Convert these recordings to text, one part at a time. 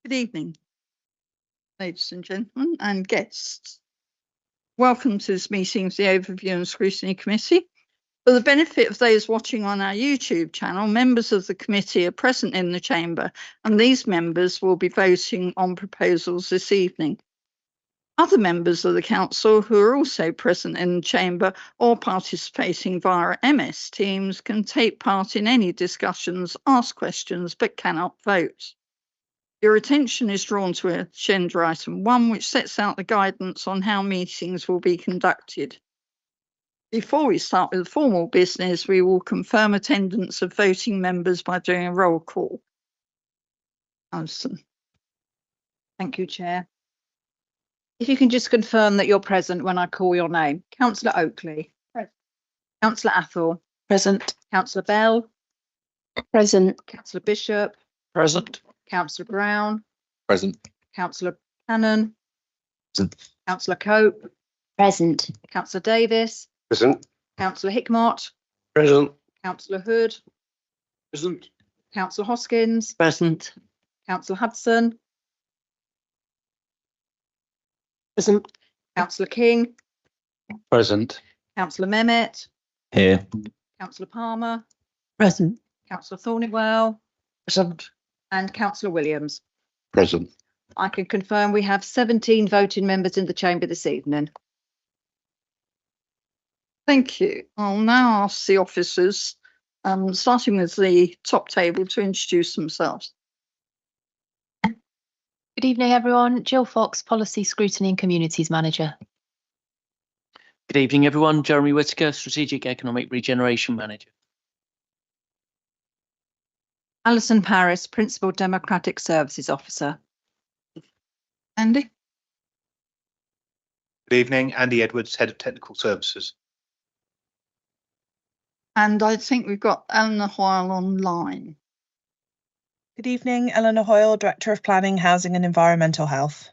Good evening, ladies and gentlemen and guests. Welcome to this meeting of the Overview and Scrutiny Committee. For the benefit of those watching on our YouTube channel, members of the committee are present in the chamber, and these members will be voting on proposals this evening. Other members of the council who are also present in the chamber or participating via MS Teams can take part in any discussions, ask questions, but cannot vote. Your attention is drawn to agenda item 1, which sets out the guidance on how meetings will be conducted. Before we start with the formal business, we will confirm attendance of voting members by doing a roll call. Alison. Thank you, Chair. If you can just confirm that you're present when I call your name. Councillor Oakley. Present. Councillor Athol. Present. Councillor Bell. Present. Councillor Bishop. Present. Councillor Brown. Present. Councillor Cannon. Present. Councillor Cope. Present. Councillor Davis. Present. Councillor Hickmott. Present. Councillor Hood. Present. Councillor Hoskins. Present. Councillor Hudson. Present. Councillor King. Present. Councillor Mehmet. Here. Councillor Palmer. Present. Councillor Thornwell. Present. And Councillor Williams. Present. I can confirm we have 17 voting members in the chamber this evening. Thank you. I'll now ask the officers, starting with the top table, to introduce themselves. Good evening, everyone. Jill Fox, Policy, Scrutiny and Communities Manager. Good evening, everyone. Jeremy Whittaker, Strategic Economic Regeneration Manager. Alison Paris, Principal Democratic Services Officer. Andy? Good evening. Andy Edwards, Head of Technical Services. And I think we've got Eleanor Hoyle online. Good evening, Eleanor Hoyle, Director of Planning, Housing and Environmental Health.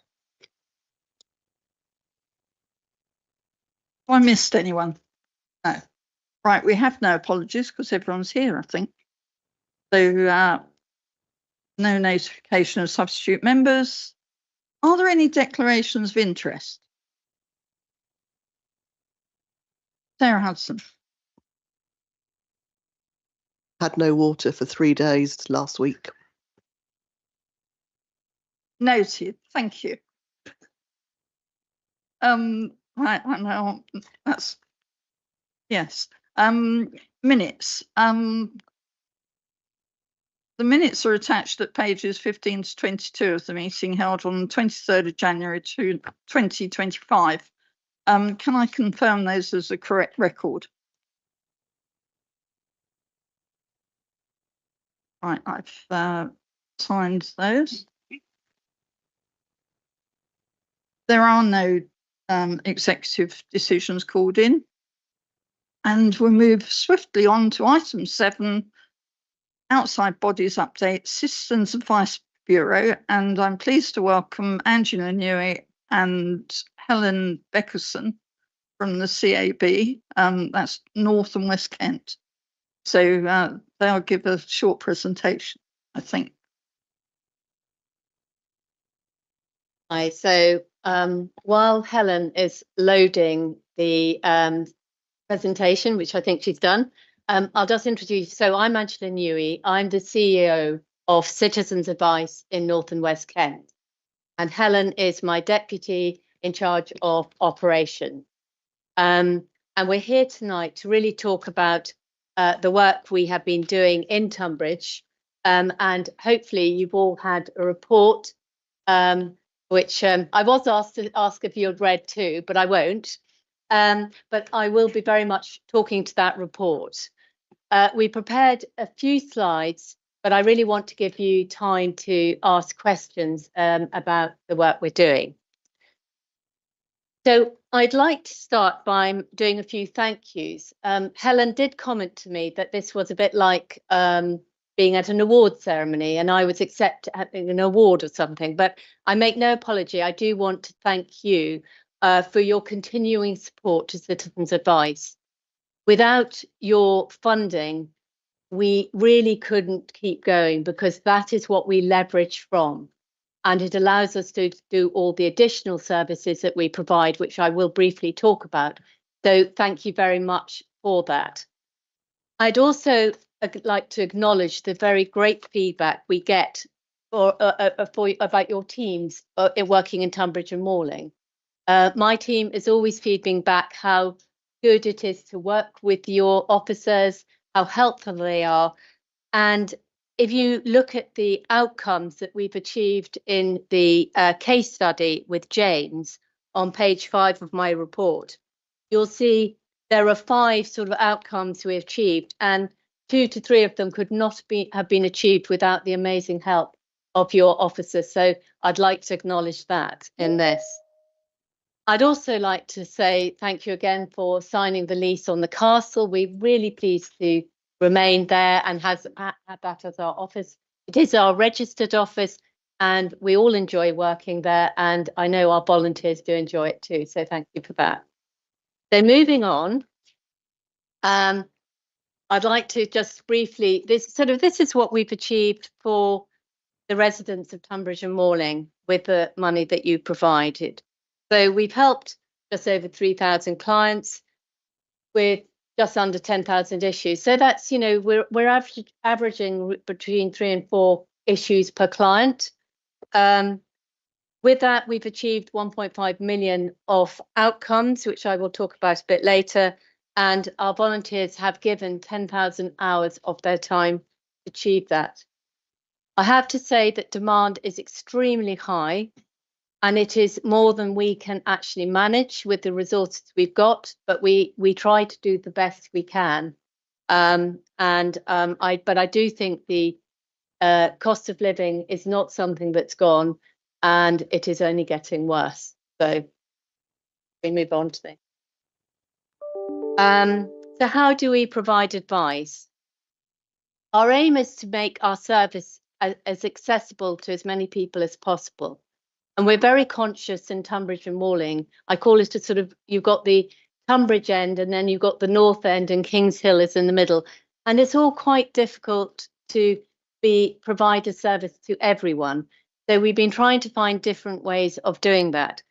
Have I missed anyone? No. Right, we have no apologies because everyone's here, I think. So no notification of substitute members. Are there any declarations of interest? Sarah Hudson. Had no water for 3 days last week. Noted. Thank you. Right, I know that's yes. Minutes. The minutes are attached at pages 15 to 22 of the meeting held on 23rd of January 2025. Can I confirm those as a correct record? Right, I've signed those. There are no executive decisions called in. And we'll move swiftly on to item 7, Outside Bodies Update, Citizens Advice Bureau. And I'm pleased to welcome Angela Newey and Helen Beckerson from the CAB. That's North and West Kent. So they'll give a short presentation, I think. Hi, so while Helen is loading the presentation, which I think she's done, I'll just introduce. So I'm Angela Newey. I'm the CEO of Citizens Advice in North and West Kent. And Helen is my deputy in charge of operation. And we're here tonight to really talk about the work we have been doing in Tunbridge. And hopefully you've all had a report, which I was asked to ask if you'd read too, but I won't. But I will be very much talking to that report. We prepared a few slides, but I really want to give you time to ask questions about the work we're doing. So I'd like to start by doing a few thank yous. Helen did comment to me that this was a bit like being at an award ceremony and I was accepting an award or something, but I make no apology. I do want to thank you for your continuing support to Citizens Advice. Without your funding, we really couldn't keep going because that is what we leverage from. and it allows us to do all the additional services that we provide, which I will briefly talk about. So thank you very much for that. I'd also like to acknowledge the very great feedback we get about your teams working in Tunbridge and Malling. My team is always feeding back how good it is to work with your officers, how helpful they are. And if you look at the outcomes that we've achieved in the case study with James on page 5 of my report, you'll see there are 5 sort of outcomes we achieved, and 2 to 3 of them could not have been achieved without the amazing help of your officers. So I'd like to acknowledge that in this. I'd also like to say thank you again for signing the lease on the castle. We're really pleased to remain there and have that as our office. It is our registered office and we all enjoy working there, and I know our volunteers do enjoy it too, so thank you for that. So moving on, I'd like to just briefly, this is what we've achieved for the residents of Tunbridge and Malling with the money that you provided. So we've helped just over 3,000 clients with just under 10,000 issues. So that's, you know, we're averaging between 3 and 4 issues per client. With that, we've achieved 1.5 million of outcomes, which I will talk about a bit later. And our volunteers have given 10,000 hours of their time to achieve that. I have to say that demand is extremely high, and it is more than we can actually manage with the resources we've got, but we try to do the best we can. But I do think the cost of living is not something that's gone, and it is only getting worse. So we move on to this. So how do we provide advice? Our aim is to make our service as accessible to as many people as possible. And we're very conscious in Tunbridge and Malling. I call it a sort of, you've got the Tunbridge end and then you've got the North end, and Kings Hill is in the middle. And it's all quite difficult to provide a service to everyone. So we've been trying to find different ways of doing that.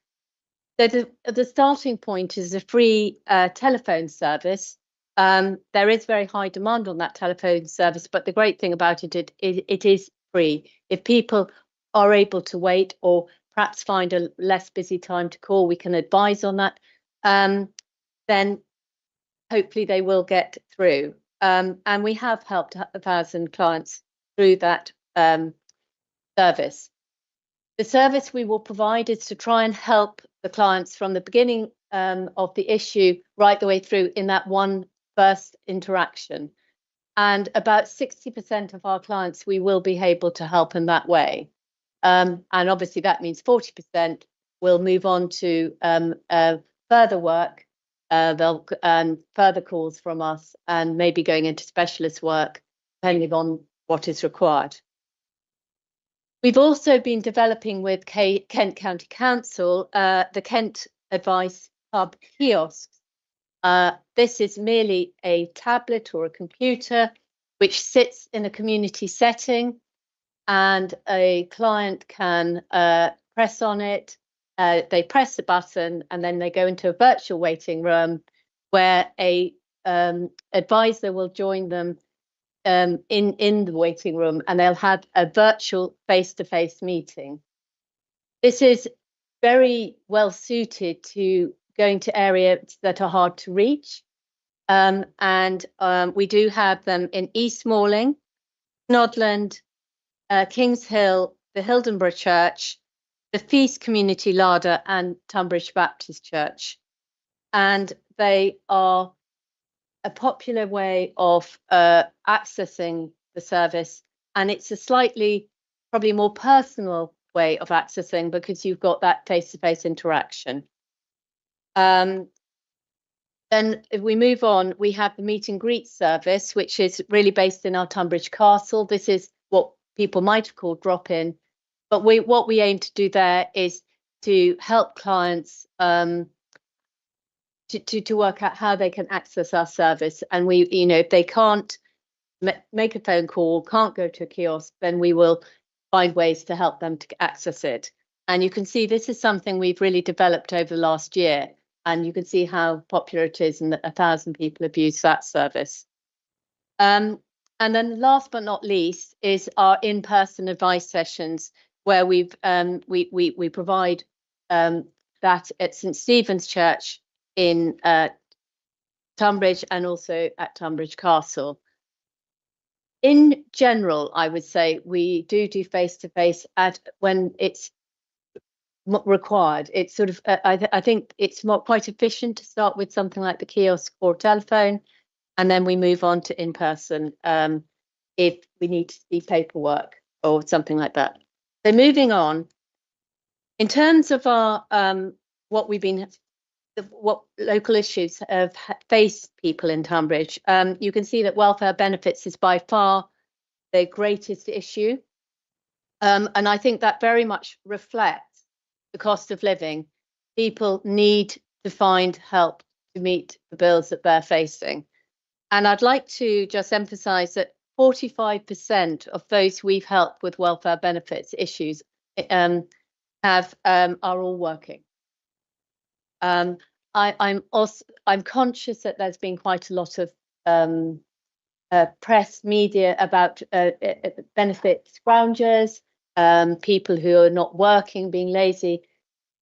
So the starting point is a free telephone service. There is very high demand on that telephone service, but the great thing about it is free. If people are able to wait or perhaps find a less busy time to call, we can advise on that. Then hopefully they will get through. And we have helped 1,000 clients through that service. The service we will provide is to try and help the clients from the beginning of the issue right the way through in that one first interaction. And about 60% of our clients we will be able to help in that way. And obviously that means 40% will move on to further work, they'll further calls from us, and maybe going into specialist work, depending on what is required. We've also been developing with Kent County Council the Kent Advice Hub kiosks. This is merely a tablet or a computer which sits in a community setting, and a client can press on it. They press the button and then they go into a virtual waiting room where a advisor will join them in the waiting room, and they'll have a virtual face-to-face meeting. This is very well suited to going to areas that are hard to reach. We do have them in East Malling, Snodland, Kings Hill, the Hildenborough Church, the Feast Community Larder, and Tunbridge Baptist Church. And they are a popular way of accessing the service, and it's a slightly probably more personal way of accessing because you've got that face-to-face interaction. Then if we move on, we have the meet and greet service, which is really based in our Tunbridge Castle. This is what people might have called drop-in, but what we aim to do there is to help clients to work out how they can access our service. And we, you know, if they can't make a phone call, can't go to a kiosk, then we will find ways to help them to access it. And you can see this is something we've really developed over the last year. And you can see how popular it is, and that 1,000 people have used that service. And then last but not least is our in-person advice sessions, where we provide that at St Stephen's Church in Tunbridge, and also at Tunbridge Castle. In general, I would say we do face-to-face when it's required. It's sort of I think it's quite efficient to start with something like the kiosk or telephone, and then we move on to in-person if we need to see paperwork or something like that. So moving on, in terms of our what local issues have faced people in Tunbridge, you can see that welfare benefits is by far the greatest issue, and I think that very much reflects the cost of living. People need to find help to meet the bills that they're facing. And I'd like to just emphasize that 45% of those we've helped with welfare benefits issues are all working. I'm conscious that there's been quite a lot of press media about benefit scroungers, people who are not working, being lazy.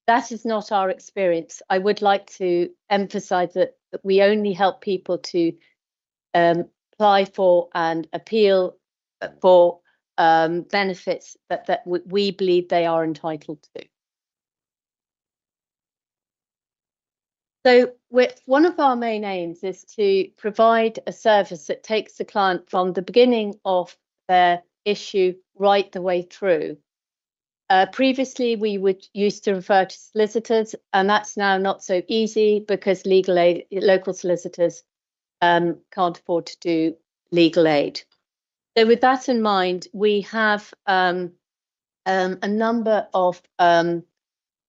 That is not our experience. I would like to emphasize that we only help people to apply for and appeal for benefits that we believe they are entitled to. So one of our main aims is to provide a service that takes the client from the beginning of their issue right the way through. Previously, we used to refer to solicitors, and that's now not so easy because local solicitors can't afford to do legal aid. So with that in mind, we have a number of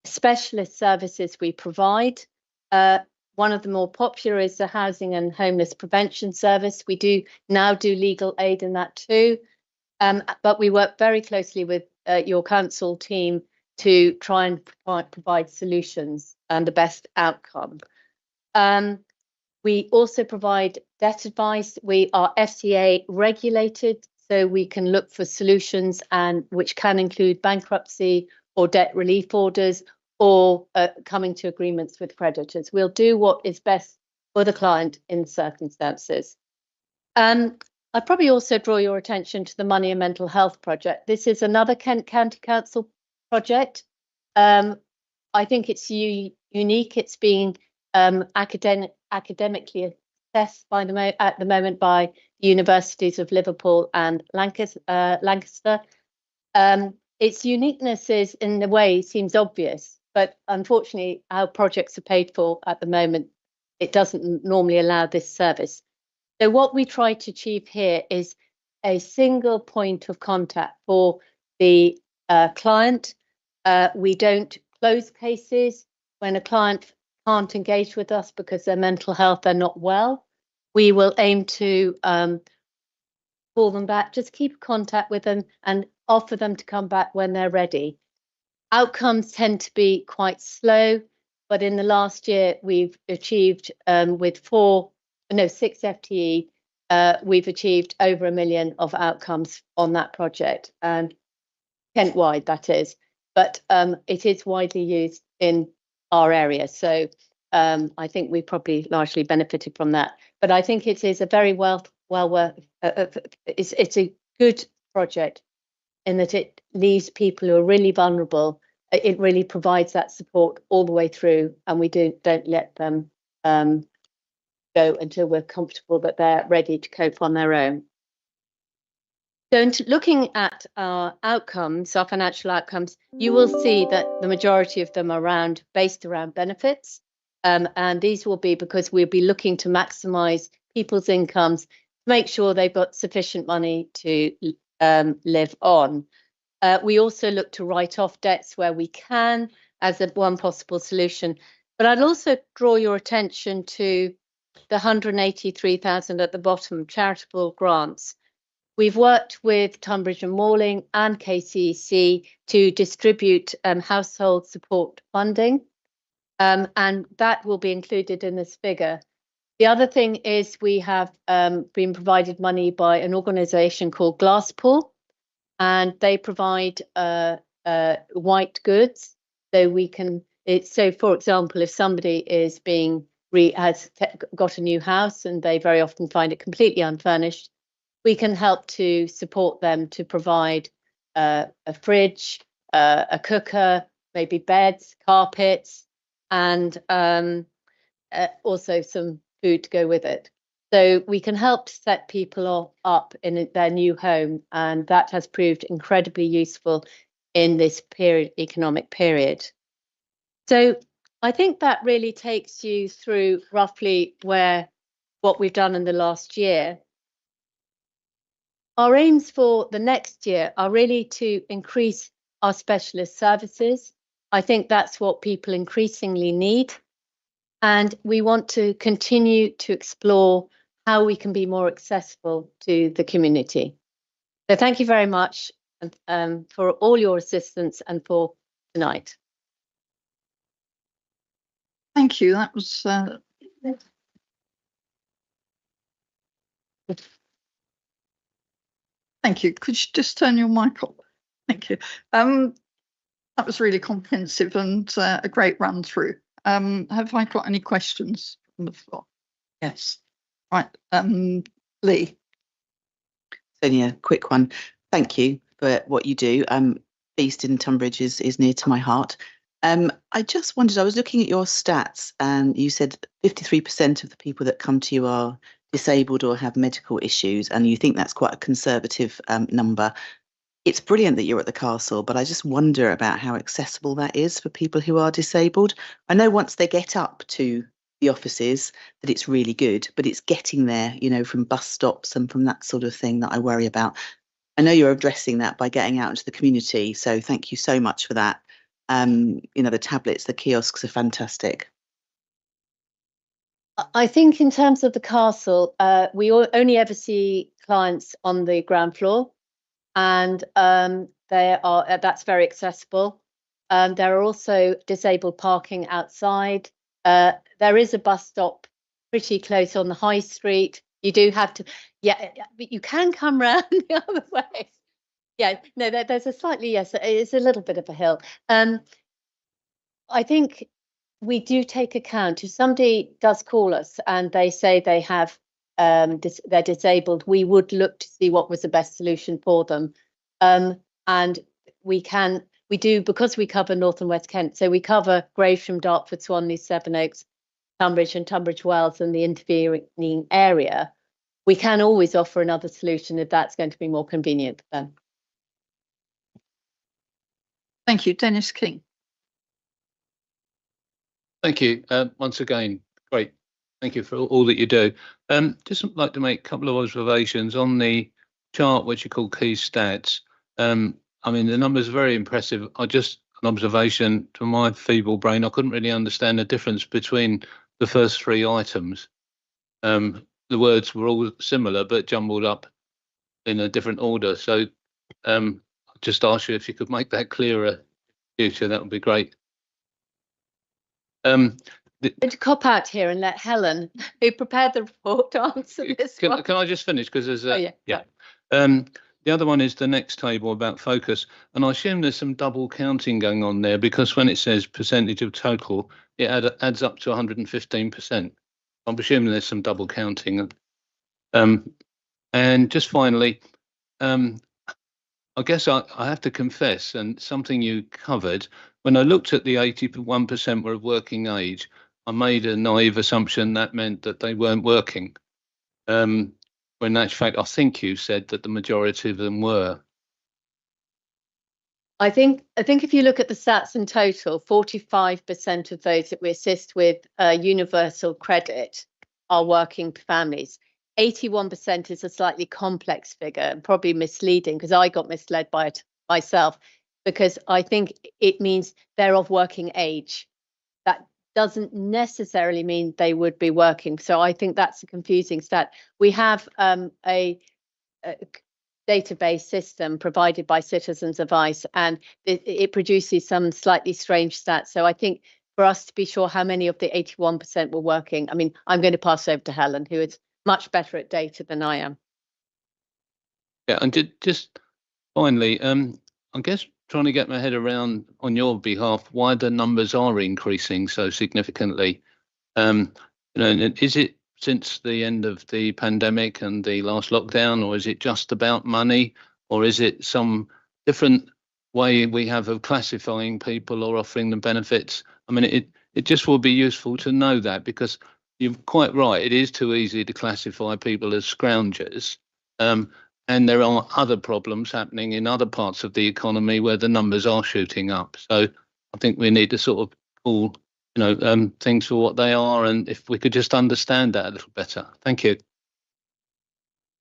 specialist services we provide. One of the more popular is the Housing and Homeless Prevention Service. We do now do legal aid in that too, but we work very closely with your council team to try and provide solutions and the best outcome. We also provide debt advice. We are FCA regulated, so we can look for solutions, and which can include bankruptcy or debt relief orders, or coming to agreements with creditors. We'll do what is best for the client in circumstances. I'd probably also draw your attention to the Money and Mental Health project. This is another Kent County Council project. I think it's unique. It's being academically assessed at the moment by the universities of Liverpool and Lancaster. Its uniqueness is, in a way, seems obvious, but unfortunately, how projects are paid for at the moment, it doesn't normally allow this service. So what we try to achieve here is a single point of contact for the client. We don't close cases when a client can't engage with us because their mental health, they're not well. We will aim to call them back, just keep contact with them and offer them to come back when they're ready. Outcomes tend to be quite slow, but in the last year we've achieved with 6 FTE, we've achieved over 1 million of outcomes on that project, and Kent-wide that is, but it is widely used in our area. So I think we probably largely benefited from that. But I think it is a very it's a good project in that it leaves people who are really vulnerable. It really provides that support all the way through, and we don't let them go until we're comfortable that they're ready to cope on their own. So looking at our outcomes, our financial outcomes, you will see that the majority of them are based around benefits. And these will be because we'll be looking to maximise people's incomes, make sure they've got sufficient money to live on. We also look to write off debts where we can as one possible solution. But I'd also draw your attention to the 183,000 at the bottom, charitable grants. we've worked with Tunbridge and Malling and KCEC to distribute household support funding, and that will be included in this figure. The other thing is we have been provided money by an organisation called Glasspool, and they provide white goods. So we can, so for example, if somebody is has got a new house and they very often find it completely unfurnished, we can help to support them to provide a fridge, a cooker, maybe beds, carpets, and also some food to go with it. So we can help set people up in their new home, and that has proved incredibly useful in this economic period. So I think that really takes you through roughly what we've done in the last year. Our aims for the next year are really to increase our specialist services. I think that's what people increasingly need. And we want to continue to explore how we can be more accessible to the community. So thank you very much for all your assistance and for tonight. Thank you. That was thank you. Could you just turn your mic on? Thank you. That was really comprehensive and a great run through. Have I got any questions from the floor? Yes. Right. Lee. Only a quick one. Thank you for what you do. Based in Tunbridge is near to my heart. I just wondered, I was looking at your stats and you said 53% of the people that come to you are disabled or have medical issues, and you think that's quite a conservative number. It's brilliant that you're at the castle, but I just wonder about how accessible that is for people who are disabled. I know once they get up to the offices that it's really good, but it's getting there, you know, from bus stops and from that sort of thing that I worry about. I know you're addressing that by getting out into the community, so thank you so much for that. You know, the tablets, the kiosks are fantastic. I think in terms of the castle, we only ever see clients on the ground floor, and that's very accessible. There are also disabled parking outside. There is a bus stop pretty close on the high street. You do have to, but you can come round the other way. Yeah, no, there's a slightly, yes, it's a little bit of a hill. I think we do take account. If somebody does call us and they say they have they're disabled, we would look to see what was the best solution for them. And we do, because we cover North and West Kent, so we cover Gravesham, Dartford, Swanley, Sevenoaks, Tunbridge and Tunbridge Wells and the intervening area. We can always offer another solution if that's going to be more convenient for them. Thank you. Dennis King. Thank you. Once again, great. Thank you for all that you do. Just like to make a couple of observations on the chart, which you call key stats. I mean, the numbers are very impressive. An observation to my feeble brain, I couldn't really understand the difference between the first three items. The words were all similar, but jumbled up in a different order. So I'll just ask you if you could make that clearer in future, that would be great. To cop out here and let Helen, who prepared the report, answer this one. Can I just finish? Because there's yeah. The other one is the next table about focus, and I assume there's some double counting going on there, because when it says percentage of total, it adds up to 115%. I'm assuming there's some double counting. And just finally, I guess I have to confess, and something you covered, when I looked at the 81% were of working age, I made a naive assumption that meant that they weren't working. When in actual fact, I think you said that the majority of them were. I think if you look at the stats in total, 45% of those that we assist with universal credit are working families. 81% is a slightly complex figure and probably misleading, because I got misled by it myself, because I think it means they're of working age. That doesn't necessarily mean they would be working. So I think that's a confusing stat. We have a database system provided by Citizens Advice, and it produces some slightly strange stats. So I think for us to be sure how many of the 81% were working, I mean, I'm going to pass over to Helen, who is much better at data than I am. Yeah, and just finally, I guess trying to get my head around on your behalf why the numbers are increasing so significantly. Is it since the end of the pandemic and the last lockdown, or is it just about money, or is it some different way we have of classifying people or offering them benefits? I mean, it just will be useful to know that, because you're quite right. It is too easy to classify people as scroungers. And there are other problems happening in other parts of the economy where the numbers are shooting up. So I think we need to sort of call, things for what they are. And if we could just understand that a little better. Thank you.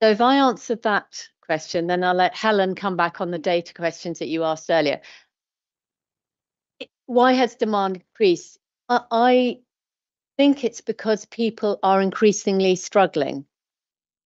So if I answered that question, then I'll let Helen come back on the data questions that you asked earlier. Why has demand increased? I think it's because people are increasingly struggling.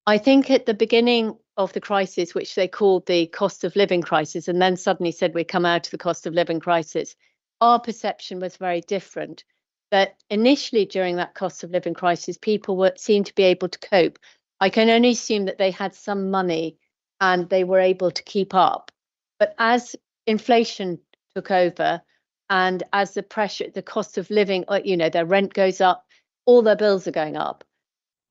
I think at the beginning of the crisis, which they called the cost of living crisis, and then suddenly said we come out of the cost of living crisis, our perception was very different. But initially during that cost of living crisis, people seemed to be able to cope. I can only assume that they had some money and they were able to keep up. But as inflation took over and as the cost of living, their rent goes up, all their bills are going up,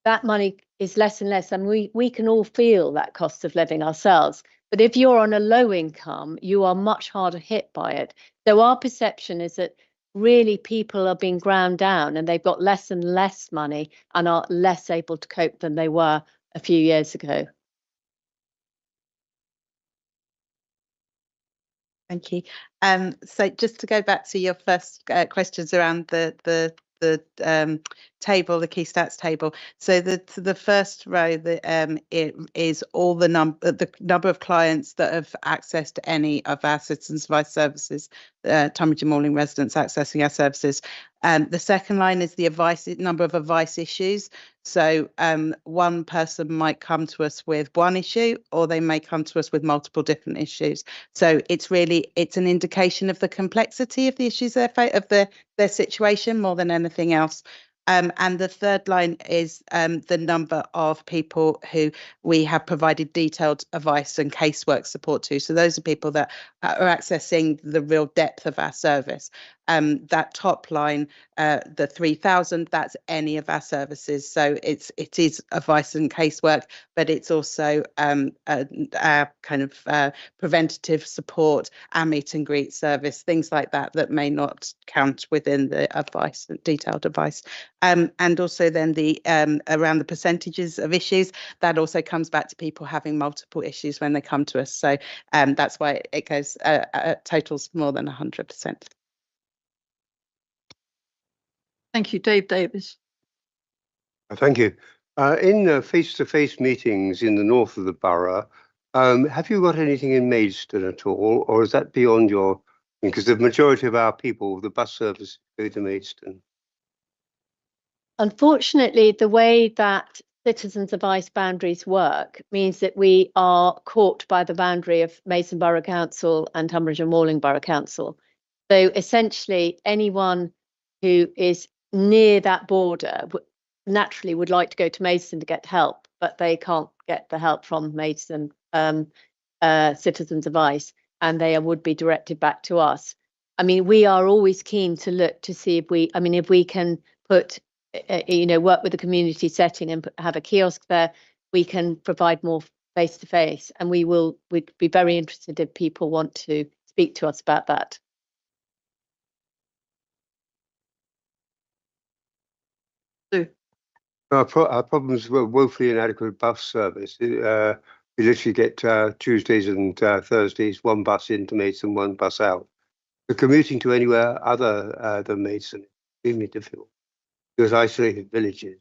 that money is less and less, and we can all feel that cost of living ourselves. But if you're on a low income, you are much harder hit by it. So our perception is that really people are being ground down and they've got less and less money and are less able to cope than they were a few years ago. Thank you. So just to go back to your first questions around the table, the key stats table. So the first row, it is all the number of clients that have accessed any of our Citizens Advice services, Tunbridge and Malling residents accessing our services. The second line is the number of advice issues. So one person might come to us with one issue, or they may come to us with multiple different issues. So it's an indication of the complexity of the issues their situation more than anything else. And the third line is the number of people who we have provided detailed advice and casework support to. So those are people that are accessing the real depth of our service. That top line, the 3,000, that's any of our services. So it is advice and casework, but it's also our kind of preventative support, our meet and greet service, things like that may not count within the advice, detailed advice. And also then around the percentages of issues, that also comes back to people having multiple issues when they come to us. So that's why it goes totals more than 100%. Thank you, Dave Davis. Thank you. In face-to-face meetings in the north of the borough, have you got anything in Maidstone at all, or is that beyond your? Because the majority of our people, the bus service, go to Maidstone. Unfortunately, the way that Citizens Advice boundaries work means that we are caught by the boundary of Maidstone Borough Council and Tunbridge and Malling Borough Council. So essentially, anyone who is near that border naturally would like to go to Maidstone to get help, but they can't get the help from Maidstone Citizens Advice, and they would be directed back to us. I mean, we are always keen to look to see if we can put, work with the community setting and have a kiosk there, we can provide more face-to-face, and we'd be very interested if people want to speak to us about that. Our problems were woefully inadequate bus service. We literally get Tuesdays and Thursdays, one bus into Maidstone, one bus out. The commuting to anywhere other than Maidstone is extremely difficult. Because isolated villages,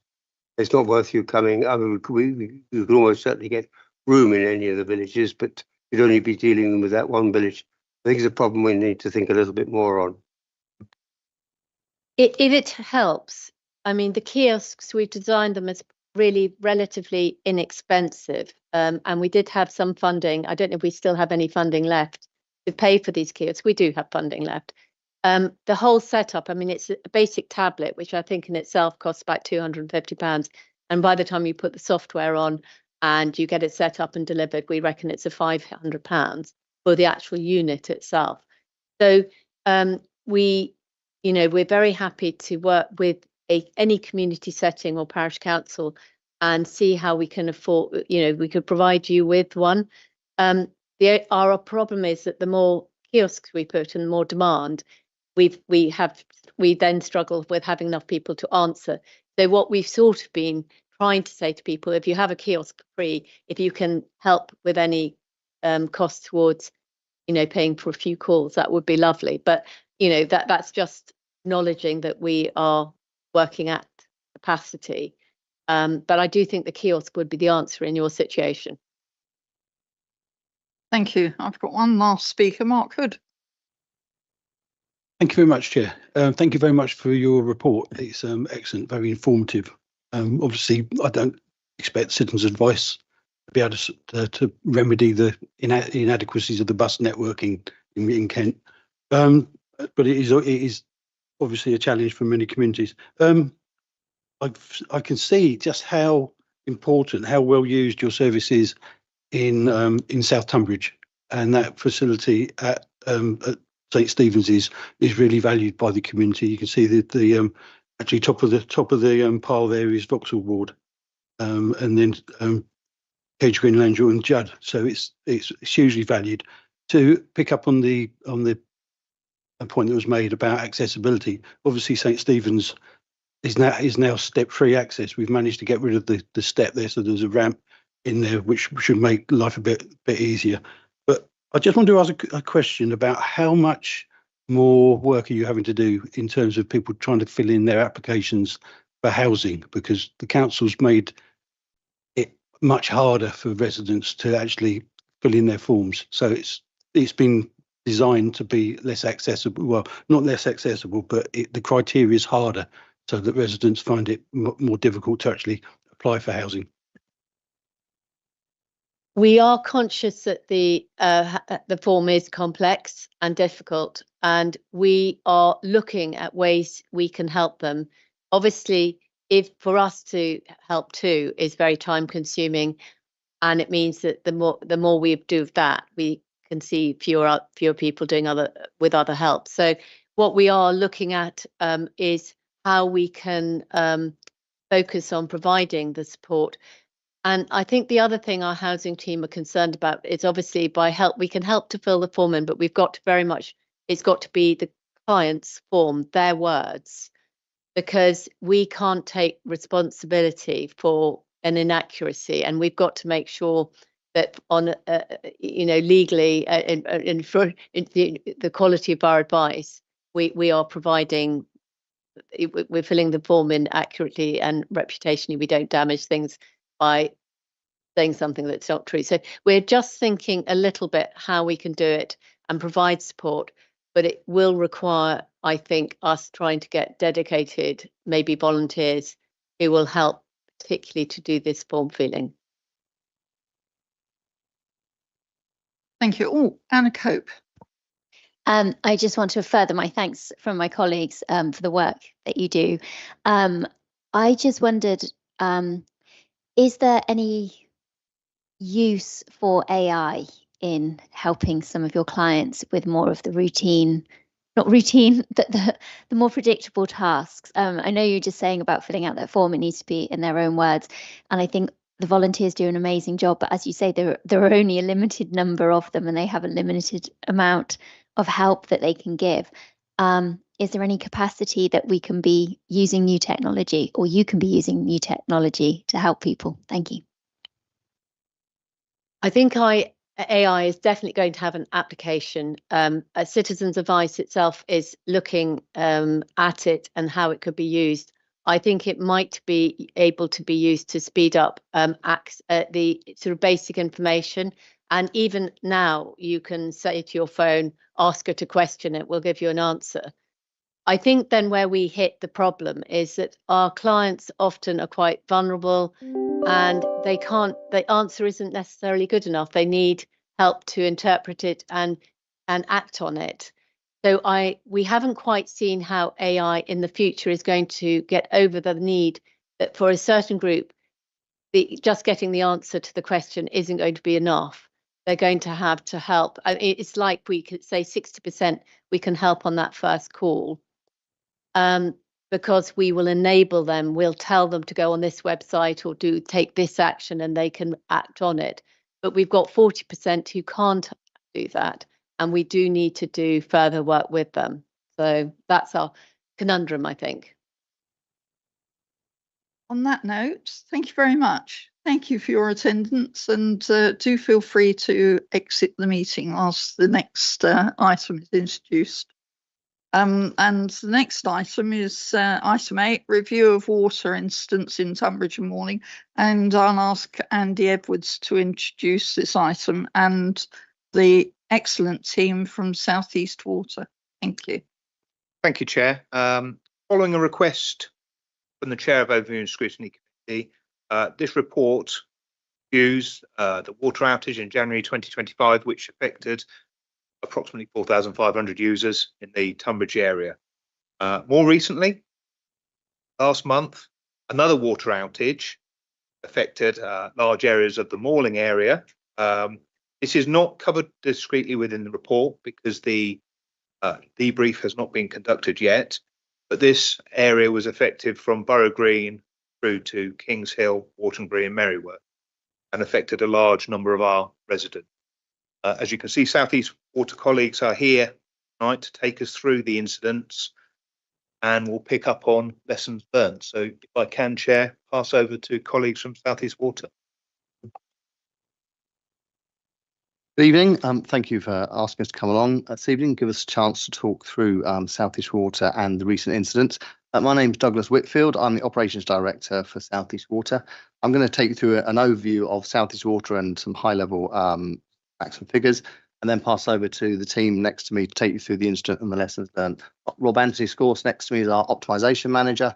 it's not worth you coming. I mean, you can almost certainly get room in any of the villages, but you'd only be dealing with that one village. I think it's a problem we need to think a little bit more on. If it helps, I mean, the kiosks, we've designed them as really relatively inexpensive. And we did have some funding. I don't know if we still have any funding left to pay for these kiosks. We do have funding left. The whole setup, I mean, it's a basic tablet, which I think in itself costs about £250. And by the time you put the software on and you get it set up and delivered, we reckon it's a £500 for the actual unit itself. So we're very happy to work with any community setting or parish council and see how we can afford, we could provide you with one. Our problem is that the more kiosks we put and the more demand, we then struggle with having enough people to answer. So what we've sort of been trying to say to people, if you have a kiosk for free, if you can help with any cost towards, paying for a few calls, that would be lovely. But, that's just acknowledging that we are working at capacity. But I do think the kiosk would be the answer in your situation. Thank you. I've got one last speaker, Mark Hood. Thank you very much, Chair. Thank you very much for your report. It's excellent, very informative. Obviously, I don't expect citizens' advice to be able to remedy the inadequacies of the bus networking in Kent. But it is obviously a challenge for many communities. I can see just how important, how well used your service is in South Tunbridge, and that facility at St Stephen's is really valued by the community. You can see that the actually top of the pile there is Vauxhall Ward, and then Cage Green, Langell and Judd. So it's hugely valued. To pick up on the point that was made about accessibility, obviously St Stephen's is now step-free access. We've managed to get rid of the step there, so there's a ramp in there which should make life a bit easier. But I just want to ask a question about how much more work are you having to do in terms of people trying to fill in their applications for housing, because the council's made it much harder for residents to actually fill in their forms. So it's been designed to be less accessible. Well, not less accessible, but the criteria is harder, so that residents find it more difficult to actually apply for housing. We are conscious that the form is complex and difficult, and we are looking at ways we can help them. Obviously, if for us to help too is very time consuming, and it means that the more we do of that, we can see fewer people doing other help. So what we are looking at is how we can focus on providing the support. And I think the other thing our housing team are concerned about is obviously we can help to fill the form in, but it's got to be the client's form, their words, because we can't take responsibility for an inaccuracy, and we've got to make sure that on legally and for the quality of our advice, we are providing, we're filling the form in accurately and reputationally. We don't damage things by saying something that's not true. So we're just thinking a little bit how we can do it and provide support, but it will require, I think, us trying to get dedicated, maybe volunteers who will help, particularly to do this form filling. Thank you. Oh, Anna Cope. I just want to further my thanks from my colleagues for the work that you do. I just wondered, is there any use for AI in helping some of your clients with more of the routine, not routine, but the more predictable tasks? I know you're just saying about filling out that form, it needs to be in their own words. And I think the volunteers do an amazing job, but as you say, there are only a limited number of them and they have a limited amount of help that they can give. Is there any capacity that we can be using new technology, or you can be using new technology to help people? Thank you. I think AI is definitely going to have an application. Citizens' Advice itself is looking at it and how it could be used. I think it might be able to be used to speed up the sort of basic information. And even now, you can say to your phone, ask her to question it, we'll give you an answer. I think then where we hit the problem is that our clients often are quite vulnerable and the answer isn't necessarily good enough. They need help to interpret it and act on it. So we haven't quite seen how AI in the future is going to get over the need that for a certain group, just getting the answer to the question isn't going to be enough. They're going to have to help. I mean, it's like we could say 60% we can help on that first call. Because we will enable them, we'll tell them to go on this website or take this action and they can act on it. But we've got 40% who can't do that. And we do need to do further work with them. So that's our conundrum, I think. On that note, thank you very much. Thank you for your attendance, and do feel free to exit the meeting whilst the next item is introduced. And the next item is item 8, review of water incidents in Tunbridge and Morning. And I'll ask Andy Edwards to introduce this item and the excellent team from South East Water. Thank you. Thank you, Chair. Following a request from the Chair of Overview and Scrutiny Committee, this report reviews the water outage in January 2025, which affected approximately 4,500 users in the Tunbridge area. More recently, last month, another water outage affected large areas of the Malling area. This is not covered discreetly within the report because the debrief has not been conducted yet, but this area was affected from Borough Green through to Kings Hill, Waterbury and Merryworth, and affected a large number of our residents. As you can see, South East Water colleagues are here tonight to take us through the incidents, and we'll pick up on lessons learned. So if I can, Chair, pass over to colleagues from South East Water. Good evening. Thank you for asking us to come along this evening, give us a chance to talk through South East Water and the recent incidents. My name is Douglas Whitfield. I'm the Operations Director for South East Water. I'm going to take you through an overview of South East Water and some high-level facts and figures, and then pass over to the team next to me to take you through the incident and the lessons learned. Rob Anthony Scorse next to me is our Optimisation Manager,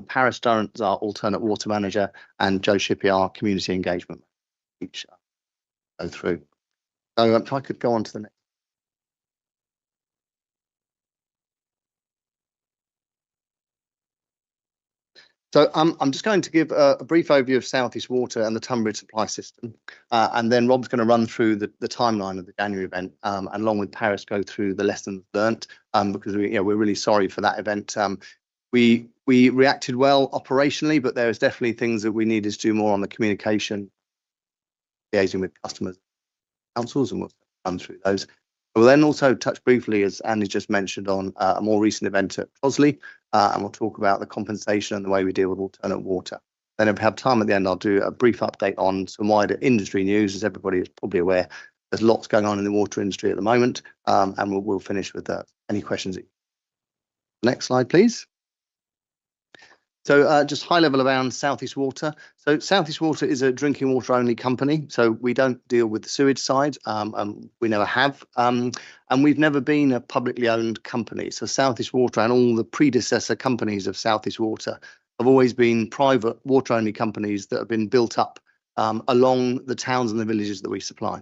Paris Durrant is our Alternate Water Manager, and Joe Shippey, our Community Engagement Manager. Each go through. So if I could go on to the next. So I'm just going to give a brief overview of South East Water and the Tunbridge supply system, and then Rob's going to run through the timeline of the January event, and along with Paris go through the lessons learnt, because we're really sorry for that event. We reacted well operationally, but there's definitely things that we needed to do more on the communication, liaising with customers, councils, and we'll run through those. We'll then also touch briefly, as Andy just mentioned, on a more recent event at Crosley, and we'll talk about the compensation and the way we deal with alternate water. Then if we have time at the end, I'll do a brief update on some wider industry news. As everybody is probably aware, there's lots going on in the water industry at the moment, and we'll finish with any questions. Next slide, please. So just high level around South East Water. So South East Water is a drinking water only company. So we don't deal with the sewage side, and we never have. And we've never been a publicly owned company. So South East Water and all the predecessor companies of South East Water have always been private water only companies that have been built up along the towns and the villages that we supply.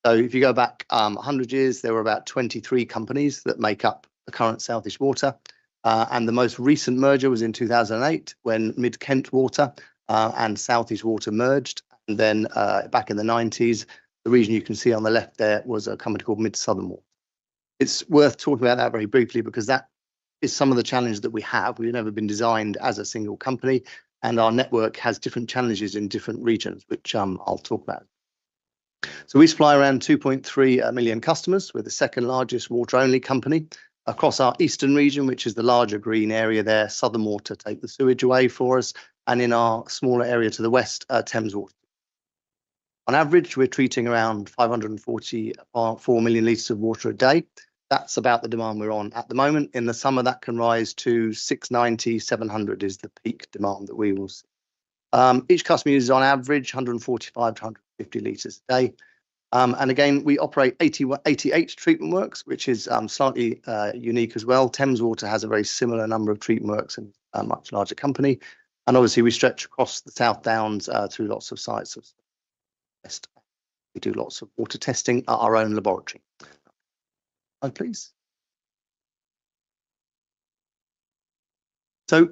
So if you go back 100 years, there were about 23 companies that make up the current South East Water. And the most recent merger was in 2008 when Mid Kent Water and South East Water merged. And then back in the 90s, the region you can see on the left there was a company called Mid Southern Water. It's worth talking about that very briefly because that is some of the challenges that we have. We've never been designed as a single company, and our network has different challenges in different regions, which I'll talk about. So we supply around 2.3 million customers. We're the second largest water only company. Across our eastern region, which is the larger green area there, Southern Water take the sewage away for us, and in our smaller area to the west, Thames Water. On average, we're treating around 544 million litres of water a day. That's about the demand we're on at the moment. In the summer, that can rise to 690, 700 is the peak demand that we will see. Each customer uses on average 145 to 150 litres a day. And again, we operate 88 treatment works, which is slightly unique as well. Thames Water has a very similar number of treatment works and a much larger company. And obviously, we stretch across the South Downs through lots of sites. We do lots of water testing at our own laboratory. Please. So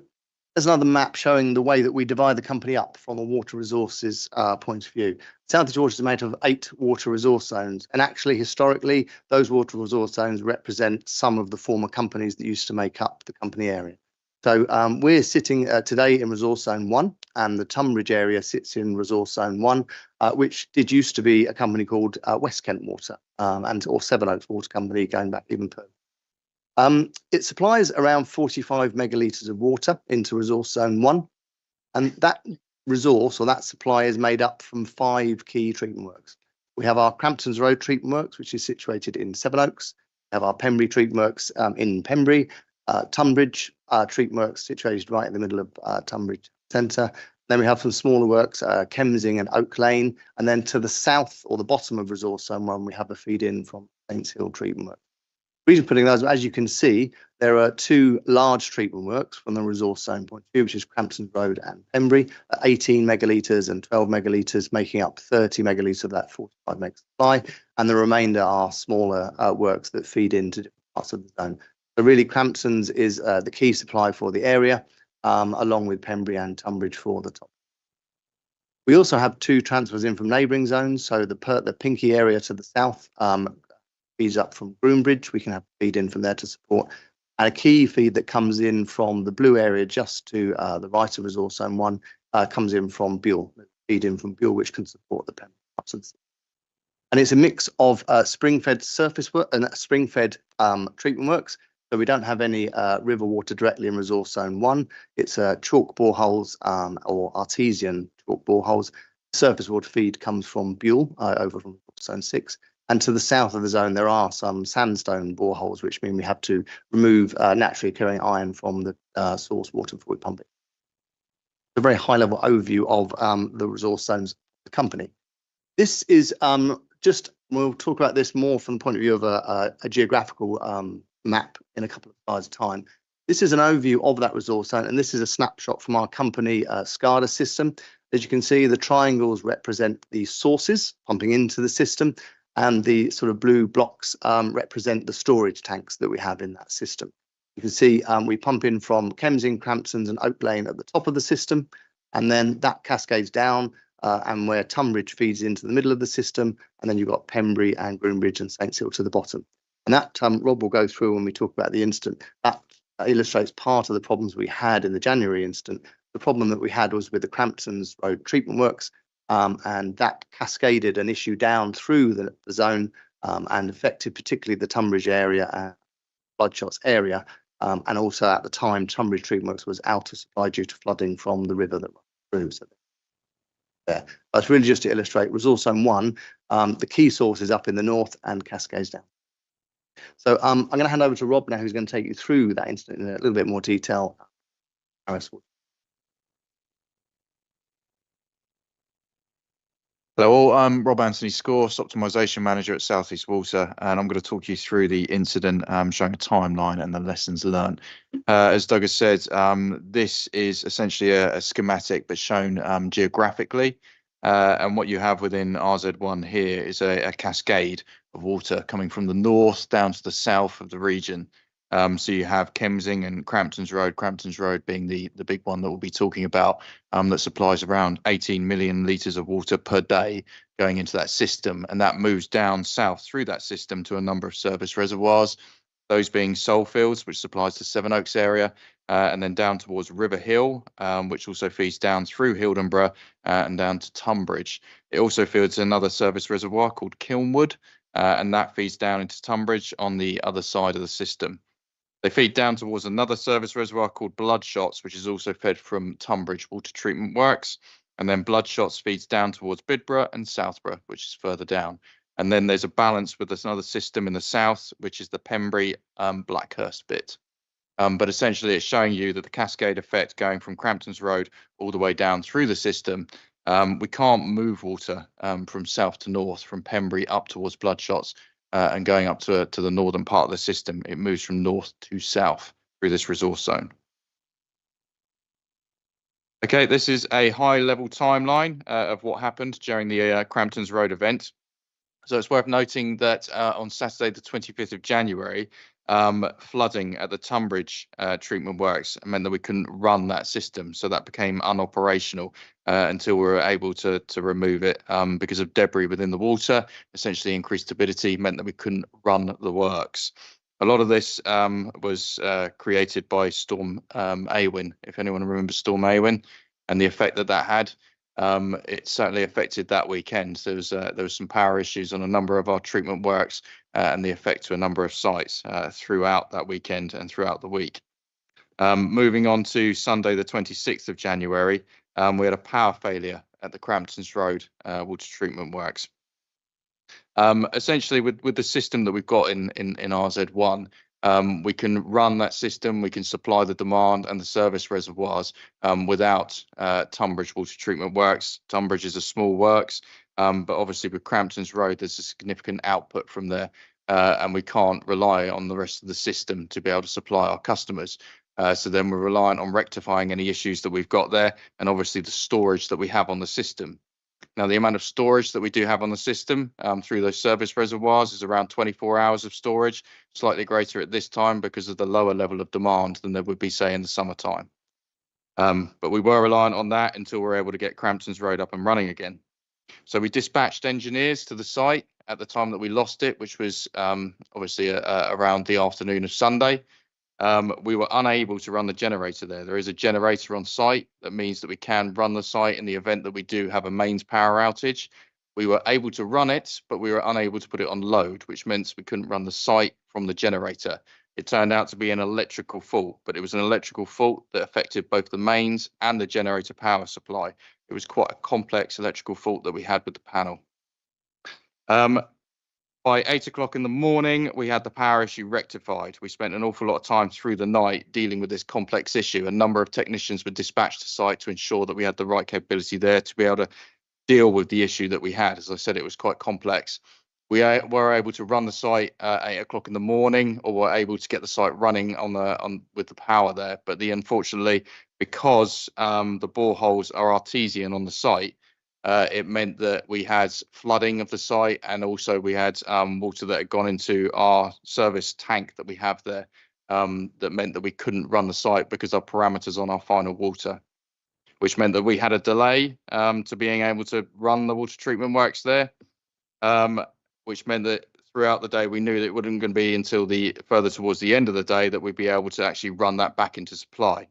there's another map showing the way that we divide the company up from a water resources point of view. South East Water is made of 8 water resource zones, and actually historically those water resource zones represent some of the former companies that used to make up the company area. So we're sitting today in resource zone 1, and the Tunbridge area sits in resource zone 1, which did used to be a company called West Kent Water or Sevenoaks Water Company, going back even further. It supplies around 45 megalitres of water into resource zone 1, and that resource or that supply is made up from 5 key treatment works. We have our Cramptons Road treatment works, which is situated in Sevenoaks. We have our Pembury treatment works in Pembury, Tunbridge treatment works situated right in the middle of Tunbridge Centre. Then we have some smaller works, Kemsing and Oak Lane, and then to the south or the bottom of resource zone 1, we have a feed in from Saints Hill treatment works. The reason for putting those, as you can see, there are 2 large treatment works from the resource zone point of view, which is Cramptons Road and Pembury, 18 megalitres and 12 megalitres, making up 30 megalitres of that 45 meg supply, and the remainder are smaller works that feed into different parts of the zone. So really, Cramptons is the key supply for the area, along with Pembury and Tunbridge for the top. We also have 2 transfers in from neighbouring zones, so the pinky area to the south feeds up from Groombridge. We can have feed in from there to support. And a key feed that comes in from the blue area just to the right of resource zone 1 comes in from Buell, feed in from Buell, which can support the Pembury. And it's a mix of spring-fed surface work and spring-fed treatment works. So we don't have any river water directly in resource zone 1. It's chalk boreholes or artesian chalk boreholes. Surface water feed comes from Buell over from zone 6. And to the south of the zone, there are some sandstone boreholes, which mean we have to remove naturally occurring iron from the source water before we pump it. A very high-level overview of the resource zones of the company. This is we'll talk about this more from the point of view of a geographical map in a couple of slides' time. This is an overview of that resource zone, and this is a snapshot from our company SCADA system. As you can see, the triangles represent the sources pumping into the system, and the sort of blue blocks represent the storage tanks that we have in that system. You can see we pump in from Kemsing, Cramptons and Oak Lane at the top of the system, and then that cascades down and where Tunbridge feeds into the middle of the system, and then you've got Pembury and Groombridge and Saints Hill to the bottom. And that Rob will go through when we talk about the incident. That illustrates part of the problems we had in the January incident. The problem that we had was with the Cramptons Road treatment works, and that cascaded an issue down through the zone and affected particularly the Tunbridge area, Bloodshots area, and also at the time Tunbridge treatment works was out of supply due to flooding from the river that runs through. So there. That's really just to illustrate resource zone 1. The key source is up in the north and cascades down. So I'm going to hand over to Rob now, who's going to take you through that incident in a little bit more detail. Hello all, I'm Rob Anthony Scorse, Optimisation Manager at South East Water, and I'm going to talk you through the incident, showing a timeline and the lessons learned. As Doug has said, this is essentially a schematic but shown geographically, and what you have within RZ1 here is a cascade of water coming from the north down to the south of the region. So you have Kemsing and Cramptons Road being the big one that we'll be talking about, that supplies around 18 million litres of water per day going into that system. And that moves down south through that system to a number of service reservoirs, those being Soulfields, which supplies the Sevenoaks area, and then down towards River Hill, which also feeds down through Hildenborough and down to Tunbridge. It also feeds another service reservoir called Kilnwood, and that feeds down into Tunbridge on the other side of the system. They feed down towards another service reservoir called Bloodshots, which is also fed from Tunbridge Water Treatment Works. And then Bloodshots feeds down towards Bidborough and Southborough, which is further down. And then there's a balance with another system in the south, which is the Pembury Blackhurst bit. But essentially, it's showing you that the cascade effect going from Cramptons Road all the way down through the system We can't move water from south to north, from Pembury up towards Bloodshots and going up to the northern part of the system. It moves from north to south through this resource zone. Okay, this is a high-level timeline of what happened during the Cramptons Road event. So it's worth noting that on Saturday, the 25th of January, flooding at the Tunbridge treatment works meant that we couldn't run that system. So that became unoperational until we were able to remove it because of debris within the water. Essentially, increased turbidity meant that we couldn't run the works. A lot of this was created by Storm Awen, if anyone remembers Storm Awen, and the effect that that had. It certainly affected that weekend. There was some power issues on a number of our treatment works and the effect to a number of sites throughout that weekend and throughout the week. Moving on to Sunday, the 26th of January, we had a power failure at the Cramptons Road water treatment works. Essentially, with the system that we've got in RZ1, we can run that system, we can supply the demand and the service reservoirs without Tunbridge water treatment works. Tunbridge is a small works, but obviously with Cramptons Road, there's a significant output from there, and we can't rely on the rest of the system to be able to supply our customers. So then we're reliant on rectifying any issues that we've got there, and obviously the storage that we have on the system. Now, the amount of storage that we do have on the system through those service reservoirs is around 24 hours of storage, slightly greater at this time because of the lower level of demand than there would be, say, in the summertime. But we were reliant on that until we were able to get Cramptons Road up and running again. So we dispatched engineers to the site at the time that we lost it, which was obviously around the afternoon of Sunday. We were unable to run the generator there. There is a generator on site. That means that we can run the site in the event that we do have a mains power outage. We were able to run it, but we were unable to put it on load, which meant we couldn't run the site from the generator. It turned out to be an electrical fault, but it was an electrical fault that affected both the mains and the generator power supply. It was quite a complex electrical fault that we had with the panel. By 8 o'clock in the morning, we had the power issue rectified. We spent an awful lot of time through the night dealing with this complex issue. A number of technicians were dispatched to site to ensure that we had the right capability there to be able to deal with the issue that we had. As I said, it was quite complex. We were able to run the site at 8 o'clock in the morning, or were able to get the site running with the power there. But unfortunately, because the boreholes are artesian on the site, it meant that we had flooding of the site, and also we had water that had gone into our service tank that we have there, that meant that we couldn't run the site because our parameters on our final water, which meant that we had a delay to being able to run the water treatment works there, which meant that throughout the day we knew that it wasn't going to be until further towards the end of the day that we'd be able to actually run that back into supply.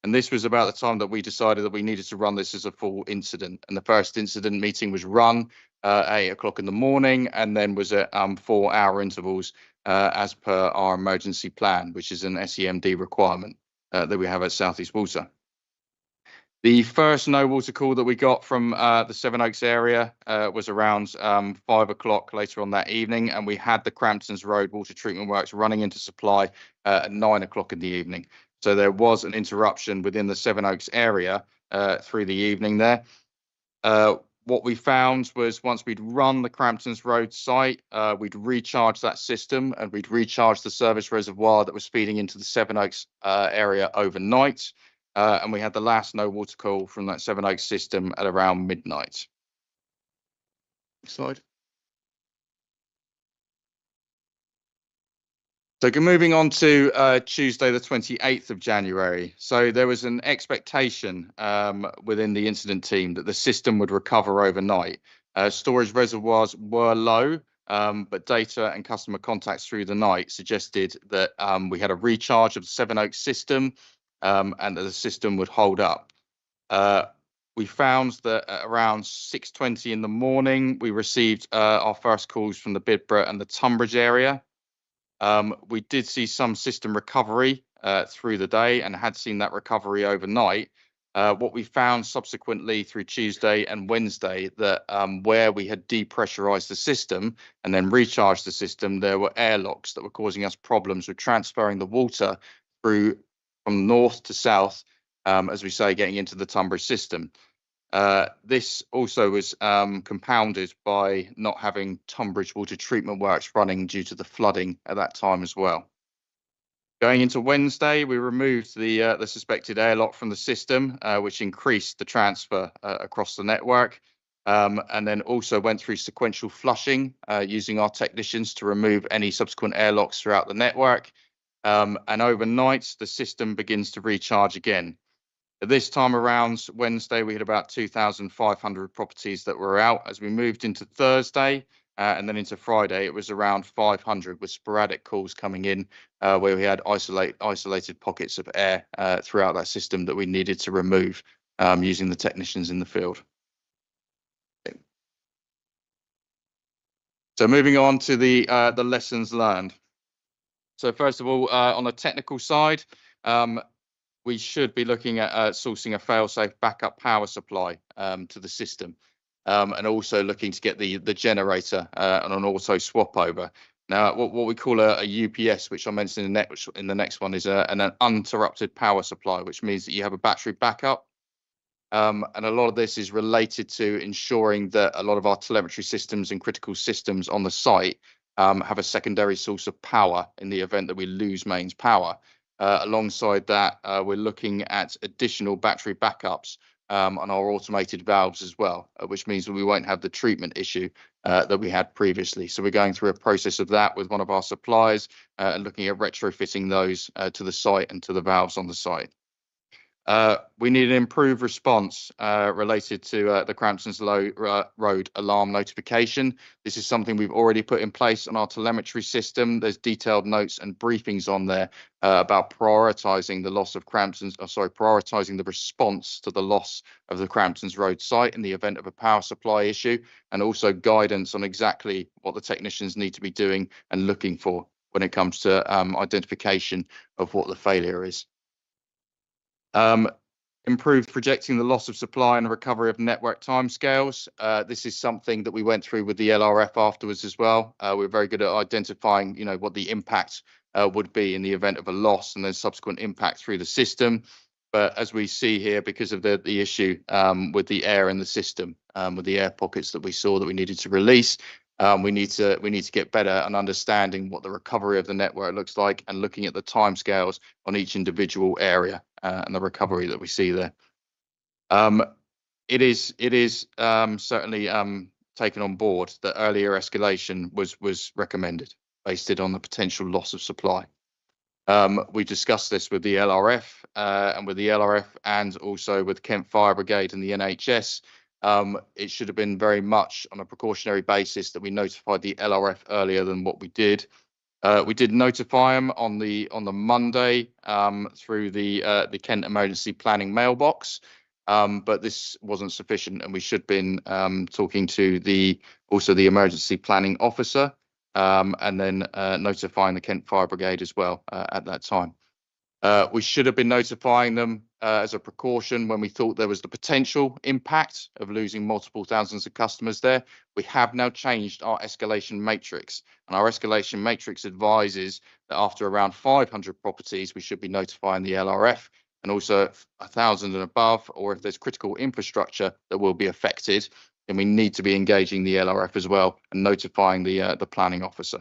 And this was about the time that we decided that we needed to run this as a full incident. And the first incident meeting was run at 8 o'clock in the morning, and then was at 4-hour intervals as per our emergency plan, which is an SEMD requirement that we have at South East Water. The first no water call that we got from the Sevenoaks area was around 5 o'clock later on that evening, and we had the Cramptons Road water treatment works running into supply at 9 o'clock in the evening. So there was an interruption within the Sevenoaks area through the evening there. What we found was once we'd run the Cramptons Road site, we'd recharge that system, and we'd recharge the service reservoir that was feeding into the Sevenoaks area overnight. And we had the last no water call from that Sevenoaks system at around midnight. Next slide. So moving on to Tuesday, the 28th of January. So there was an expectation within the incident team that the system would recover overnight. Storage reservoirs were low, but data and customer contacts through the night suggested that we had a recharge of the Sevenoaks system and that the system would hold up. We found that at around 6:20 in the morning, we received our first calls from the Bidborough and the Tunbridge area. We did see some system recovery through the day and had seen that recovery overnight. What we found subsequently through Tuesday and Wednesday, that where we had depressurized the system and then recharged the system, there were airlocks that were causing us problems with transferring the water through from north to south, as we say, getting into the Tunbridge system. This also was compounded by not having Tunbridge water treatment works running due to the flooding at that time as well. Going into Wednesday, we removed the suspected airlock from the system, which increased the transfer across the network, and then also went through sequential flushing using our technicians to remove any subsequent airlocks throughout the network. And overnight, the system begins to recharge again. At this time around Wednesday, we had about 2,500 properties that were out. As we moved into Thursday and then into Friday, it was around 500 with sporadic calls coming in where we had isolated pockets of air throughout that system that we needed to remove using the technicians in the field. So moving on to the lessons learned. So first of all, on the technical side, we should be looking at sourcing a fail-safe backup power supply to the system, and also looking to get the generator on an auto swap over. Now, what we call a UPS, which I mentioned in the next one, is an uninterrupted power supply, which means that you have a battery backup. And a lot of this is related to ensuring that a lot of our telemetry systems and critical systems on the site have a secondary source of power in the event that we lose mains power. Alongside that, we're looking at additional battery backups on our automated valves as well, which means that we won't have the treatment issue that we had previously. So we're going through a process of that with one of our suppliers and looking at retrofitting those to the site and to the valves on the site. We need an improved response related to the Crampton's Road alarm notification. This is something we've already put in place on our telemetry system. There's detailed notes and briefings on there about prioritising the loss of prioritising the response to the loss of the Crampton's Road site in the event of a power supply issue, and also guidance on exactly what the technicians need to be doing and looking for when it comes to identification of what the failure is. Improved projecting the loss of supply and recovery of network timescales. This is something that we went through with the LRF afterwards as well. We're very good at identifying, what the impact would be in the event of a loss and then subsequent impact through the system. But as we see here, because of the issue with the air in the system, with the air pockets that we saw that we needed to release, we need to get better at understanding what the recovery of the network looks like and looking at the timescales on each individual area and the recovery that we see there. It is certainly taken on board that earlier escalation was recommended based on the potential loss of supply. We discussed this with the LRF and also with Kent Fire Brigade and the NHS. It should have been very much on a precautionary basis that we notified the LRF earlier than what we did. We did notify them on the Monday through the Kent Emergency Planning mailbox, but this wasn't sufficient, and we should have been talking to also the Emergency Planning Officer and then notifying the Kent Fire Brigade as well at that time. We should have been notifying them as a precaution when we thought there was the potential impact of losing multiple thousands of customers there. We have now changed our escalation matrix, and our escalation matrix advises that after around 500 properties, we should be notifying the LRF, and also 1,000 and above, or if there's critical infrastructure that will be affected, then we need to be engaging the LRF as well and notifying the planning officer.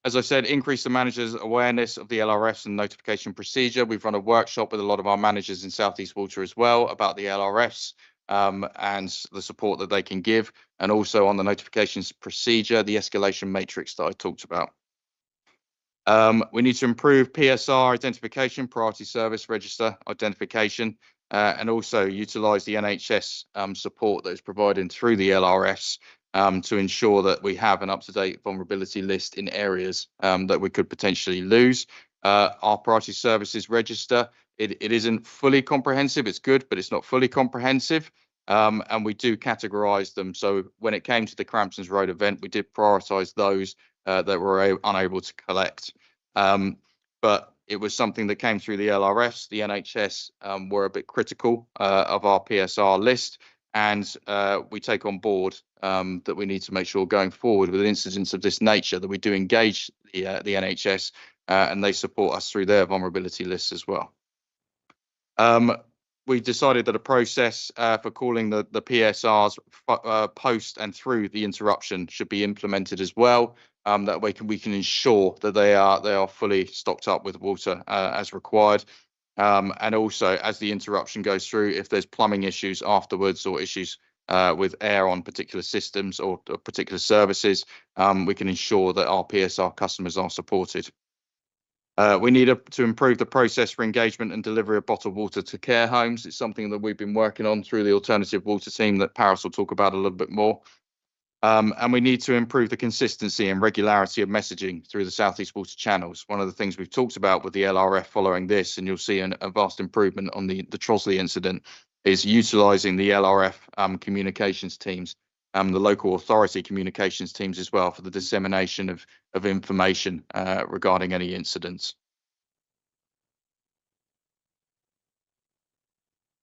As I said, increase the managers' awareness of the LRFs and notification procedure. We've run a workshop with a lot of our managers in South East Water as well about the LRFs and the support that they can give, and also on the notifications procedure, the escalation matrix that I talked about. We need to improve PSR identification, priority service register identification, and also utilise the NHS support that is provided through the LRFs to ensure that we have an up-to-date vulnerability list in areas that we could potentially lose. Our priority services register, it isn't fully comprehensive. It's good, but it's not fully comprehensive. And we do categorise them. So when it came to the Crampton's Road event, we did prioritise those that were unable to collect. But it was something that came through the LRFs. The NHS were a bit critical of our PSR list. And we take on board that we need to make sure going forward with incidents of this nature that we do engage the NHS and they support us through their vulnerability lists as well. we decided that a process for calling the PSRs post and through the interruption should be implemented as well. That way we can ensure that they are fully stocked up with water as required. And also, as the interruption goes through, if there's plumbing issues afterwards or issues with air on particular systems or particular services, we can ensure that our PSR customers are supported. We need to improve the process for engagement and delivery of bottled water to care homes. It's something that we've been working on through the alternative water team that Paris will talk about a little bit more. And we need to improve the consistency and regularity of messaging through the South East Water channels. One of the things we've talked about with the LRF following this, and you'll see a vast improvement on the Trosley incident, is utilising the LRF communications teams, the local authority communications teams as well, for the dissemination of information regarding any incidents.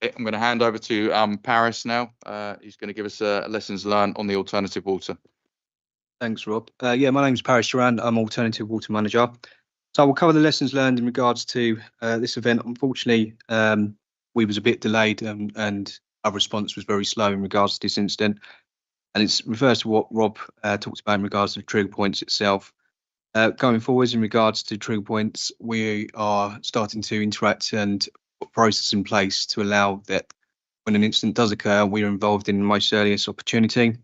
I'm going to hand over to Paris now. He's going to give us lessons learned on the alternative water. Thanks, Rob. Yeah, my name's Paris Durand. I'm Alternative Water Manager. So I will cover the lessons learned in regards to this event. Unfortunately, we was a bit delayed and our response was very slow in regards to this incident. And it refers to what Rob talked about in regards to the trigger points itself. Going forwards in regards to trigger points, we are starting to interact and put process in place to allow that when an incident does occur, we are involved in the most earliest opportunity.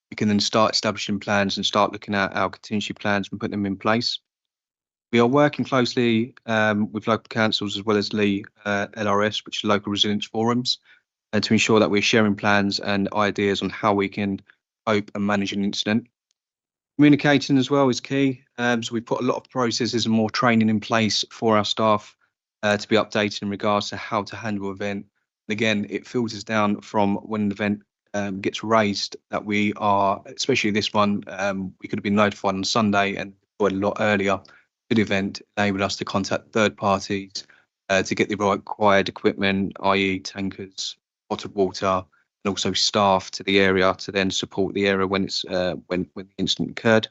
We can then start establishing plans and start looking at our contingency plans and put them in place. We are working closely with local councils as well as the LRS, which are local resilience forums, to ensure that we're sharing plans and ideas on how we can cope and manage an incident. Communicating as well is key. So we put a lot of processes and more training in place for our staff to be updated in regards to how to handle an event. And again, it filters down from when an event gets raised that we are, especially this one, we could have been notified on Sunday and deployed a lot earlier to the event, enabled us to contact third parties to get the required equipment, i.e. tankers, bottled water, and also staff to the area to then support the area when it's when the incident occurred.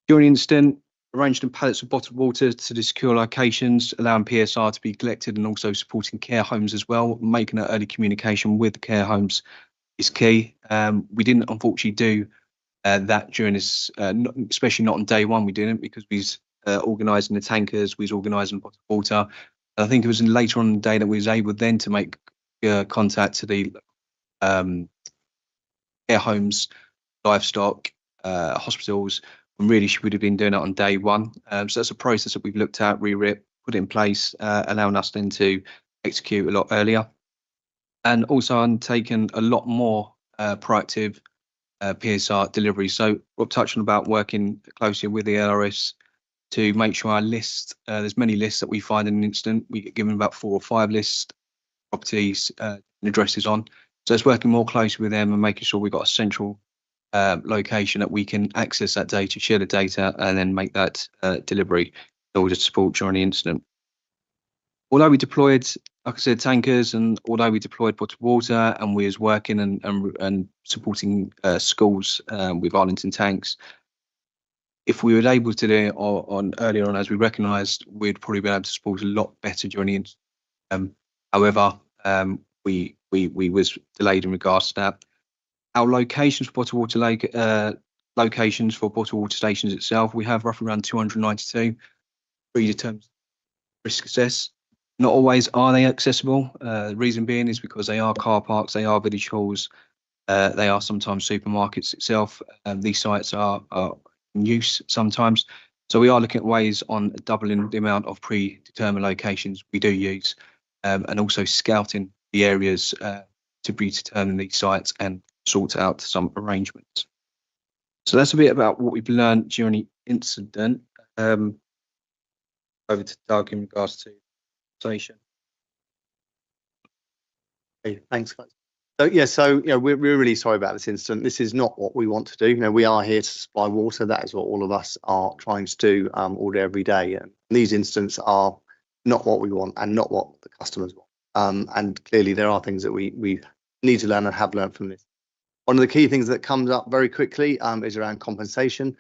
During the incident, arranged in pallets of bottled water to the secure locations, allowing PSR to be collected and also supporting care homes as well. Making that early communication with the care homes is key. We didn't unfortunately do that during this, especially not on day one. We didn't because we was organising the tankers, we was organising bottled water. And I think it was later on in the day that we was able then to make contact to the care homes, livestock, hospitals, and really she would have been doing that on day one. So that's a process that we've looked at, rewritten, put in place, allowing us then to execute a lot earlier. And also undertaken a lot more proactive PSR delivery. So Rob touched on about working closely with the LRS to make sure our list, there's many lists that we find in an incident. We get given about 4 or 5 lists, properties and addresses on. So it's working more closely with them and making sure we've got a central location that we can access that data, share the data, and then make that delivery in order to support during the incident. Although we deployed, like I said, tankers, and although we deployed bottled water and we was working and supporting schools with Arlington tanks, if we were able to do it on earlier on, as we recognised, we'd probably be able to support a lot better during the incident. However, we was delayed in regards to that. Our locations for bottled water locations for bottled water stations itself, we have roughly around 292 predetermined risk assess. Not always are they accessible. The reason being is because they are car parks, they are village halls, they are sometimes supermarkets itself. These sites are in use sometimes. So we are looking at ways on doubling the amount of predetermined locations we do use, and also scouting the areas to predetermine these sites and sort out some arrangements. So that's a bit about what we've learned during the incident. Over to Doug in regards to station. Okay, thanks, guys. So yeah, we're really sorry about this incident. This is not what we want to do. We are here to supply water. That is what all of us are trying to do all day, every day. And these incidents are not what we want and not what the customers want. And clearly there are things that we need to learn and have learned from this. One of the key things that comes up very quickly is around compensation.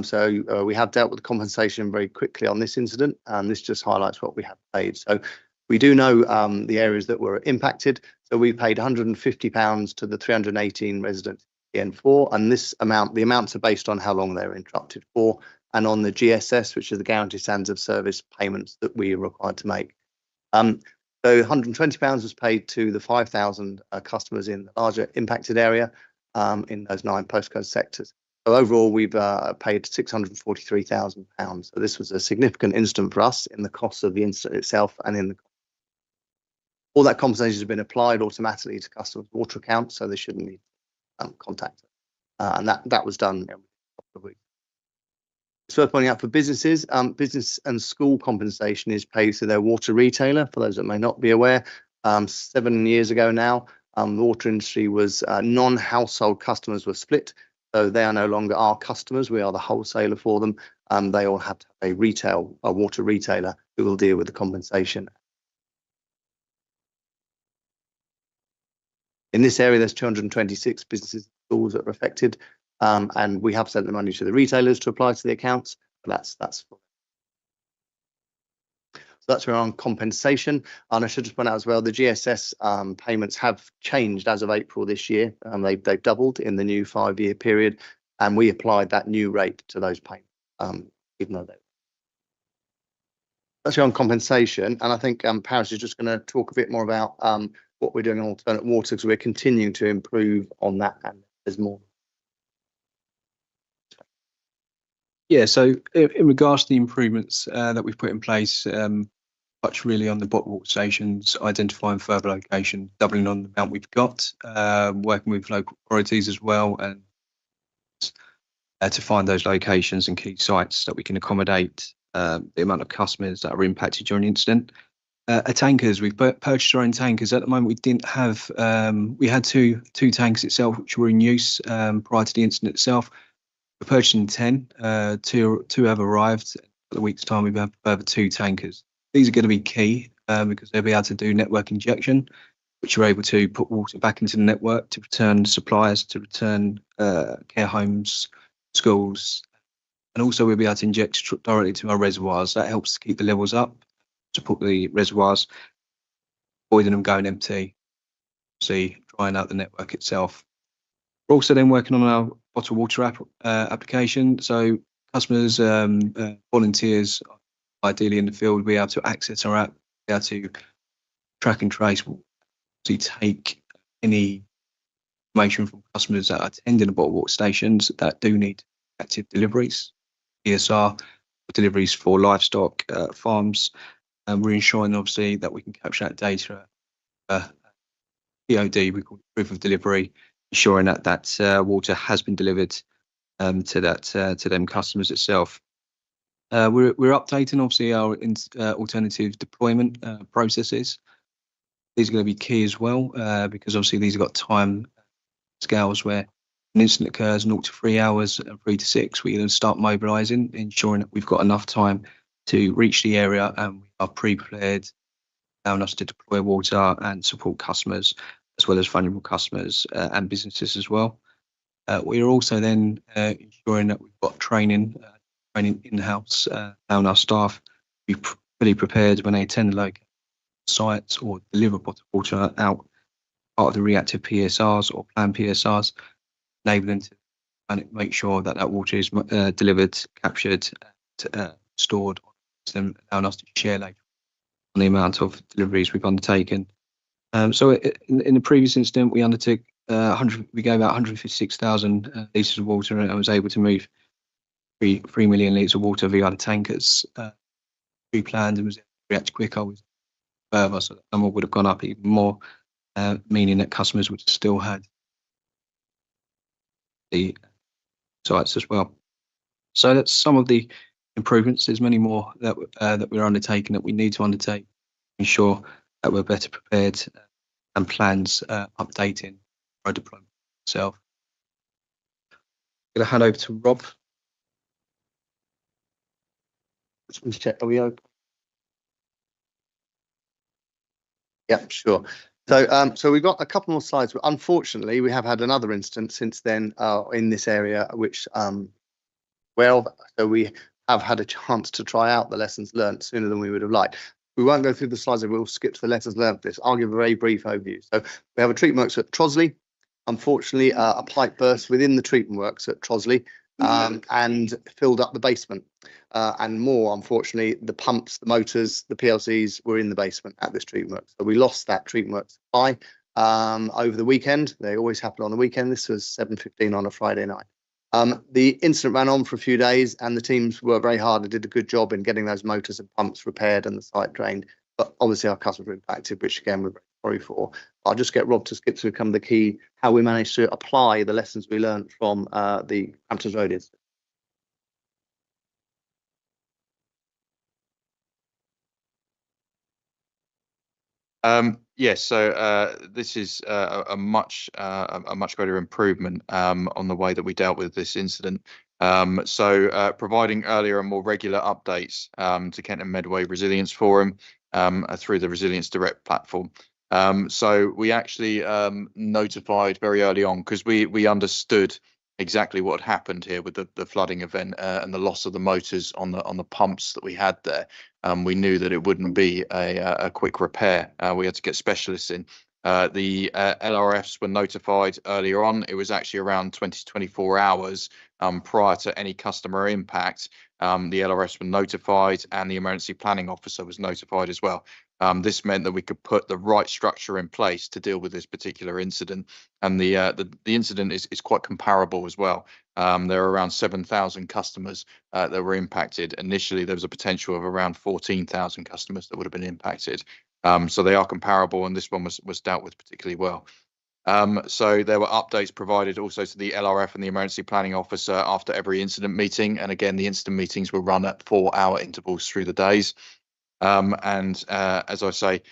So we have dealt with compensation very quickly on this incident, and this just highlights what we have paid. So We do know the areas that were impacted, so we paid £150 to the 318 residents in N4, and the amounts are based on how long they were interrupted for, and on the GSS, which is the Guaranteed Standards of Service payments that we are required to make. So £120 was paid to the 5,000 customers in the larger impacted area in those 9 postcode sectors. So overall, we've paid £643,000. So this was a significant incident for us in the cost of the incident itself, and in the all that compensation has been applied automatically to customers' water accounts, so they shouldn't need contact. And that was done in a couple of weeks. It's worth pointing out for businesses, business and school compensation is paid to their water retailer. For those that may not be aware, 7 years ago now, the water industry was non-household customers were split. So they are no longer our customers. We are the wholesaler for them. They all have to have a water retailer who will deal with the compensation. In this area, there's 226 businesses and schools that are affected, and we have sent the money to the retailers to apply to the accounts. But that's so that's where on compensation. And I should just point out as well, the GSS payments have changed as of April this year. They've doubled in the new 5-year period, and we applied that new rate to those payments, even though that's on compensation. And I think Paris is just going to talk a bit more about what we're doing on alternate water, because we're continuing to improve on that, and there's more. Yeah, so in regards to the improvements that we've put in place, touch really on the bottled water stations, identifying further locations, doubling on the amount we've got, working with local authorities as well, and to find those locations and key sites that we can accommodate the amount of customers that are impacted during the incident. Tankers, we've purchased our own tankers. At the moment, we didn't have, we had two tankers itself, which were in use prior to the incident itself. We're purchasing 10, two have arrived. In a week's time, we have further 2 tankers. These are going to be key because they'll be able to do network injection, which are able to put water back into the network to return suppliers, to return care homes, schools, and also we'll be able to inject directly to our reservoirs. That helps to keep the levels up, support the reservoirs, avoiding them going empty, drying out the network itself. We're also then working on our bottled water application. So customers, volunteers, ideally in the field, will be able to access our app, be able to track and trace, to take any information from customers that are attending the bottled water stations that do need active deliveries, PSR, deliveries for livestock farms. And we're ensuring, obviously, that we can capture that data. POD, we call it proof of delivery, ensuring that water has been delivered to them customers itself. We're updating, obviously, our alternative deployment processes. These are going to be key as well because, obviously, these have got time scales where an incident occurs 0 to 3 hours and 3 to 6. We're going to start mobilising, ensuring that we've got enough time to reach the area and we are pre-prepared, allowing us to deploy water and support customers as well as vulnerable customers and businesses as well. We are also then ensuring that we've got training in-house, allowing our staff to be fully prepared when they attend the local sites or deliver bottled water out, part of the reactive PSRs or planned PSRs, enabling to make sure that that water is delivered, captured, stored, and allowing us to share later on the amount of deliveries we've undertaken. So in the previous incident, we undertook we gave out 156,000 litres of water and was able to move 3 million litres of water via the tankers. Pre-planned and was able to react quicker with further, so that number would have gone up even more, meaning that customers would have still had the sites as well. So that's some of the improvements. There's many more that we're undertaking, that we need to undertake to ensure that we're better prepared and plans updating our deployment itself. I'm going to hand over to Rob. Let's check. Are we open? Yeah, sure. So we've got a couple more slides. But unfortunately, we have had another incident since then in this area, which so we have had a chance to try out the lessons learned sooner than we would have liked. we won't go through the slides, we'll skip to the lessons learned for this. I'll give a very brief overview. So we have a treatment works at Trosley. Unfortunately, a pipe burst within the treatment works at Trosley and filled up the basement. And more, unfortunately, the pumps, the motors, the PLCs were in the basement at this treatment works. So we lost that treatment works supply over the weekend. They always happen on the weekend. This was 7:15 on a Friday night. The incident ran on for a few days and the teams worked very hard and did a good job in getting those motors and pumps repaired and the site drained. But obviously our customers were impacted, which again we're very sorry for. I'll just get Rob to skip through some of the key, how we managed to apply the lessons we learned from the Hamptons Road incident. Yes, so this is a much greater improvement on the way that we dealt with this incident. Providing earlier and more regular updates to Kent and Medway Resilience Forum through the Resilience Direct platform. So we actually notified very early on because we understood exactly what had happened here with the flooding event and the loss of the motors on the pumps that we had there. We knew that it wouldn't be a quick repair. We had to get specialists in. The LRFs were notified earlier on. It was actually around 20 to 24 hours prior to any customer impact. The LRFs were notified and the emergency planning officer was notified as well. This meant that we could put the right structure in place to deal with this particular incident. And the incident is quite comparable as well. There are around 7,000 customers that were impacted. Initially, there was a potential of around 14,000 customers that would have been impacted. So they are comparable, and this one was dealt with particularly well. So there were updates provided also to the LRF and the emergency planning officer after every incident meeting. And again, the incident meetings were run at 4-hour intervals through the days. As I say,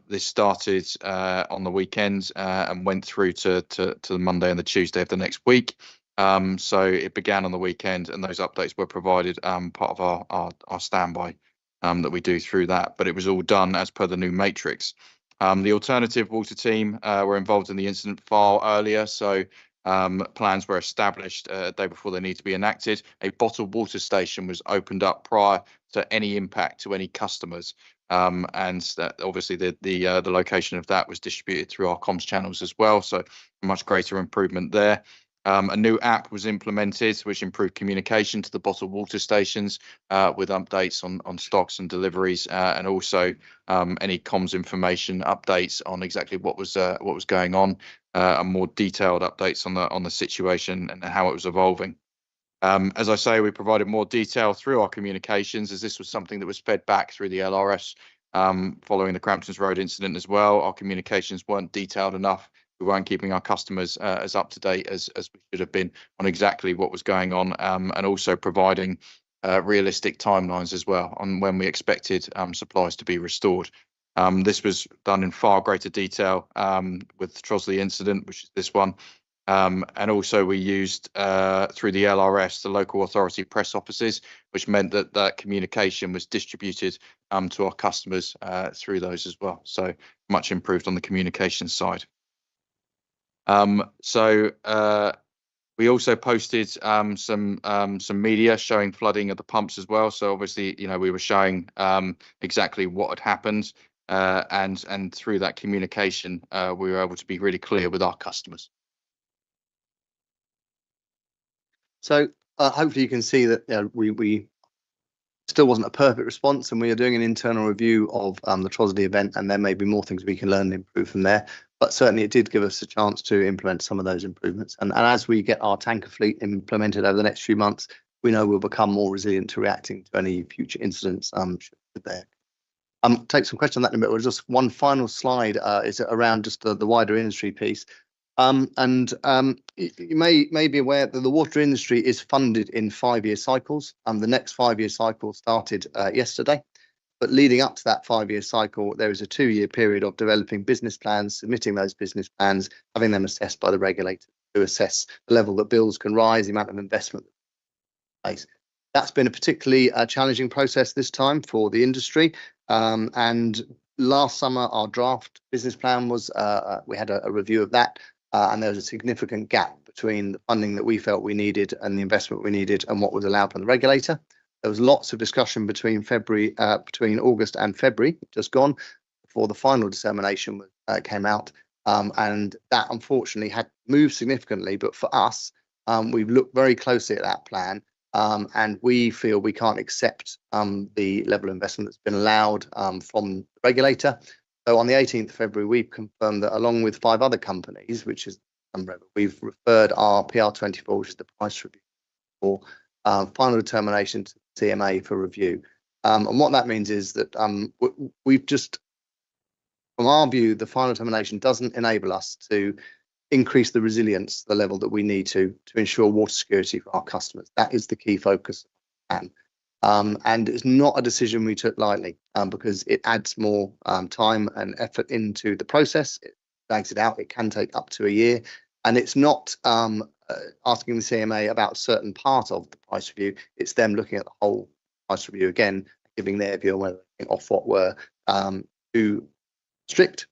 this started on the weekend and went through to the Monday and the Tuesday of the next week. So it began on the weekend, and those updates were provided part of our standby that we do through that. But it was all done as per the new matrix. The alternative water team were involved in the incident far earlier, so plans were established a day before they need to be enacted. A bottled water station was opened up prior to any impact to any customers, and that obviously the location of that was distributed through our comms channels as well, so a much greater improvement there. A new app was implemented which improved communication to the bottled water stations with updates on stocks and deliveries, and also any comms information updates on exactly what was going on, and more detailed updates on the situation and how it was evolving. As I say, we provided more detail through our communications, as this was something that was fed back through the LRS following the Cramptons Road incident as well. Our communications weren't detailed enough. We weren't keeping our customers as up to date as we should have been on exactly what was going on, and also providing realistic timelines as well on when we expected supplies to be restored. This was done in far greater detail with the Trosley incident, which is this one. And also we used through the LRS, the local authority press offices, which meant that communication was distributed to our customers through those as well. So much improved on the communication side. We also posted some media showing flooding of the pumps as well. So obviously, we were showing exactly what had happened, and through that communication, we were able to be really clear with our customers. So hopefully you can see that we still wasn't a perfect response, and we are doing an internal review of the Trosley event, and there may be more things we can learn and improve from there. But certainly it did give us a chance to implement some of those improvements. And as we get our tanker fleet implemented over the next few months, we know we'll become more resilient to reacting to any future incidents should there. Take some questions on that in a bit. Just one final slide is around just the wider industry piece. You may be aware that the water industry is funded in 5-year cycles. The next 5-year cycle started yesterday. But leading up to that 5-year cycle, there is a 2-year period of developing business plans, submitting those business plans, having them assessed by the regulator to assess the level that bills can rise, the amount of investment. That's been a particularly challenging process this time for the industry. And last summer, our draft business plan was, we had a review of that, and there was a significant gap between the funding that we felt we needed and the investment we needed and what was allowed from the regulator. There was lots of discussion between August and February, just gone, before the final determination came out. And that unfortunately had moved significantly. But for us, we've looked very closely at that plan, and we feel we can't accept the level of investment that's been allowed from the regulator. So on the 18th of February, we've confirmed that along with 5 other companies, which is we've referred our PR24, which is the price review, for final determination to the CMA for review. And what that means is that we've just, from our view, the final determination doesn't enable us to increase the resilience to the level that we need to ensure water security for our customers. That is the key focus of the plan. And it's not a decision we took lightly, because it adds more time and effort into the process. It drags it out. It can take up to a year. And it's not asking the CMA about a certain part of the price review. It's them looking at the whole price review again, giving their view on whether they think Ofwat were too strict,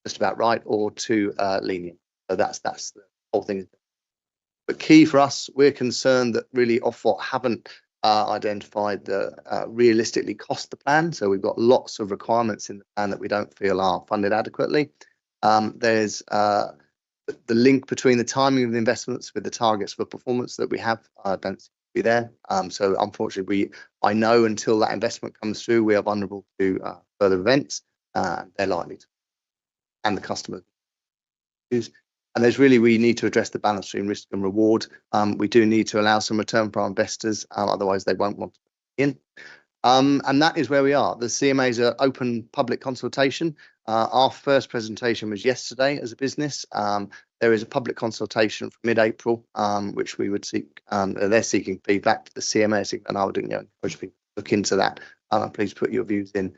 just about right, or too lenient. So that's the whole thing. But key for us, we're concerned that really Ofwat haven't identified the realistically cost the plan. So we've got lots of requirements in the plan that we don't feel are funded adequately. There's the link between the timing of the investments with the targets for performance that we have don't seem to be there. So unfortunately, I know until that investment comes through, we are vulnerable to further events. They're likely to, and the customers. And we need to address the balance between risk and reward. We do need to allow some return for our investors, otherwise they won't want to put in. And that is where we are. The CMA is an open public consultation. Our first presentation was yesterday as a business. There is a public consultation from mid-April, which we would seek. They're seeking feedback to the CMA, and I would encourage people to look into that. Please put your views in.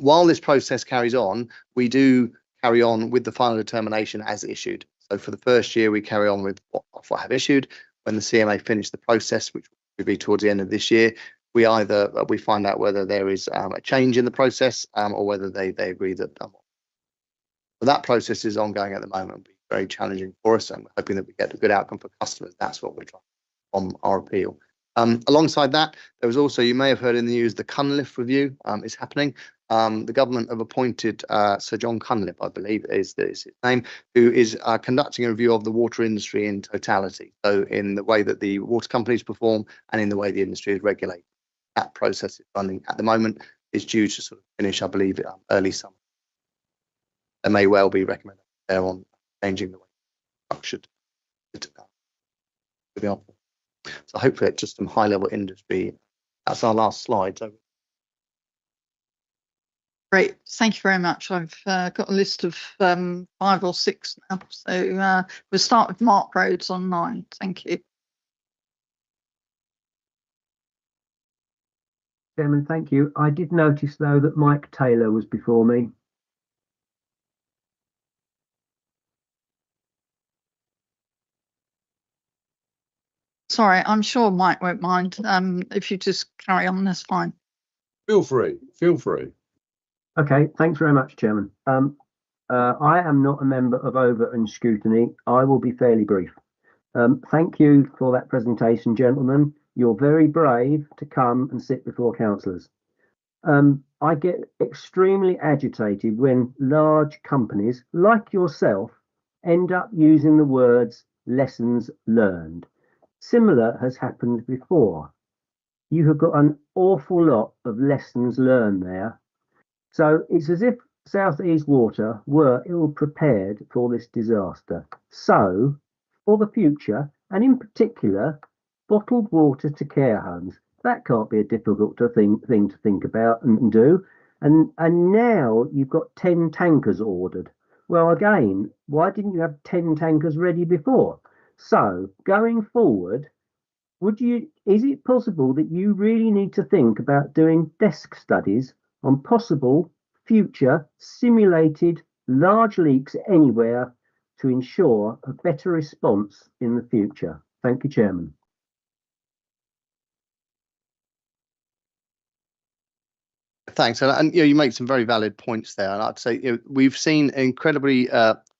While this process carries on, we do carry on with the final determination as issued. So for the first year, we carry on with what Ofwat have issued. When the CMA finish the process, which will be towards the end of this year, we find out whether there is a change in the process, or whether they agree that. But that process is ongoing at the moment. It'll be very challenging for us, and we're hoping that we get a good outcome for customers. That's what we're trying from our appeal. Alongside that, there was also, you may have heard in the news, the Cunliffe review is happening. The government have appointed Sir John Cunliffe, I believe is his name, who is conducting a review of the water industry in totality. So in the way that the water companies perform and in the way the industry is regulated. That process is running at the moment. Is due to sort of finish, I believe, early summer. There may well be recommendations there on changing the way it's structured. So hopefully it's just some high-level industry. That's our last slide. So. Great, thank you very much. I've got a list of 5 or 6 now. So we'll start with Mark Rhodes on 9. Thank you. Chairman, thank you. I did notice, though, that Mike Taylor was before me. Sorry, I'm sure Mike won't mind. If you just carry on, that's fine. Feel free. Okay, thanks very much, Chairman. I am not a member of Over and Scrutiny. I will be fairly brief. Thank you for that presentation, gentlemen. You're very brave to come and sit before councillors. I get extremely agitated when large companies like yourself end up using the words lessons learned. Similar has happened before. You have got an awful lot of lessons learned there. So it's as if South East Water were ill prepared for this disaster. So for the future, and in particular, bottled water to care homes, that can't be a difficult thing to think about and do. And now you've got 10 tankers ordered. Well, again, why didn't you have 10 tankers ready before? So going forward, is it possible that you really need to think about doing desk studies on possible future simulated large leaks anywhere to ensure a better response in the future? Thank you, Chairman. Thanks, and you make some very valid points there. And I'd say we've seen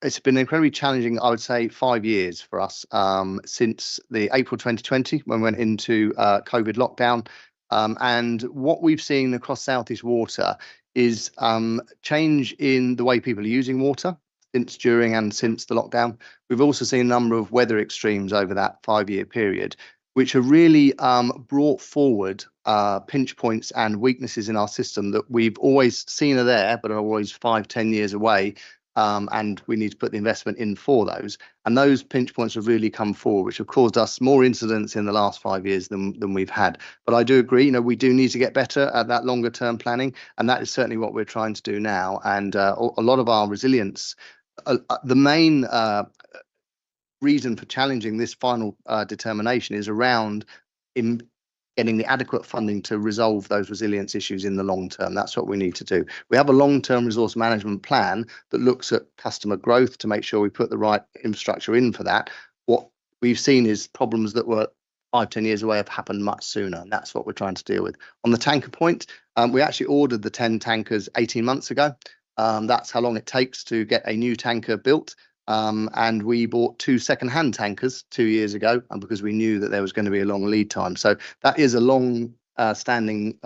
it's been incredibly challenging. I would say 5 years for us since the April 2020 when we went into COVID lockdown. And what we've seen across South East Water is change in the way people are using water during and since the lockdown. We've also seen a number of weather extremes over that 5-year period, which have really brought forward pinch points and weaknesses in our system that we've always seen are there, but are always 5-10 years away. And we need to put the investment in for those. And those pinch points have really come forward, which have caused us more incidents in the last 5 years than we've had. But I do agree, we do need to get better at that longer term planning. And that is certainly what we're trying to do now. And a lot of our resilience, the main reason for challenging this final determination is around getting the adequate funding to resolve those resilience issues in the long term. That's what we need to do. We have a long-term resource management plan that looks at customer growth to make sure we put the right infrastructure in for that. What we've seen is problems that were 5-10 years away have happened much sooner, and that's what we're trying to deal with. On the tanker point, we actually ordered the 10 tankers 18 months ago. That's how long it takes to get a new tanker built. And we bought 2 second-hand tankers 2 years ago, and because we knew that there was going to be a long lead time. So that is a long standing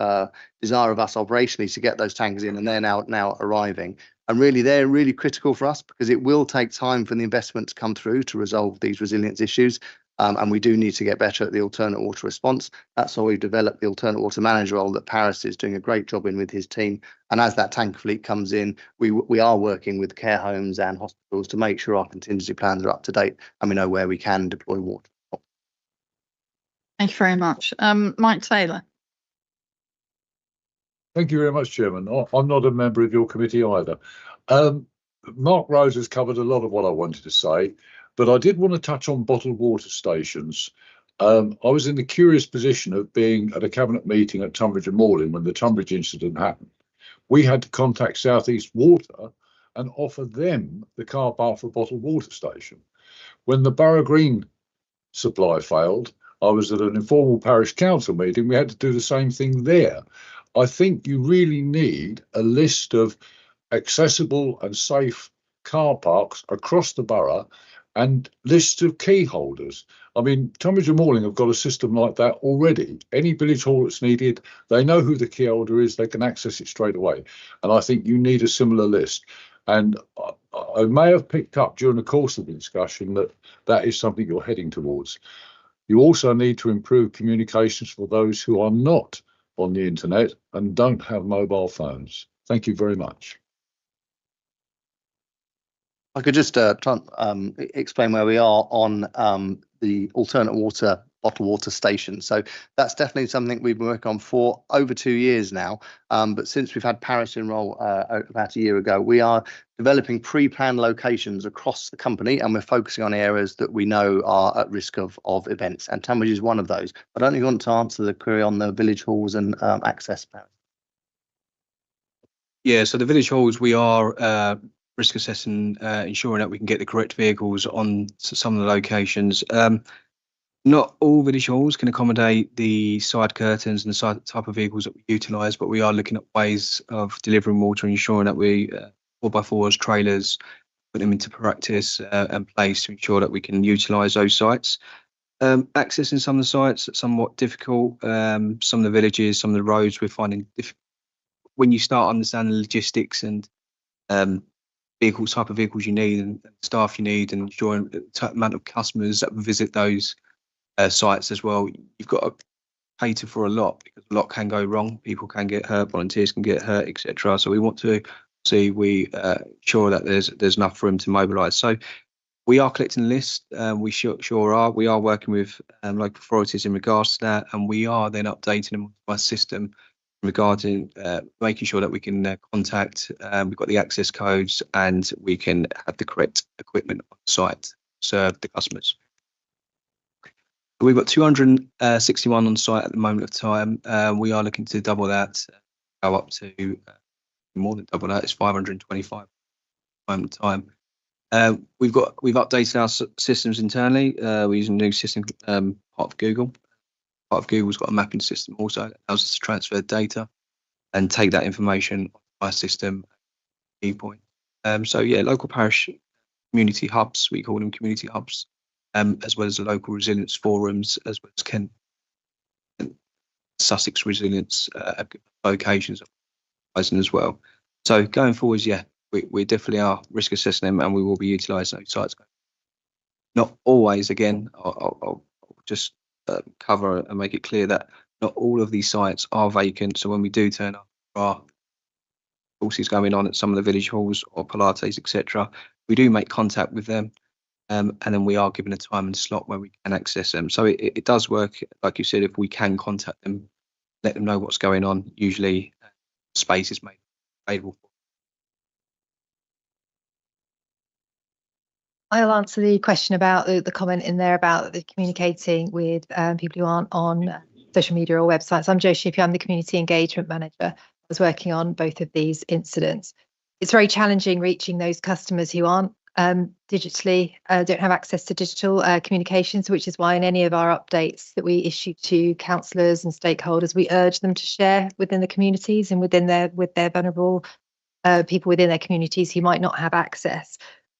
desire of us operationally to get those tankers in, and they're now arriving. And really, they're really critical for us because it will take time for the investment to come through to resolve these resilience issues. And we do need to get better at the alternate water response. That's why we've developed the alternate water manager role that Paris is doing a great job in with his team. And as that tanker fleet comes in, we are working with care homes and hospitals to make sure our contingency plans are up to date and we know where we can deploy water. Thank you very much. Mike Taylor. Thank you very much, Chairman. I'm not a member of your committee either. Mark Rose has covered a lot of what I wanted to say, but I did want to touch on bottled water stations. I was in the curious position of being at a cabinet meeting at Tunbridge and Malling when the Tunbridge incident happened. We had to contact South East Water and offer them the car park for a bottled water station. When the Borough Green supply failed, I was at an informal parish council meeting. We had to do the same thing there. I think you really need a list of accessible and safe car parks across the borough and lists of key holders. I mean, Tunbridge and Malling have got a system like that already. Any village hall that's needed, they know who the key holder is, they can access it straight away. And I think you need a similar list. And I may have picked up during the course of the discussion that that is something you're heading towards. You also need to improve communications for those who are not on the internet and don't have mobile phones. Thank you very much. I could just try and explain where we are on the alternate water, bottled water station. So that's definitely something we've been working on for over 2 years now. But since we've had Paris enroll about a year ago, we are developing pre-planned locations across the company, and we're focusing on areas that we know are at risk of events. And Tunbridge is one of those. I don't think you want to answer the query on the village halls and access. Yeah, so the village halls, we are risk assessing, ensuring that we can get the correct vehicles on some of the locations. Not all village halls can accommodate the side curtains and the type of vehicles that we utilise, but we are looking at ways of delivering water and ensuring that we 4x4s, trailers, put them into practice and place to ensure that we can utilise those sites. Accessing some of the sites is somewhat difficult. Some of the villages, some of the roads we're finding when you start understanding the logistics and type of vehicles you need and staff you need, and ensuring the amount of customers that visit those sites as well, you've got to cater for a lot because a lot can go wrong. People can get hurt, volunteers can get hurt, etc. So we want to see ensure that there's enough room to mobilise. So we are collecting lists. We sure are. We are working with local authorities in regards to that, and we are then updating them by system regarding making sure that we can contact. We've got the access codes and we can have the correct equipment on site to serve the customers. We've got 261 on site at the moment of time. We are looking to double that, go up to more than double that. It's 525 at the moment of time. We've updated our systems internally. We're using a new system, part of Google. Part of Google's got a mapping system also that allows us to transfer data and take that information on our system key point. So yeah, local parish community hubs, we call them community hubs, as well as the local resilience forums, as well as Sussex Resilience locations as well. So going forwards, yeah, we definitely are risk assessing them, and we will be utilising those sites. Not always. Again, I'll just cover and make it clear that not all of these sites are vacant. So when we do turn up, there are courses going on at some of the village halls or Pilates, etc. We do make contact with them, and then we are given a time and slot where we can access them. So it does work, like you said, if we can contact them, let them know what's going on. Usually, space is made available. I'll answer the question about the comment in there about the communicating with people who aren't on social media or websites. I'm Jo Shippey, I'm the Community Engagement Manager. I was working on both of these incidents. It's very challenging reaching those customers who aren't digitally, don't have access to digital communications, which is why in any of our updates that we issue to councillors and stakeholders, we urge them to share within the communities and with their vulnerable people within their communities who might not have access.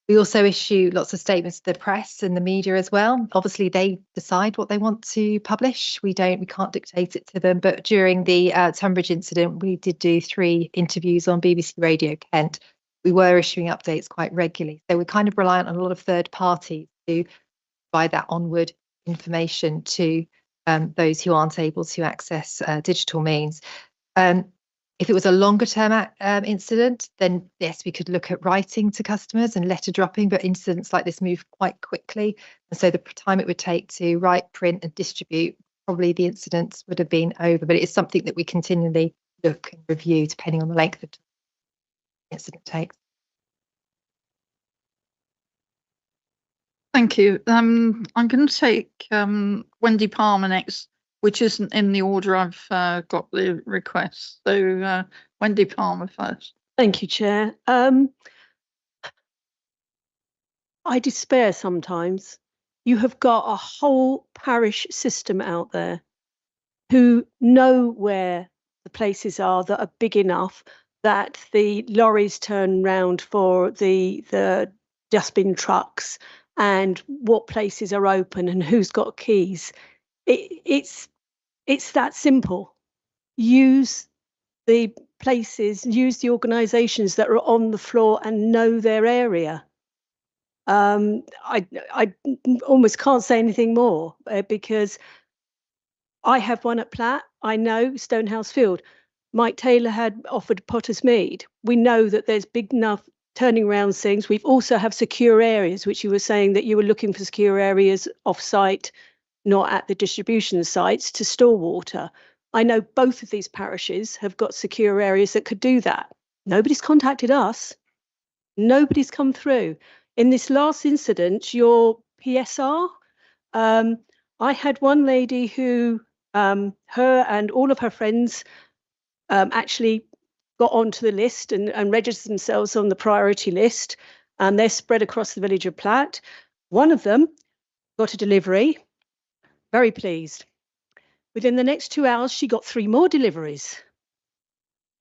We also issue lots of statements to the press and the media as well. Obviously, they decide what they want to publish. We can't dictate it to them. But during the Tunbridge incident, we did do 3 interviews on BBC Radio Kent. We were issuing updates quite regularly. So we're kind of reliant on a lot of third parties to provide that onward information to those who aren't able to access digital means. If it was a longer term incident, then yes, we could look at writing to customers and letter dropping, but incidents like this move quite quickly. And so the time it would take to write, print and distribute, probably the incidents would have been over, but it is something that we continually look and review depending on the length of time the incident takes. Thank you. I'm going to take Wendy Palmer next, which isn't in the order I've got the request. So Wendy Palmer first. Thank you, Chair. I despair sometimes. You have got a whole parish system out there who know where the places are that are big enough that the lorries turn round for the dustbin trucks and what places are open and who's got keys. It's that simple. Use the places, use the organisations that are on the floor and know their area. I almost can't say anything more because I have one at Platt. I know Stonehouse Field. Mike Taylor had offered Potter's Mead. We know that there's big enough turning around things. We've also have secure areas, which you were saying that you were looking for secure areas off-site, not at the distribution sites, to store water. I know both of these parishes have got secure areas that could do that. Nobody's contacted us. Nobody's come through. In this last incident, your PSR, I had one lady who, her and all of her friends actually got onto the list and registered themselves on the priority list, and they're spread across the village of Platt. One of them got a delivery. Very pleased. Within the next 2 hours, she got 3 more deliveries.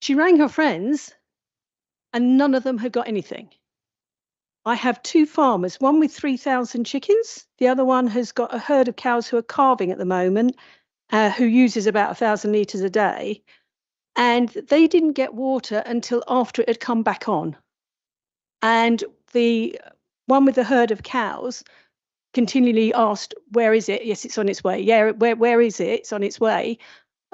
She rang her friends and none of them had got anything. I have 2 farmers, one with 3,000 chickens. The other one has got a herd of cows who are calving at the moment, who uses about 1,000 litres a day. And they didn't get water until after it had come back on. And the one with the herd of cows continually asked, where is it? Yes, it's on its way. Yeah, where is it? It's on its way.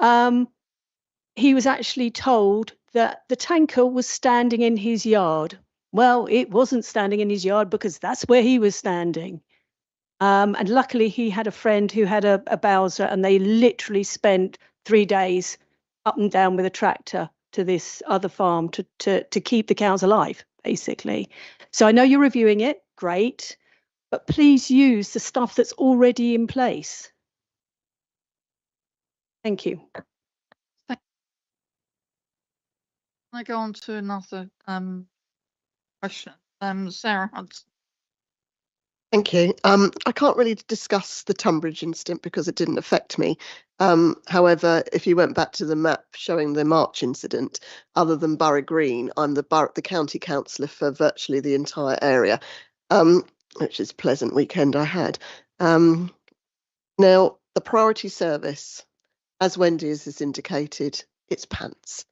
He was actually told that the tanker was standing in his yard. Well, it wasn't standing in his yard because that's where he was standing. And luckily he had a friend who had a Bowser, and they literally spent 3 days up and down with a tractor to this other farm to keep the cows alive, basically. So I know you're reviewing it, great. But please use the stuff that's already in place. Thank you. I go on to another question. Sarah Hudson. Thank you. I can't really discuss the Tunbridge incident because it didn't affect me. However, if you went back to the map showing the March incident, other than Borough Green, I'm the county councillor for virtually the entire area, which is a pleasant weekend I had. Now, the priority service as Wendy has indicated, it's pants.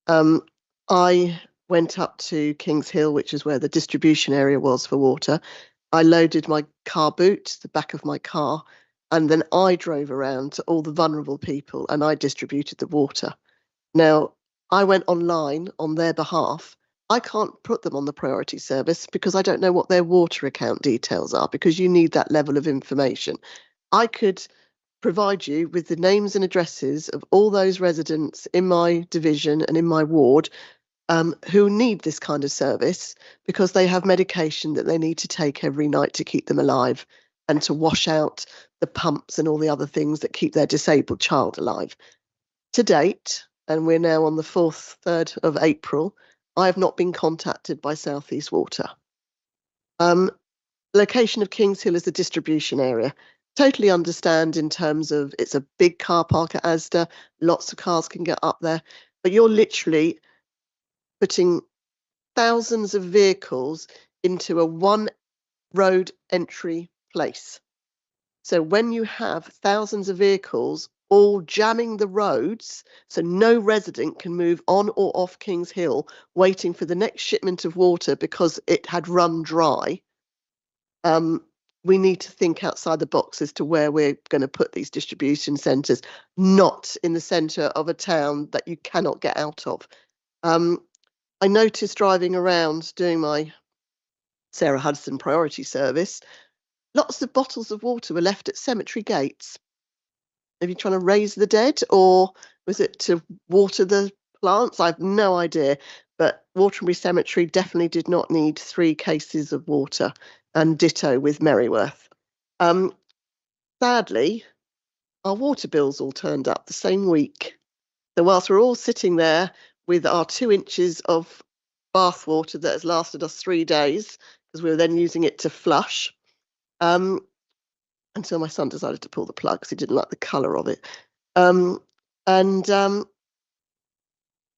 I went up to Kings Hill, which is where the distribution area was for water. I loaded my car boot, the back of my car, and then I drove around to all the vulnerable people and I distributed the water. Now, I went online on their behalf. I can't put them on the priority service because I don't know what their water account details are, because you need that level of information. I could provide you with the names and addresses of all those residents in my division and in my ward who need this kind of service because they have medication that they need to take every night to keep them alive and to wash out the pumps and all the other things that keep their disabled child alive. To date, and we're now on the 3rd of April, I have not been contacted by South East Water. Location of Kings Hill is the distribution area. Totally understand in terms of it's a big car park at Asda, lots of cars can get up there, but you're literally putting thousands of vehicles into a one road entry place. So when you have thousands of vehicles all jamming the roads, so no resident can move on or off Kings Hill waiting for the next shipment of water because it had run dry, we need to think outside the box as to where we're going to put these distribution centres, not in the centre of a town that you cannot get out of. I noticed driving around doing my Sarah Hudson priority service, lots of bottles of water were left at cemetery gates. Are you trying to raise the dead, or was it to water the plants? I have no idea. But Waterbury Cemetery definitely did not need 3 cases of water, and ditto with Merryworth. Sadly, our water bills all turned up the same week. So whilst we're all sitting there with our 2 inches of bath water that has lasted us 3 days, because we were then using it to flush, until my son decided to pull the plug because he didn't like the colour of it.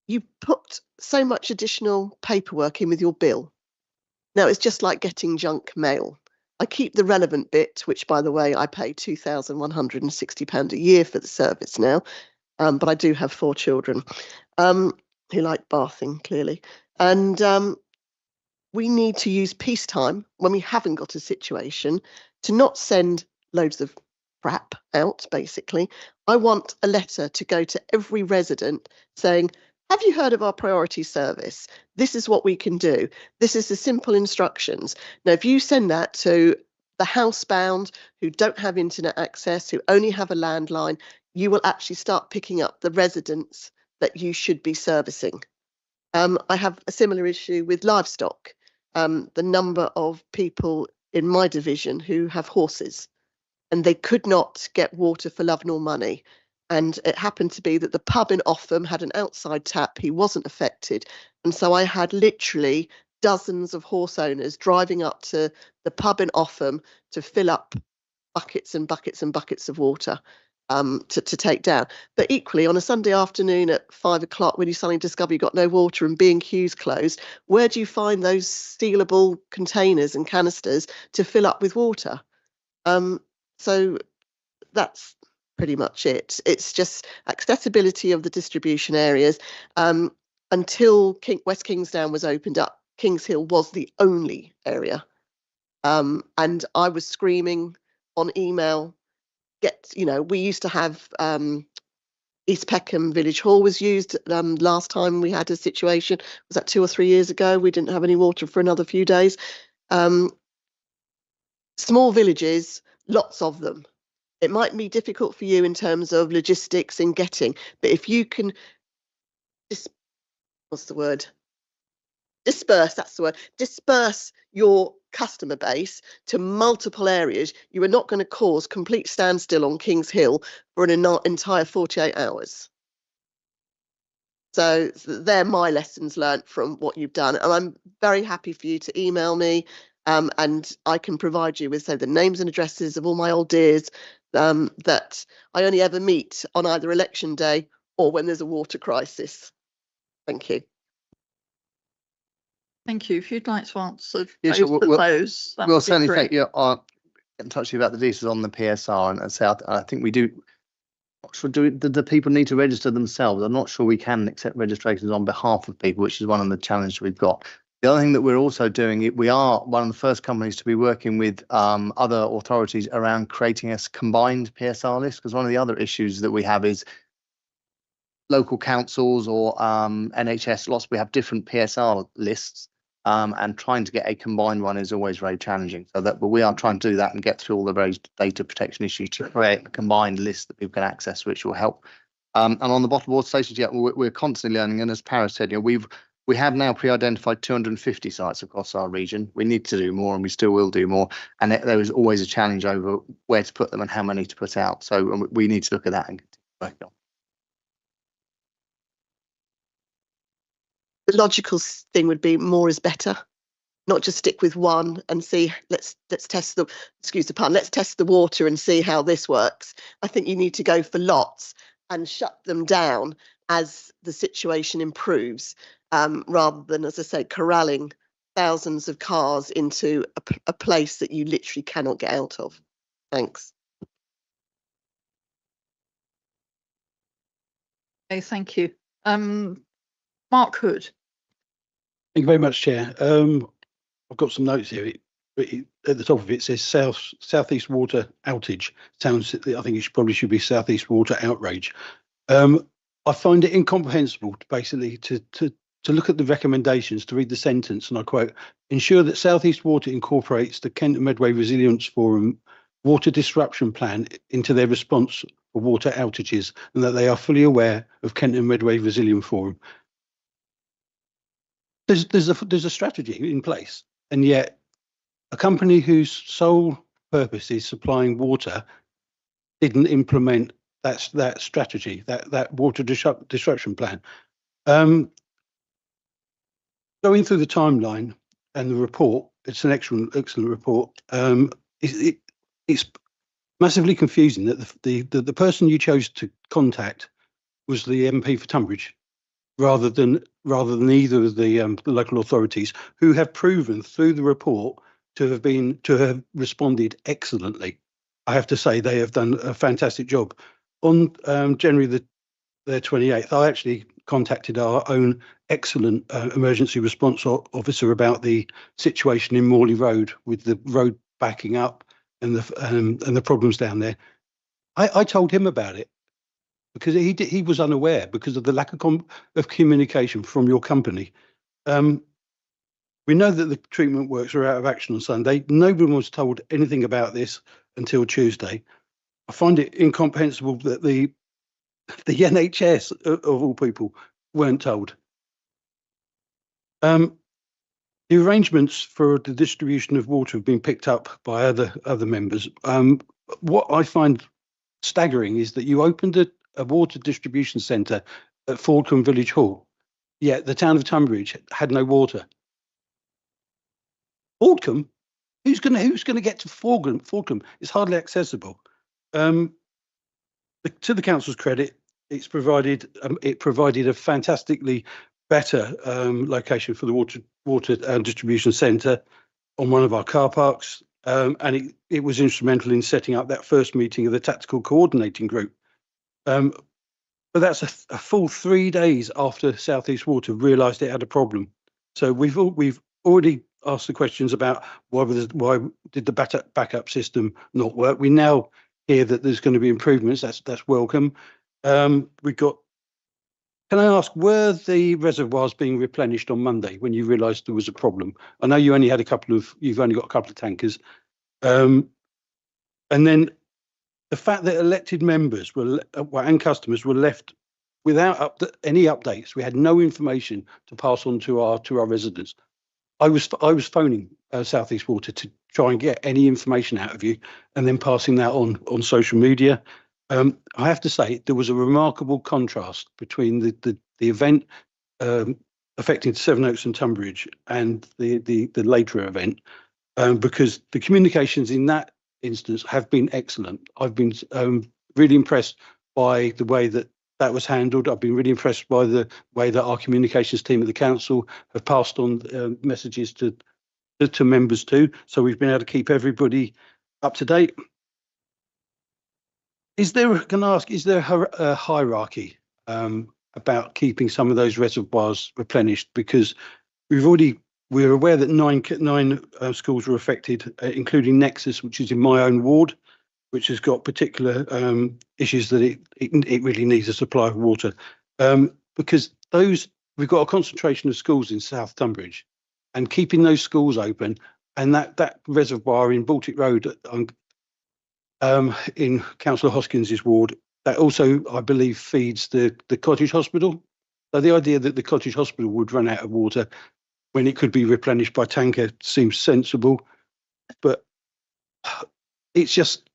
You put so much additional paperwork in with your bill. Now, it's just like getting junk mail. I keep the relevant bit, which, by the way, I pay £2,160 a year for the service now, but I do have 4 children who like bathing, clearly. And we need to use peacetime when we haven't got a situation to not send loads of crap out, basically. I want a letter to go to every resident saying, have you heard of our priority service? This is what we can do. This is the simple instructions. Now, if you send that to the housebound who don't have internet access, who only have a landline, you will actually start picking up the residents that you should be servicing. I have a similar issue with livestock. The number of people in my division who have horses, and they could not get water for love nor money. And it happened to be that the pub in Offham had an outside tap. He wasn't affected. And so I had literally dozens of horse owners driving up to the pub in Offham to fill up buckets and buckets and buckets of water to take down. But equally, on a Sunday afternoon at 5 o'clock, when you suddenly discover you've got no water and B&Q's closed, where do you find those sealable containers and canisters to fill up with water? So that's pretty much it. It's just accessibility of the distribution areas. Until West Kingsdown was opened up, Kings Hill was the only area. And I was screaming on email, we used to have East Peckham Village Hall was used last time we had a situation. Was that 2 or 3 years ago? We didn't have any water for another few days. Small villages, lots of them. It might be difficult for you in terms of logistics and getting, but if you can, disperse your customer base to multiple areas, you are not going to cause complete standstill on Kings Hill for an entire 48 hours. So they're my lessons learnt from what you've done. And I'm very happy for you to email me and I can provide you with, say, the names and addresses of all my old dears that I only ever meet on either election day or when there's a water crisis. Thank you. Thank you. If you'd like to answer those, that we'll would be certainly great. get in touch with you about the details on the PSR and say I think we do. So do the people need to register themselves? I'm not sure we can accept registrations on behalf of people, which is one of the challenges we've got. The other thing that we're also doing, we are one of the first companies to be working with other authorities around creating a combined PSR list, because one of the other issues that we have is local councils or NHS lots, we have different PSR lists, and trying to get a combined one is always very challenging. So that, but we are trying to do that and get through all the various data protection issues to create a combined list that people can access, which will help. And on the bottled water stations, yeah, we're constantly learning. And as Paris said, we have now pre-identified 250 sites across our region. We need to do more, and we still will do more. And there is always a challenge over where to put them and how many to put out. So we need to look at that and continue working on. The logical thing would be more is better, not just stick with one and see, let's test the, excuse the pun, let's test the water and see how this works. I think you need to go for lots and shut them down as the situation improves, rather than, as I say, corralling thousands of cars into a place that you literally cannot get out of. Thanks. Okay, thank you. Mark Hood. Thank you very much, Chair. I've got some notes here. At the top of it says Southeast Water outage. Sounds, I think it probably should be Southeast Water outrage. I find it incomprehensible, basically, to look at the recommendations, to read the sentence, and I quote, ensure that Southeast Water incorporates the Kent and Medway Resilience Forum water disruption plan into their response for water outages, and that they are fully aware of Kent and Medway Resilience Forum. There's a strategy in place, and yet a company whose sole purpose is supplying water didn't implement that strategy, that water disruption plan. Going through the timeline and the report, it's an excellent report. It's massively confusing that the person you chose to contact was the MP for Tunbridge, rather than either of the local authorities, who have proven through the report to have responded excellently. I have to say they have done a fantastic job. On January the 28th, I actually contacted our own excellent emergency response officer about the situation in Morley Road, with the road backing up and the problems down there. I told him about it, because he was unaware because of the lack of communication from your company. We know that the treatment works are out of action on Sunday. Nobody was told anything about this until Tuesday. I find it incomprehensible that the NHS, of all people, weren't told. The arrangements for the distribution of water have been picked up by other members. What I find staggering is that you opened a water distribution centre at Fordcombe Village Hall, yet the town of Tunbridge had no water. Fordcombe? Who's going to get to Fordcombe? Fordcombe is hardly accessible. To the council's credit, it provided a fantastically better location for the water distribution centre on one of our car parks, and it was instrumental in setting up that first meeting of the tactical coordinating group. But that's a full 3 days after South East Water realised it had a problem. So we've already asked the questions about why did the backup system not work. We now hear that there's going to be improvements. That's welcome. Can I ask, were the reservoirs being replenished on Monday when you realised there was a problem? I know you only had you've only got a couple of tankers, and then the fact that elected members and customers were left without any updates. We had no information to pass on to our residents. I was phoning South East Water to try and get any information out of you, and then passing that on social media. I have to say there was a remarkable contrast between the event affecting Sevenoaks and Tunbridge and the later event, because the communications in that instance have been excellent. I've been really impressed by the way that was handled. I've been really impressed by the way that our communications team at the council have passed on messages to members too. So we've been able to keep everybody up to date. Is there a hierarchy about keeping some of those reservoirs replenished? Because we're aware that nine schools were affected, including Nexus, which is in my own ward, which has got particular issues that it really needs a supply of water. Because we've got a concentration of schools in South Tunbridge, and keeping those schools open, and that reservoir in Baltic Road in Councillor Hoskins's ward, that also, I believe, feeds the cottage hospital. So the idea that the cottage hospital would run out of water when it could be replenished by tanker seems sensible, but it's just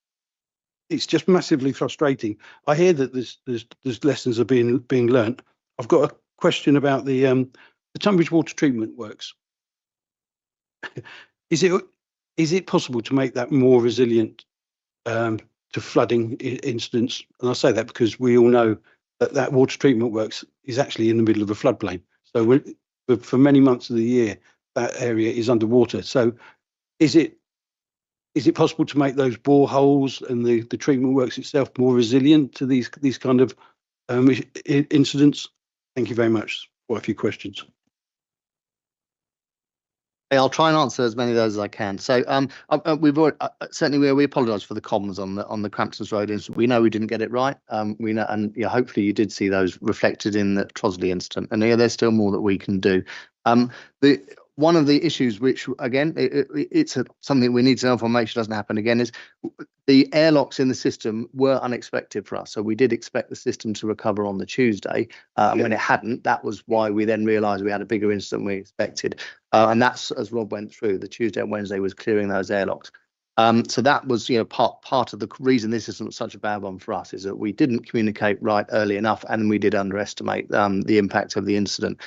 massively frustrating. I hear that there's lessons are being learnt. I've got a question about the Tunbridge water treatment works. Is it possible to make that more resilient to flooding incidents? And I say that because we all know that water treatment works is actually in the middle of a floodplain. So for many months of the year, that area is underwater. So is it possible to make those boreholes and the treatment works itself more resilient to these kind of incidents? Thank you very much. Quite a few questions. I'll try and answer as many of those as I can. So we've already, certainly we apologise for the comms on the Cramptons Road incident. We know we didn't get it right. We know, and hopefully you did see those reflected in the Trosley incident. And there's still more that we can do. One of the issues, which again, it's something we need to know for make sure doesn't happen again, is the airlocks in the system were unexpected for us. So we did expect the system to recover on the Tuesday. When it hadn't, that was why we then realised we had a bigger incident than we expected. And that's, as Rob went through, the Tuesday and Wednesday was clearing those airlocks. So that was, part of the reason this isn't such a bad one for us, is that we didn't communicate right early enough, and we did underestimate the impact of the incident.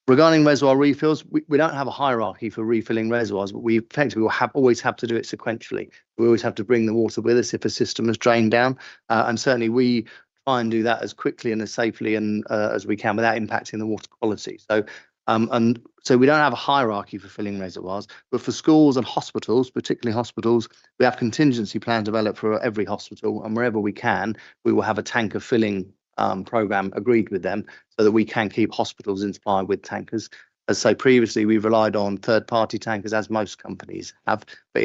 Regarding reservoir refills, we don't have a hierarchy for refilling reservoirs, but we effectively will always have to do it sequentially. We always have to bring the water with us if a system has drained down, and certainly we try and do that as quickly and as safely and as we can without impacting the water quality. So we don't have a hierarchy for filling reservoirs, but for schools and hospitals, particularly hospitals, we have contingency plans developed for every hospital, and wherever we can, we will have a tanker filling programme agreed with them so that we can keep hospitals in supply with tankers. As I say, previously we've relied on third-party tankers, as most companies have, but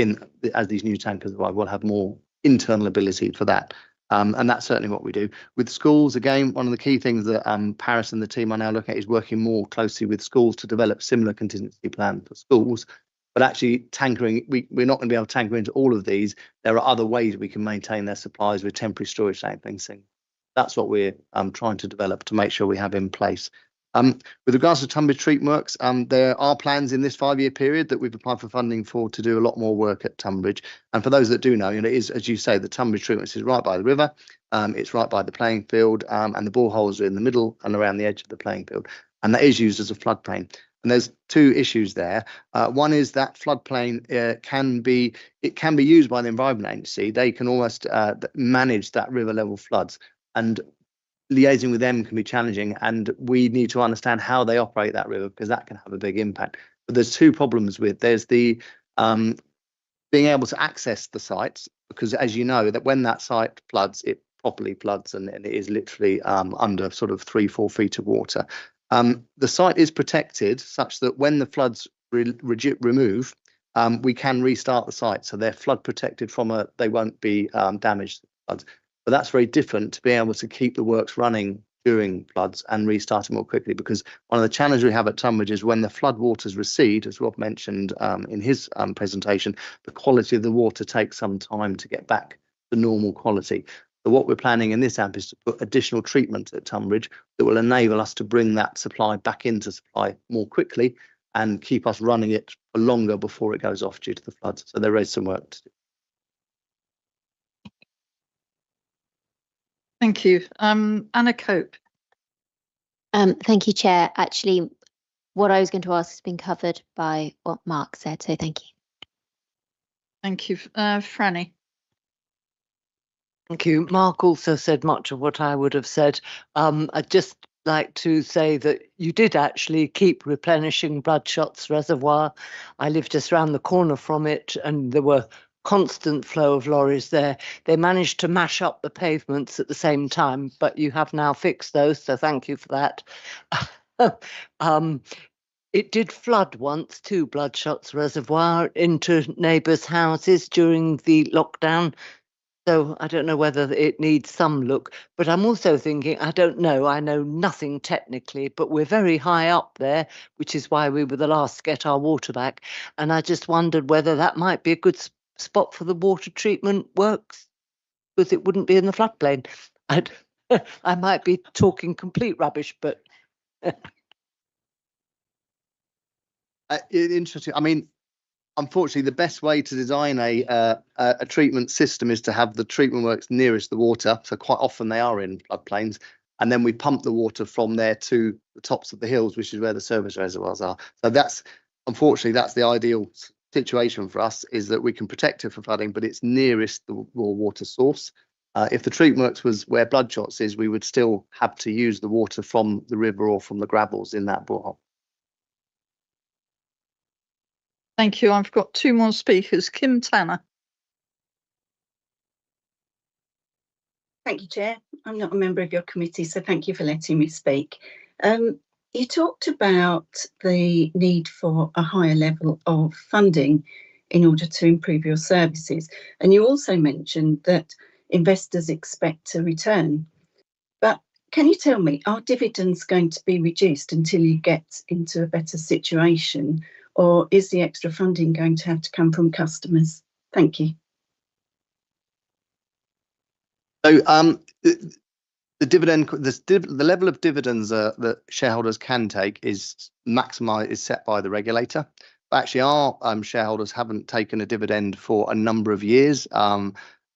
as these new tankers arrive, we'll have more internal ability for that. And that's certainly what we do. With schools, again, one of the key things that Paris and the team are now looking at is working more closely with schools to develop similar contingency plans for schools. But actually tankering, we're not going to be able to tanker into all of these. There are other ways we can maintain their supplies with temporary storage things. That's what we're trying to develop to make sure we have in place. With regards to Tunbridge Treatment Works, there are plans in this 5-year period that we've applied for funding for to do a lot more work at Tunbridge. And for those that do know, it is, as you say, the Tunbridge Treatment is right by the river. It's right by the playing field, and the boreholes are in the middle and around the edge of the playing field. And that is used as a floodplain. And there's two issues there. One is that floodplain can be used by the Environment Agency. They can almost manage that river level floods. And liaising with them can be challenging, and we need to understand how they operate that river, because that can have a big impact. But there's two problems there's the being able to access the sites, because as you know, that when that site floods, it properly floods, and it is literally under sort of 3-4 feet of water. The site is protected such that when the floods remove, we can restart the site, so they're flood protected they won't be damaged. But that's very different to being able to keep the works running during floods and restart them more quickly, because one of the challenges we have at Tunbridge is when the flood waters recede, as Rob mentioned in his presentation, the quality of the water takes some time to get back to normal quality. So what we're planning in this AMP is to put additional treatment at Tunbridge that will enable us to bring that supply back into supply more quickly and keep us running it for longer before it goes off due to the floods. So there is some work to do. Thank you. Anna Cope. Thank you, Chair. Actually, what I was going to ask has been covered by what Mark said, so thank you. Thank you. Franny. Thank you. Mark also said much of what I would have said. I'd just like to say that you did actually keep replenishing Bloodshots Reservoir. I live just round the corner from it, and there were constant flow of lorries there. They managed to mash up the pavements at the same time, but you have now fixed those, so thank you for that. It did flood once, 2 Bloodshots Reservoir, into neighbours' houses during the lockdown. So I don't know whether it needs some look, but I'm also thinking, I don't know, I know nothing technically, but we're very high up there, which is why we were the last to get our water back. And I just wondered whether that might be a good spot for the water treatment works, because it wouldn't be in the floodplain. I might be talking complete rubbish, but... Interesting. I mean, unfortunately, the best way to design a treatment system is to have the treatment works nearest the water. So quite often they are in floodplains, and then we pump the water from there to the tops of the hills, which is where the service reservoirs are. So that's, unfortunately, that's the ideal situation for us, is that we can protect it from flooding, but it's nearest the raw water source. If the treatment works was where Bloodshots is, we would still have to use the water from the river or from the gravels in that borehole. Thank you. I've got 2 more speakers. Kim Tanner. Thank you, Chair. I'm not a member of your committee, so thank you for letting me speak. You talked about the need for a higher level of funding in order to improve your services. And you also mentioned that investors expect a return. But can you tell me, are dividends going to be reduced until you get into a better situation? Or is the extra funding going to have to come from customers? Thank you. So the level of dividends that shareholders can take is set by the regulator. But actually, our shareholders haven't taken a dividend for a number of years,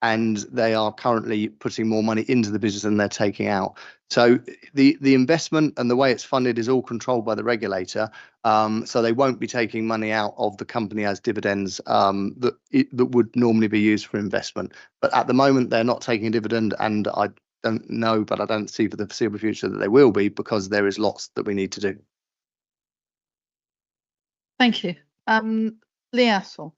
and they are currently putting more money into the business than they're taking out. So the investment and the way it's funded is all controlled by the regulator. So they won't be taking money out of the company as dividends that would normally be used for investment. But at the moment, they're not taking a dividend, and I don't know, but I don't see for the foreseeable future that they will be, because there is lots that we need to do. Thank you. Lee Assel.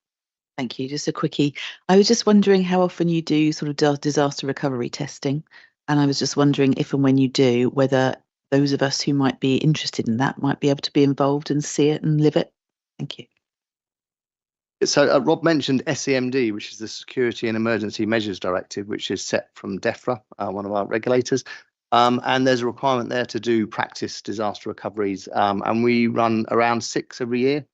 Thank you. Just a quickie. I was just wondering how often you do sort of disaster recovery testing. And I was just wondering if and when you do, whether those of us who might be interested in that might be able to be involved and see it and live it. Thank you. So Rob mentioned SEMD, which is the Security and Emergency Measures Directive, which is set from DEFRA, one of our regulators. And there's a requirement there to do practice disaster recoveries. And we run around 6 every year.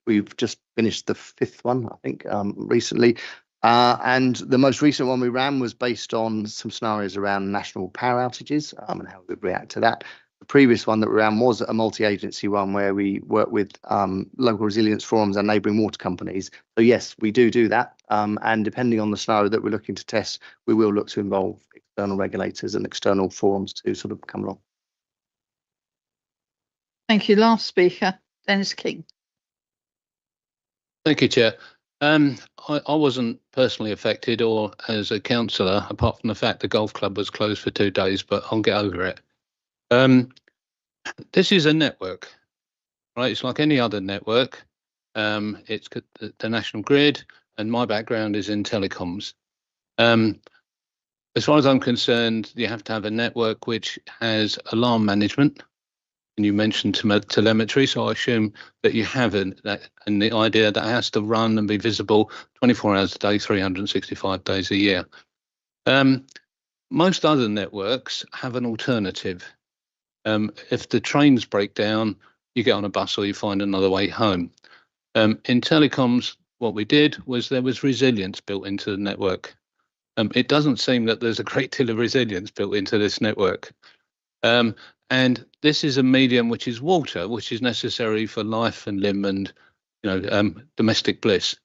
We've just finished the 5th one, I think, recently. And the most recent one we ran was based on some scenarios around national power outages and how we would react to that. The previous one that we ran was a multi-agency one where we work with local resilience forums and neighbouring water companies. So yes, we do that. And depending on the scenario that we're looking to test, we will look to involve external regulators and external forums to sort of come along. Thank you. Last speaker, Dennis King. Thank you, Chair. I wasn't personally affected or as a councillor, apart from the fact the golf club was closed for 2 days, but I'll get over it. This is a network, right? It's like any other network. It's the national grid, and my background is in telecoms. As far as I'm concerned, you have to have a network which has alarm management. And you mentioned telemetry, so I assume that you have and the idea that it has to run and be visible 24 hours a day, 365 days a year. Most other networks have an alternative. If the trains break down, you get on a bus or you find another way home. In telecoms, what we did was there was resilience built into the network. It doesn't seem that there's a great deal of resilience built into this network. And this is a medium which is water, which is necessary for life and limb and, domestic bliss.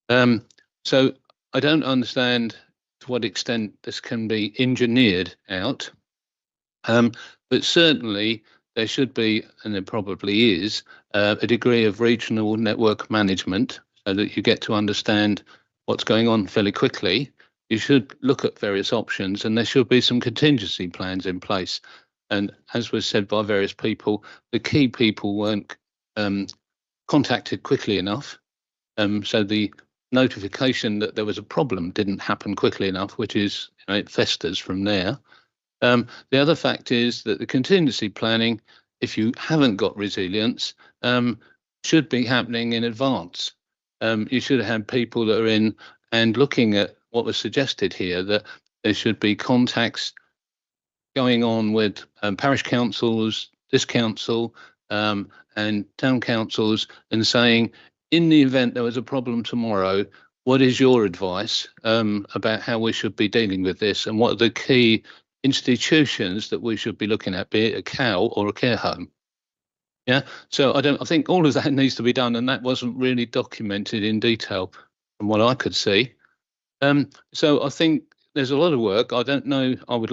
So I don't understand to what extent this can be engineered out. But certainly there should be, and there probably is, a degree of regional network management so that you get to understand what's going on fairly quickly. You should look at various options, and there should be some contingency plans in place. And as was said by various people, the key people weren't contacted quickly enough. So the notification that there was a problem didn't happen quickly enough, which is, it festers from there. The other fact is that the contingency planning, if you haven't got resilience, should be happening in advance. You should have people that are in and looking at what was suggested here, that there should be contacts going on with parish councils, this council, and town councils, and saying, in the event there was a problem tomorrow, what is your advice about how we should be dealing with this, and what are the key institutions that we should be looking at, be it a cow or a care home? Yeah, so I think all of that needs to be done, and that wasn't really documented in detail from what I could see. So I think there's a lot of work. I don't know. I would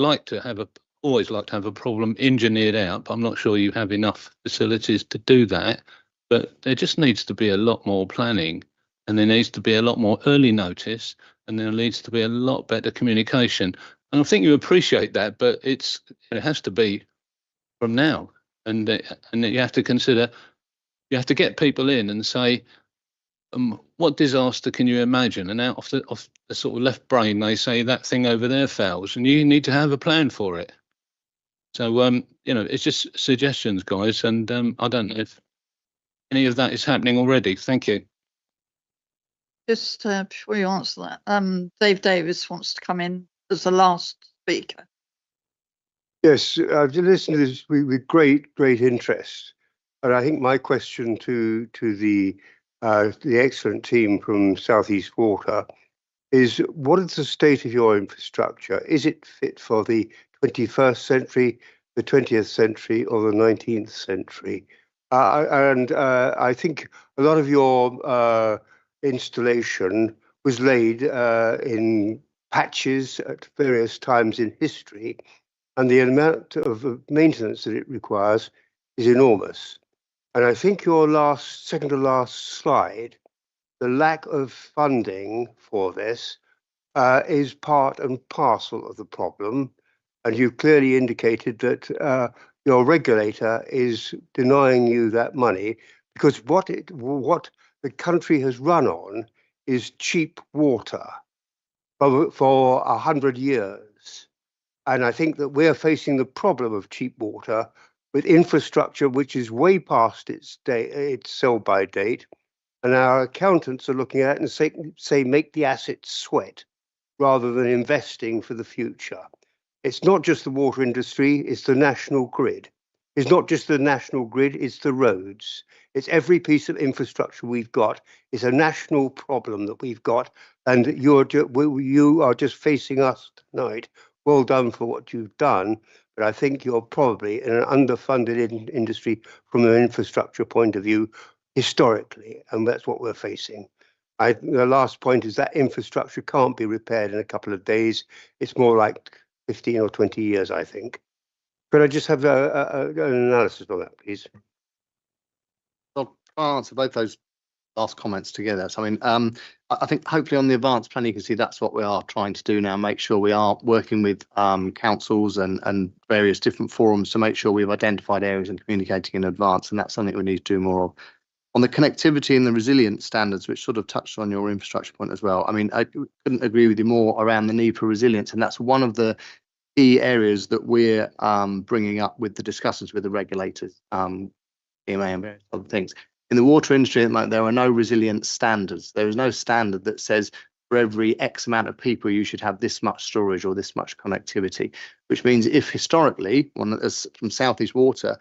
always like to have a problem engineered out, but I'm not sure you have enough facilities to do that. But there just needs to be a lot more planning, and there needs to be a lot more early notice, and there needs to be a lot better communication. And I think you appreciate that, but it has to be from now. And you have to consider, you have to get people in and say, what disaster can you imagine? And out off the sort of left brain, they say that thing over there fails, and you need to have a plan for it. So, it's just suggestions, guys, and I don't know if any of that is happening already. Thank you. Just before you answer that, Dave Davis wants to come in as the last speaker. Yes, I've listened to this with great interest, and I think my question to the excellent team from South East Water is: what is the state of your infrastructure? Is it fit for the 21st century, the 20th century, or the 19th century? I think a lot of your installation was laid in patches at various times in history, and the amount of maintenance that it requires is enormous. And I think your second to last slide, the lack of funding for this is part and parcel of the problem. And you've clearly indicated that your regulator is denying you that money, because what the country has run on is cheap water for 100 years. And I think that we're facing the problem of cheap water with infrastructure which is way past its sell-by date. And our accountants are looking at it and say make the assets sweat rather than investing for the future. It's not just the water industry, it's the national grid. It's not just the national grid, it's the roads. It's every piece of infrastructure we've got. It's a national problem that we've got, and you are just facing us tonight. Well done for what you've done, but I think you're probably in an underfunded industry from an infrastructure point of view historically, and that's what we're facing. The last point is that infrastructure can't be repaired in a couple of days. It's more like 15 or 20 years, I think. Could I just have an analysis on that, please? I'll try and answer both those last comments together. So, I think hopefully on the advanced plan, you can see that's what we are trying to do now, make sure we are working with councils and various different forums to make sure we've identified areas and communicating in advance. And that's something we need to do more of. On the connectivity and the resilience standards, which sort of touched on your infrastructure point as well, I couldn't agree with you more around the need for resilience. And that's one of the key areas that we're bringing up with the discussions with the regulators, EMA and various other things. In the water industry at the moment, there are no resilience standards. There is no standard that says for every X amount of people, you should have this much storage or this much connectivity, which means if historically, from South East Water,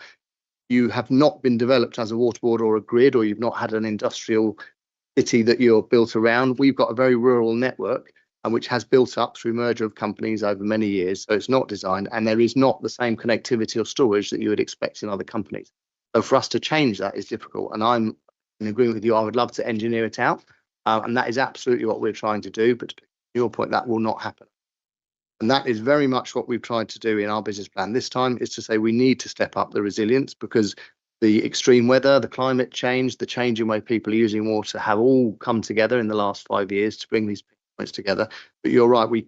you have not been developed as a water board or a grid, or you've not had an industrial city that you're built around, we've got a very rural network, and which has built up through merger of companies over many years. So it's not designed, and there is not the same connectivity or storage that you would expect in other companies. So for us to change that is difficult, and I'm in agreement with you. I would love to engineer it out, and that is absolutely what we're trying to do. But to your point, that will not happen. And that is very much what we've tried to do in our business plan this time, is to say we need to step up the resilience, because the extreme weather, the climate change, the change in way people are using water have all come together in the last 5 years to bring these points together. But you're right, we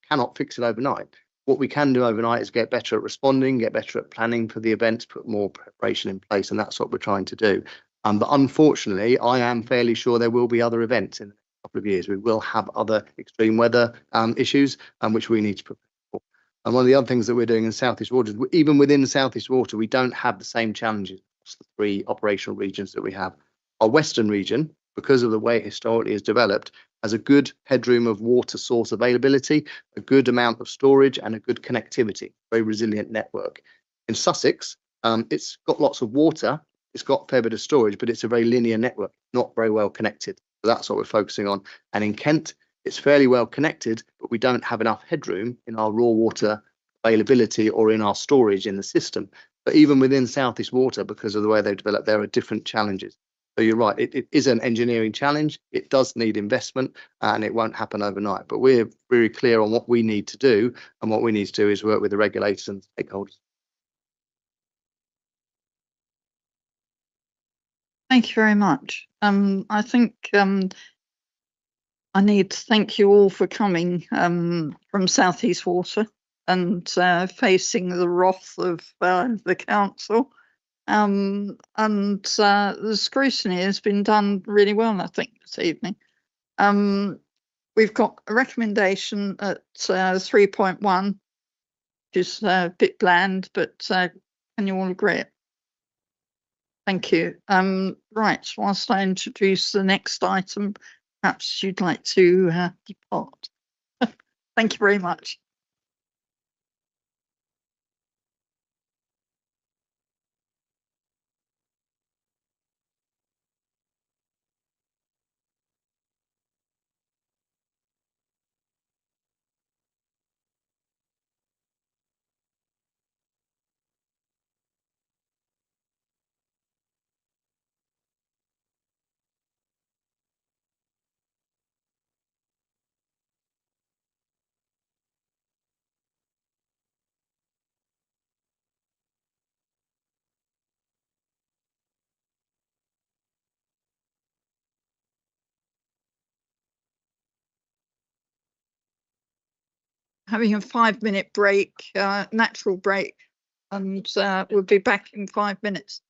cannot fix it overnight. What we can do overnight is get better at responding, get better at planning for the events, put more preparation in place, and that's what we're trying to do. But unfortunately, I am fairly sure there will be other events in the next couple of years. We will have other extreme weather issues, which we need to prepare for. And one of the other things that we're doing in South East Water, even within South East Water, we don't have the same challenges across the 3 operational regions that we have. Our Western region, because of the way it historically is developed, has a good headroom of water source availability, a good amount of storage, and a good connectivity, very resilient network. In Sussex, it's got lots of water, it's got a fair bit of storage, but it's a very linear network, not very well connected. So that's what we're focusing on. And in Kent, it's fairly well connected, but we don't have enough headroom in our raw water availability or in our storage in the system. But even within South East Water, because of the way they've developed, there are different challenges. So you're right, it is an engineering challenge. It does need investment and it won't happen overnight. But we're very clear on what we need to do. And what we need to do is work with the regulators and stakeholders. Thank you very much. I think I need to thank you all for coming from South East Water and facing the wrath of the council. And the scrutiny has been done really well, I think, this evening. We've got a recommendation at 3.1, which is a bit bland, but can you all agree? Thank you. Right, whilst I introduce the next item, perhaps you'd like to depart. Thank you very much. Having a 5-minute break, natural break, and we'll be back in 5 minutes.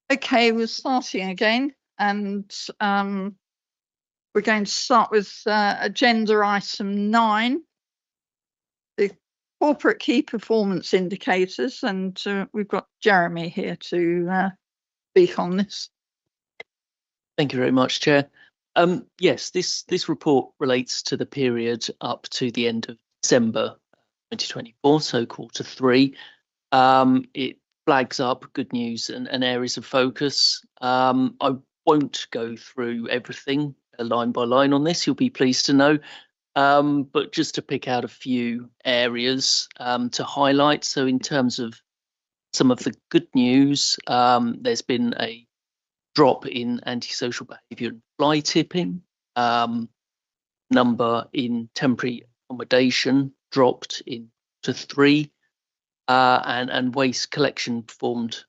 Okay, we're starting again, and we're going to start with agenda item 9, the corporate key performance indicators, and we've got Jeremy here to speak on this. Thank you very much, Chair. Yes, this report relates to the period up to the end of December 2024, so Q3. It flags up good news and areas of focus. I won't go through everything line by line on this, you'll be pleased to know, but just to pick out a few areas to highlight. So in terms of some of the good news, there's been a drop in antisocial behaviour and fly tipping. Number in temporary accommodation dropped to 3. And waste collection performed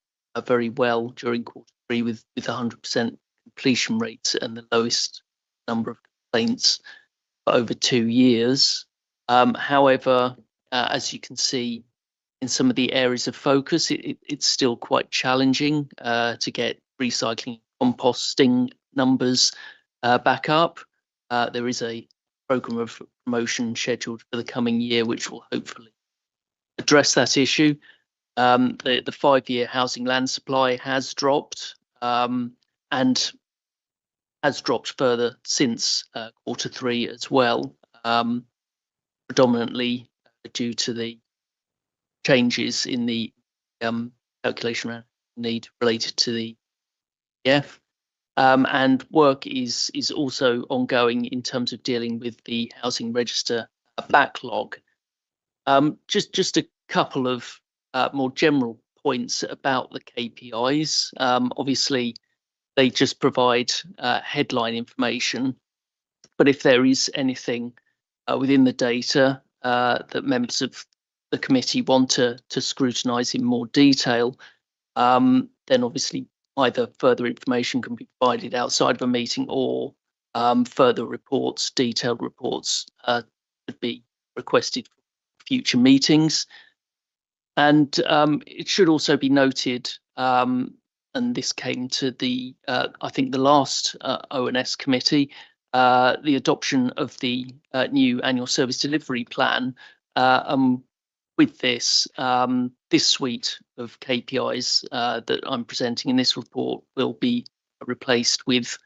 very well during Q3 with 100% completion rates and the lowest number of complaints for over 2 years. However, as you can see in some of the areas of focus, it's still quite challenging to get recycling and composting numbers back up. There is a programme of promotion scheduled for the coming year, which will hopefully address that issue. The 5-year housing land supply has dropped and has dropped further since Q3 as well, predominantly due to the changes in the calculation around need related to the EF. And work is also ongoing in terms of dealing with the housing register backlog. Just a couple of more general points about the KPIs. Obviously, they just provide headline information, but if there is anything within the data that members of the committee want to scrutinise in more detail, then obviously either further information can be provided outside of a meeting or further reports, detailed reports could be requested for future meetings. And it should also be noted, and this came to the, I think the last ONS committee, the adoption of the new annual service delivery plan. With this, this suite of KPIs that I'm presenting in this report will be replaced with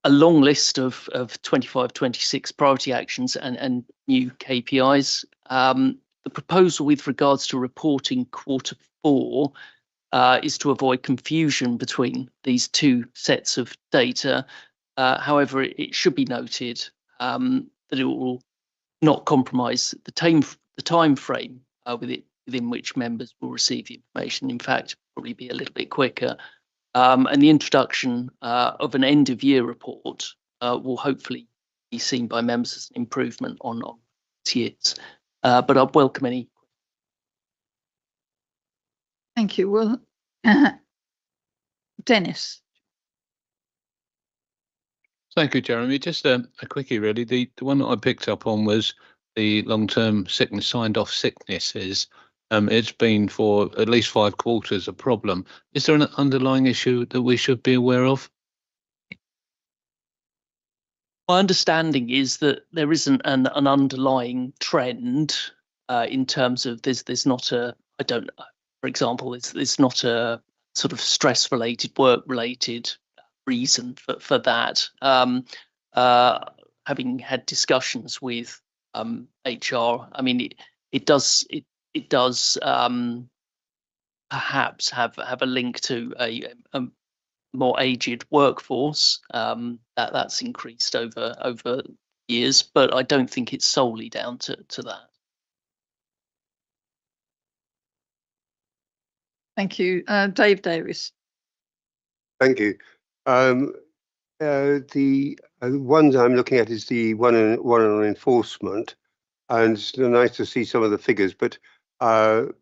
a long list of 25, 26 priority actions and new KPIs. The proposal with regards to reporting Q4 is to avoid confusion between these two sets of data. However, it should be noted that it will not compromise the time frame within which members will receive the information. In fact, probably be a little bit quicker. And the introduction of an end of year report will hopefully be seen by members as an improvement on this year's. But I'd welcome any. Thank you. Well, Dennis. Thank you, Jeremy. Just a quickie, really. The one that I picked up on was the long-term sickness, signed-off sicknesses. It's been for at least 5 quarters a problem. Is there an underlying issue that we should be aware of? My understanding is that there isn't an underlying trend in terms of there's not a, I don't know, for example, there's not a sort of stress-related, work-related reason for that. Having had discussions with HR, I mean, it does perhaps have a link to a more aged workforce that's increased over years, but I don't think it's solely down to that. Thank you. Dave Davis. Thank you. The ones I'm looking at is the one on enforcement, and it's nice to see some of the figures, but how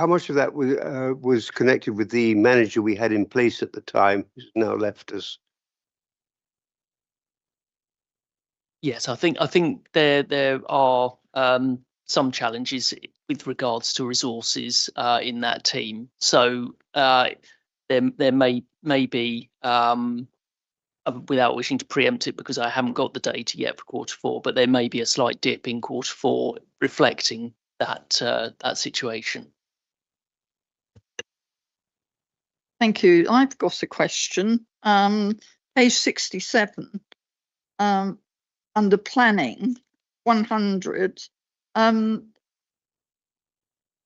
much of that was connected with the manager we had in place at the time, who's now left us? Yes, I think there are some challenges with regards to resources in that team. So there may maybe without wishing to preempt it, because I haven't got the data yet for Q4, but there may be a slight dip in Q4 reflecting that that situation. Thank you. I've got a question. Page 67, under planning, 100.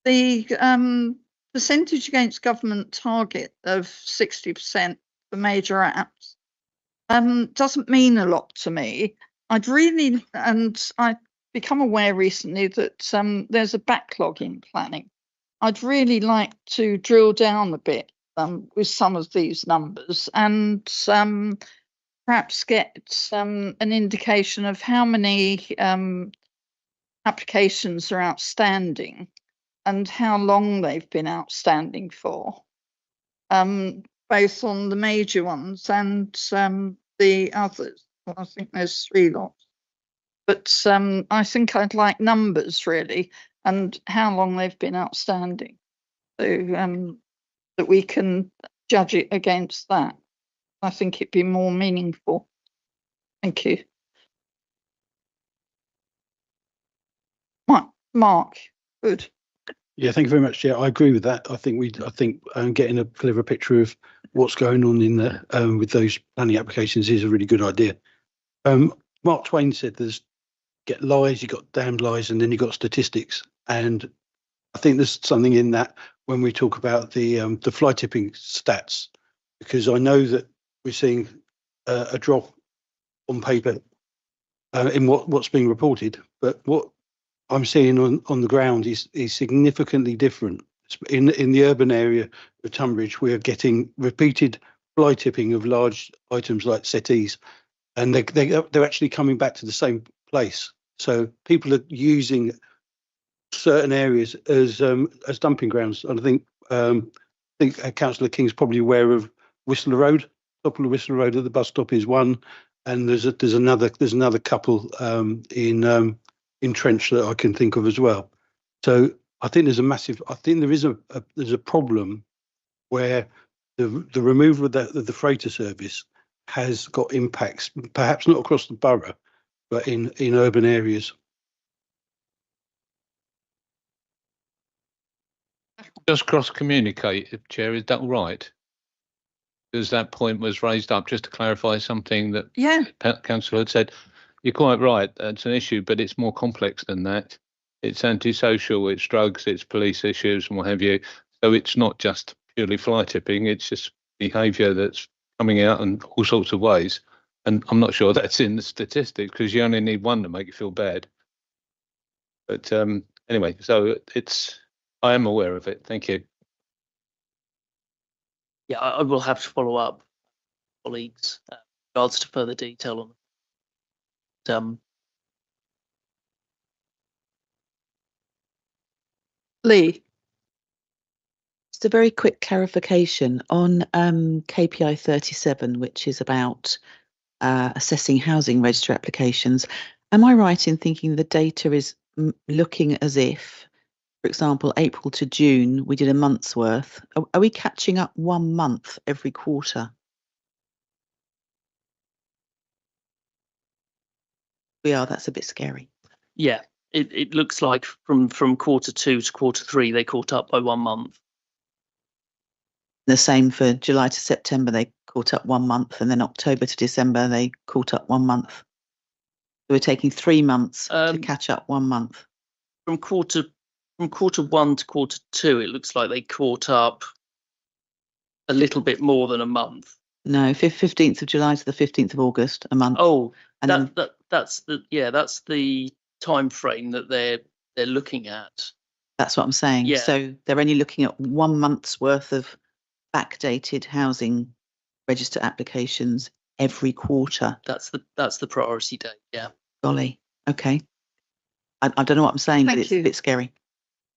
The percentage against government target of 60% for major apps doesn't mean a lot to me. I've become aware recently that there's a backlog in planning. I'd really like to drill down a bit with some of these numbers and perhaps get an indication of how many applications are outstanding and how long they've been outstanding for, both on the major ones and the others. Well, I think there's 3 lots. But I think I'd like numbers, really, and how long they've been outstanding, so that we can judge it against that. I think it'd be more meaningful. Thank you. Mark, good. Yeah, thank you very much. Yeah, I agree with that. I think getting a clearer picture of what's going on in there with those planning applications is a really good idea. Mark Twain said there's get lies, you got damned lies, and then you got statistics. And I think there's something in that when we talk about the fly tipping stats, because I know that we're seeing a drop on paper in what's being reported, but what I'm seeing on the ground is significantly different. In the urban area of Tunbridge, we're getting repeated fly tipping of large items like settees, and they're actually coming back to the same place. So people are using certain areas as dumping grounds. And I think Councillor King's probably aware of Whistler Road. Top of Whistler Road at the bus stop is one, and there's another couple in Trench that I can think of as well. So I think there's a problem where the removal of the freighter service has got impacts, perhaps not across the borough, but in urban areas. Just cross-communicate, Chair, is that all right? Because that point was raised up, just to clarify something that Councillor had said. You're quite right, that's an issue, but it's more complex than that. It's antisocial, it's drugs, it's police issues and what have you. So it's not just purely fly tipping, it's just behaviour that's coming out in all sorts of ways. And I'm not sure that's in the statistics, because you only need one to make you feel bad. But anyway, so I am aware of it. Thank you. Yeah, I will have to follow up, colleagues, in regards to further detail on Lee. Just a very quick clarification on KPI 37, which is about assessing housing register applications. Am I right in thinking the data is looking as if, for example, April to June, we did a month's worth? Are we catching up 1 month every quarter? We are. That's a bit scary. Yeah, it looks like from Q2 to Q3 they caught up by 1 month. The same for July to September, they caught up 1 month, and then October to December they caught up 1 month. So we're taking 3 months to catch up 1 month. From Q1 to Q2, it looks like they caught up a little bit more than a month. No, 15th of July to the 15th of August, a month. Oh, and that's the time frame that they're looking at. That's what I'm saying. Yeah. So they're only looking at 1 month's worth of backdated housing register applications every quarter. That's the priority date. Yeah. Golly. Okay. I don't know what I'm saying, but it's a bit scary.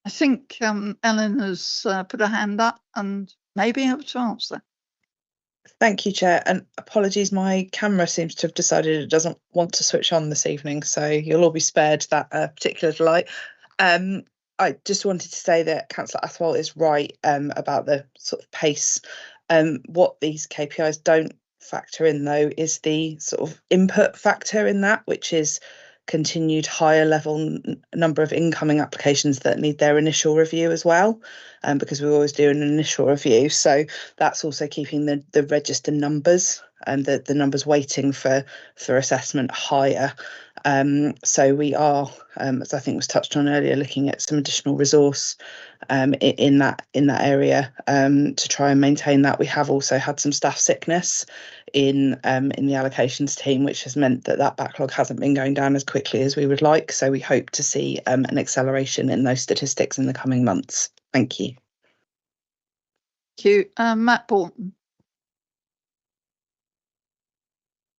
I think Ellen has put her hand up and maybe able to answer. Thank you, Chair, and apologies, my camera seems to have decided it doesn't want to switch on this evening, so you'll all be spared that particular delight. I just wanted to say that Councillor Athwal is right about the sort of pace What these KPIs don't factor in, though, is the sort of input factor in that, which is continued higher level number of incoming applications that need their initial review as well, because we always do an initial review. So that's also keeping the register numbers and the numbers waiting for assessment higher. So we are, as I think was touched on earlier, looking at some additional resource in that area to try and maintain that. We have also had some staff sickness in the allocations team, which has meant that backlog hasn't been going down as quickly as we would like. So we hope to see an acceleration in those statistics in the coming months. Thank you. Thank you. Matt Borton.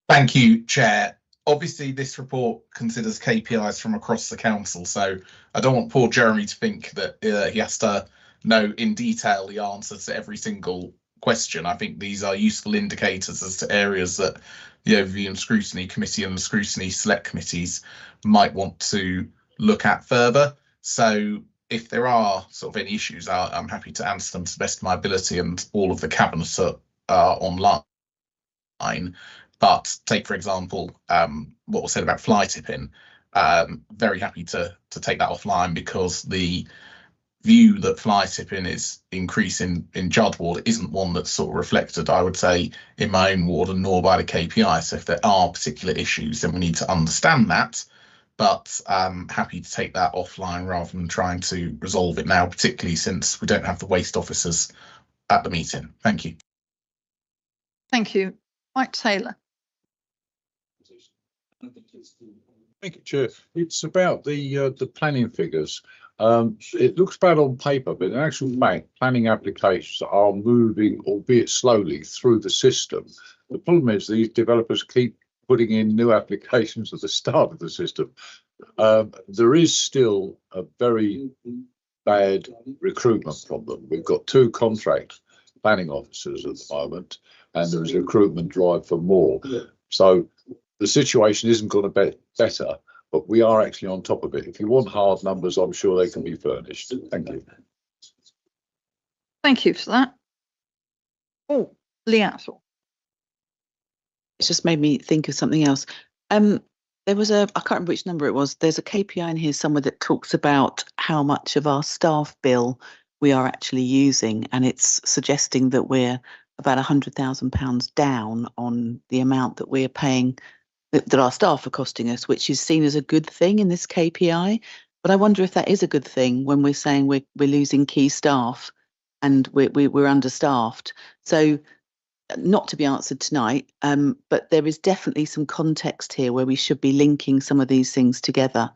Thank you, Chair. Obviously, this report considers KPIs from across the council, so I don't want poor Jeremy to think that he has to know in detail the answers to every single question. I think these are useful indicators as to areas that the Overview and Scrutiny Committee and the Scrutiny Select Committees might want to look at further. So if there are sort of any issues, I'm happy to answer them to the best of my ability, and all of the cabinets are online. But take, for example, what was said about fly tipping. Very happy to take that offline, because the view that fly tipping is increasing in Judd ward isn't one that's sort of reflected, I would say, in my own ward, and nor by the KPI. So if there are particular issues, then we need to understand that. But happy to take that offline rather than trying to resolve it now, particularly since we don't have the waste officers at the meeting. Thank you. Thank you. Mike Taylor. Thank you, Chair. It's about the planning figures. It looks bad on paper, but in actual fact, planning applications are moving, albeit slowly, through the system. The problem is these developers keep putting in new applications at the start of the system. There is still a very bad recruitment problem. We've got 2 contract planning officers at the moment, and there is a recruitment drive for more. So the situation isn't going to be better, but we are actually on top of it. If you want hard numbers, I'm sure they can be furnished. Thank you. Thank you for that. Oh, Liazzle. It's just made me think of something else. There was I can't remember which number it was. There's a KPI in here somewhere that talks about how much of our staff bill we are actually using, and it's suggesting that we're about £100,000 down on the amount that we're paying, that our staff are costing us, which is seen as a good thing in this KPI. But I wonder if that is a good thing when we're saying we're losing key staff and we're understaffed. So not to be answered tonight, but there is definitely some context here where we should be linking some of these things together.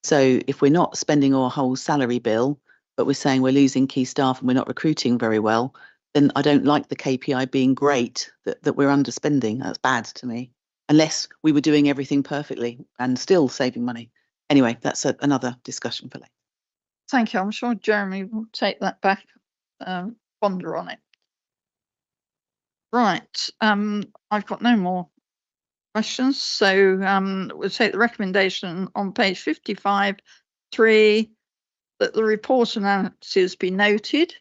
So if we're not spending our whole salary bill, but we're saying we're losing key staff and we're not recruiting very well, then I don't like the KPI being great that we're underspending. That's bad to me, unless we were doing everything perfectly and still saving money. Anyway, that's another discussion for later. Thank you. I'm sure Jeremy will take that back, ponder on it. Right. I've got no more questions. So we'll take the recommendation on page 55(3) that the report analysis be noted,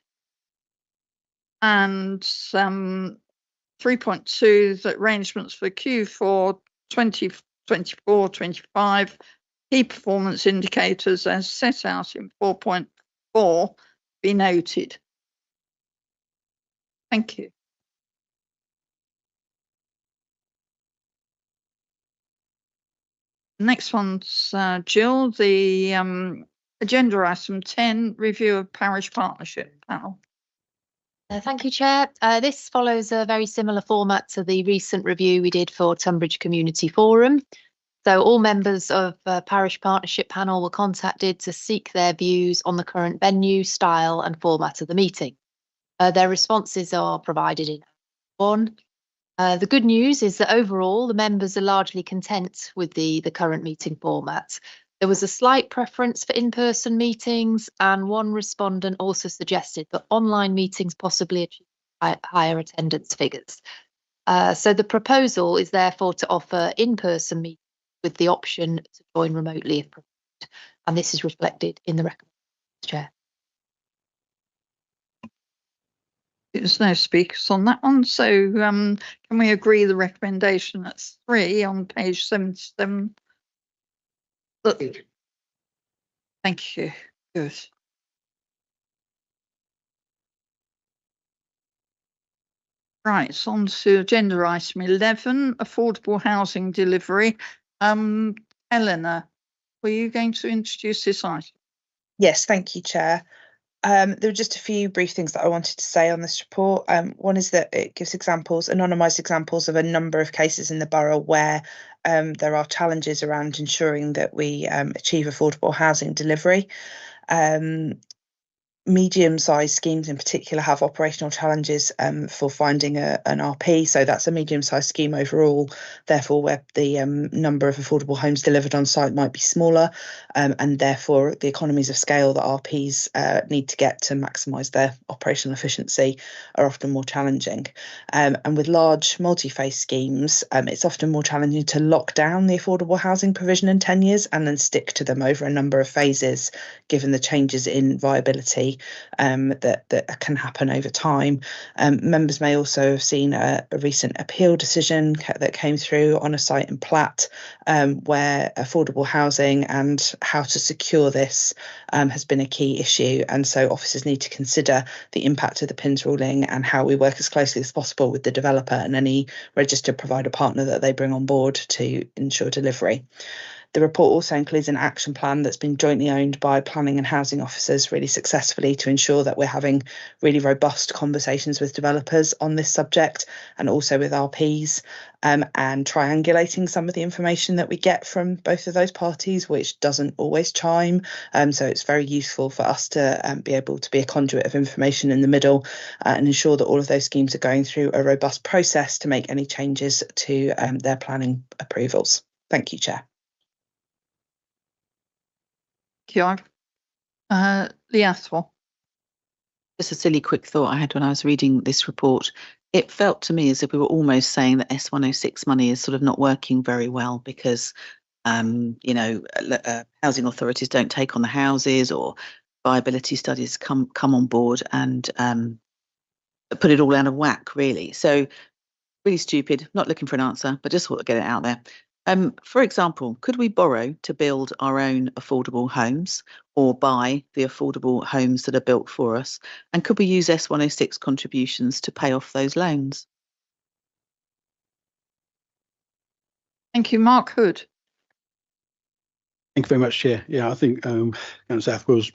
and 3.2 that arrangements for Q4 2024-25 key performance indicators as set out in 4.4 be noted. Thank you. Next one's Jill, the agenda item 10, review of parish partnership panel. Thank you, Chair. This follows a very similar format to the recent review we did for Tunbridge Community Forum. So all members of Parish Partnership Panel were contacted to seek their views on the current venue, style and format of the meeting. Their responses are provided in one. The good news is that overall the members are largely content with the current meeting format. There was a slight preference for in-person meetings, and one respondent also suggested that online meetings possibly achieve higher attendance figures. So the proposal is therefore to offer in-person meetings with the option to join remotely if preferred, and this is reflected in the recommendation, Chair. There's no speakers on that one, so can we agree the recommendation at 3 on page 77? Thank you. Good. Right, on to agenda item 11, affordable housing delivery. Eleanor, were you going to introduce this item? Yes, thank you, Chair. There were just a few brief things that I wanted to say on this report. One is that it gives anonymised examples of a number of cases in the borough where there are challenges around ensuring that we achieve affordable housing delivery. Medium-sized schemes in particular have operational challenges for finding an RP, so that's a medium-sized scheme overall, therefore where the number of affordable homes delivered on site might be smaller, and therefore the economies of scale that RPs need to get to maximise their operational efficiency are often more challenging. And with large multi-phase schemes, it's often more challenging to lock down the affordable housing provision in 10 years and then stick to them over a number of phases, given the changes in viability that can happen over time. Members may also have seen a recent appeal decision that came through on a site in Platt, where affordable housing and how to secure this has been a key issue. And so officers need to consider the impact of the PINS ruling and how we work as closely as possible with the developer and any registered provider partner that they bring on board to ensure delivery. The report also includes an action plan that's been jointly owned by planning and housing officers really successfully to ensure that we're having really robust conversations with developers on this subject and also with RPs, and triangulating some of the information that we get from both of those parties, which doesn't always chime. So it's very useful for us to be able to be a conduit of information in the middle and ensure that all of those schemes are going through a robust process to make any changes to their planning approvals. Thank you, Chair. Thank you. Liathwell. Just a silly quick thought I had when I was reading this report. It felt to me as if we were almost saying that S106 money is sort of not working very well because, housing authorities don't take on the houses or viability studies come on board and put it all out of whack, really. So really stupid, not looking for an answer, but just thought I'd get it out there. For example, could we borrow to build our own affordable homes or buy the affordable homes that are built for us? And could we use S106 contributions to pay off those loans? Thank you, Mark Hood. Thank you very much, Chair. Yeah, I think Councillor Athwell's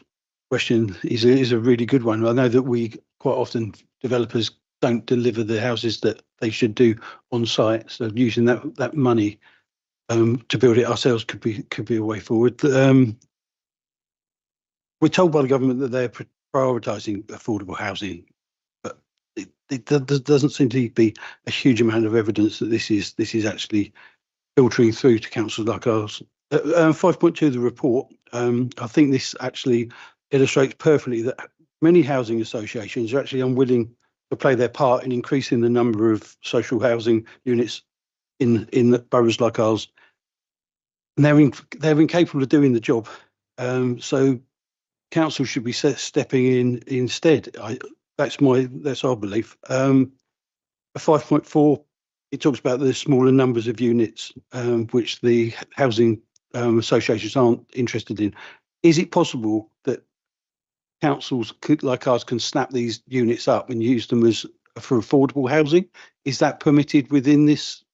question is a really good one. I know that we quite often, developers don't deliver the houses that they should do on site, so using that money to build it ourselves could be a way forward. We're told by the government that they're prioritising affordable housing, but it doesn't seem to be a huge amount of evidence that this is actually filtering through to councils like ours. 5.2 of the report, I think this actually illustrates perfectly that many housing associations are actually unwilling to play their part in increasing the number of social housing units in boroughs like ours. And they're incapable of doing the job. So council should be stepping in instead. That's our belief. 5.4, it talks about the smaller numbers of units which the housing associations aren't interested in. Is it possible that councils like ours can snap these units up and use them for affordable housing? Is that permitted within this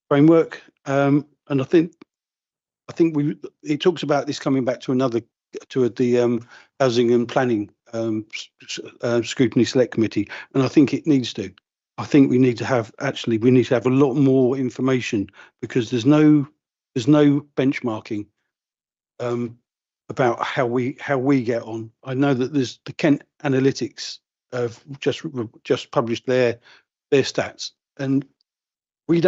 framework? And I think it talks about this coming back to the Housing and Planning Scrutiny Select Committee, and I think it needs to. I think we need to have a lot more information because there's no benchmarking about how we get on. I know that there's the Kent Analytics have just published their stats, and we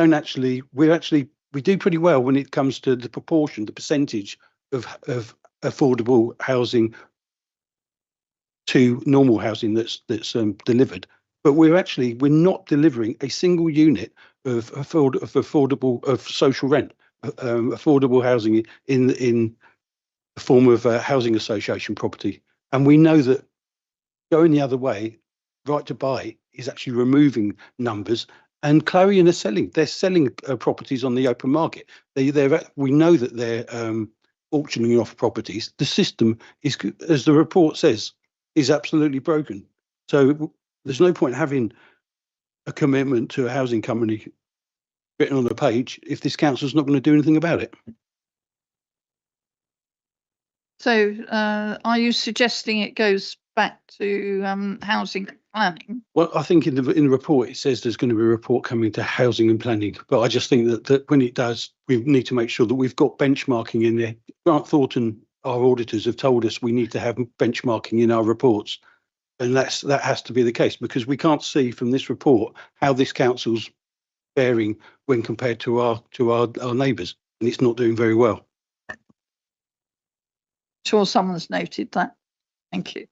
do pretty well when it comes to the percentage of affordable housing to normal housing that's delivered. But we're not delivering a single unit of social rent, affordable housing in the form of a housing association property. And we know that going the other way right to buy is actually removing numbers. And Clarion are selling. They're selling properties on the open market. We know that they're auctioning off properties. The system is, as the report says, is absolutely broken. So there's no point having a commitment to a housing company written on a page if this council's not going to do anything about it. So are you suggesting it goes back to housing planning? Well, I think in the report it says there's going to be a report coming to housing and planning, but I just think that when it does, we need to make sure that we've got benchmarking in there. Grant Thornton, our auditors, have told us we need to have benchmarking in our reports, and that has to be the case, because we can't see from this report how this council's faring when compared to our neighbours, and it's not doing very well. Sure, someone's noted that. Thank you.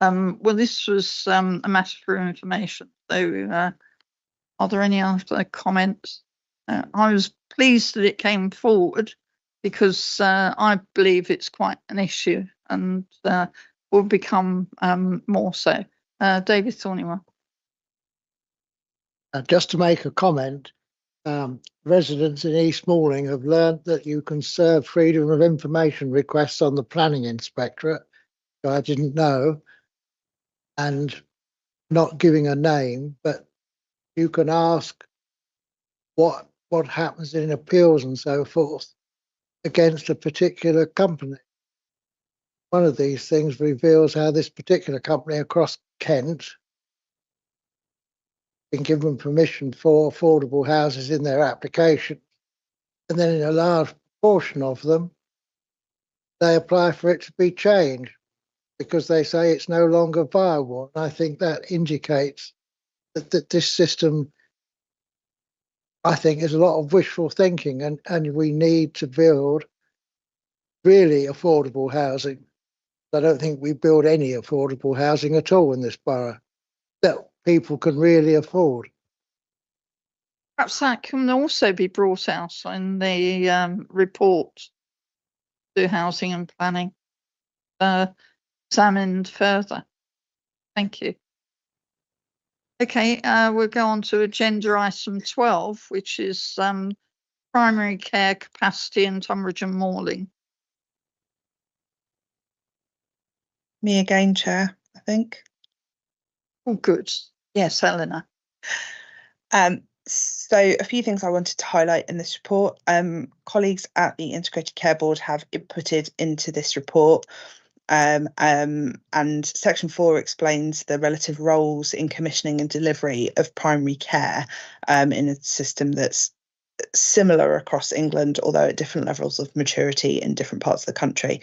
Well, this was a matter for information. So, are there any other comments? I was pleased that it came forward because I believe it's quite an issue and will become more so. David Thornywell. Just to make a comment, residents in East Malling have learned that you can serve freedom of information requests on the planning inspectorate. I didn't know, and not giving a name, but you can ask what happens in appeals and so forth against a particular company. One of these things reveals how this particular company across Kent been given permission for affordable houses in their application, and then in a large proportion of them they apply for it to be changed because they say it's no longer viable. And I think that indicates that this system, I think, is a lot of wishful thinking, and we need to build really affordable housing. I don't think we build any affordable housing at all in this borough that people can really afford. Perhaps that can also be brought out in the report to housing and planning, examined further. Thank you. Okay, we'll go on to agenda item 12, which is primary care capacity in Tunbridge and Malling. Me again, Chair, I think. Oh, good. Yes, Eleanor. So a few things I wanted to highlight in this report. Colleagues at the Integrated Care Board have inputted into this report, and section 4 explains the relative roles in commissioning and delivery of primary care in a system that's similar across England, although at different levels of maturity in different parts of the country.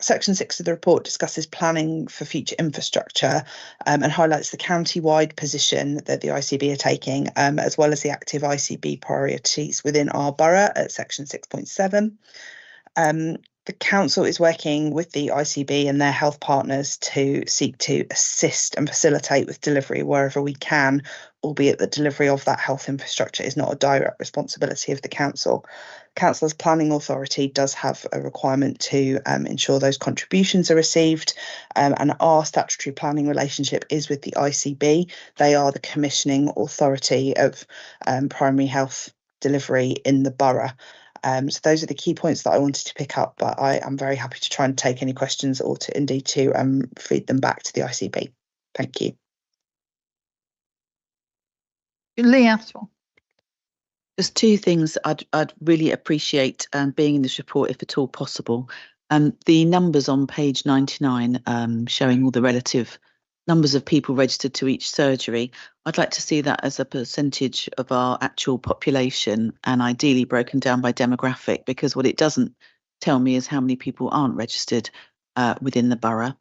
Section 6 of the report discusses planning for future infrastructure and highlights the county-wide position that the ICB are taking, as well as the active ICB priorities within our borough at section 6.7. The council is working with the ICB and their health partners to seek to assist and facilitate with delivery wherever we can, albeit the delivery of that health infrastructure is not a direct responsibility of the council. Council's planning authority does have a requirement to ensure those contributions are received, and our statutory planning relationship is with the ICB. They are the commissioning authority of primary health delivery in the borough. So those are the key points that I wanted to pick up, but I am very happy to try and take any questions or to indeed to feed them back to the ICB. Thank you. Lee Athwell. Just two things I'd really appreciate being in this report, if at all possible. The numbers on page 99 showing all the relative numbers of people registered to each surgery. I'd like to see that as a percentage of our actual population and ideally broken down by demographic, because what it doesn't tell me is how many people aren't registered within the borough.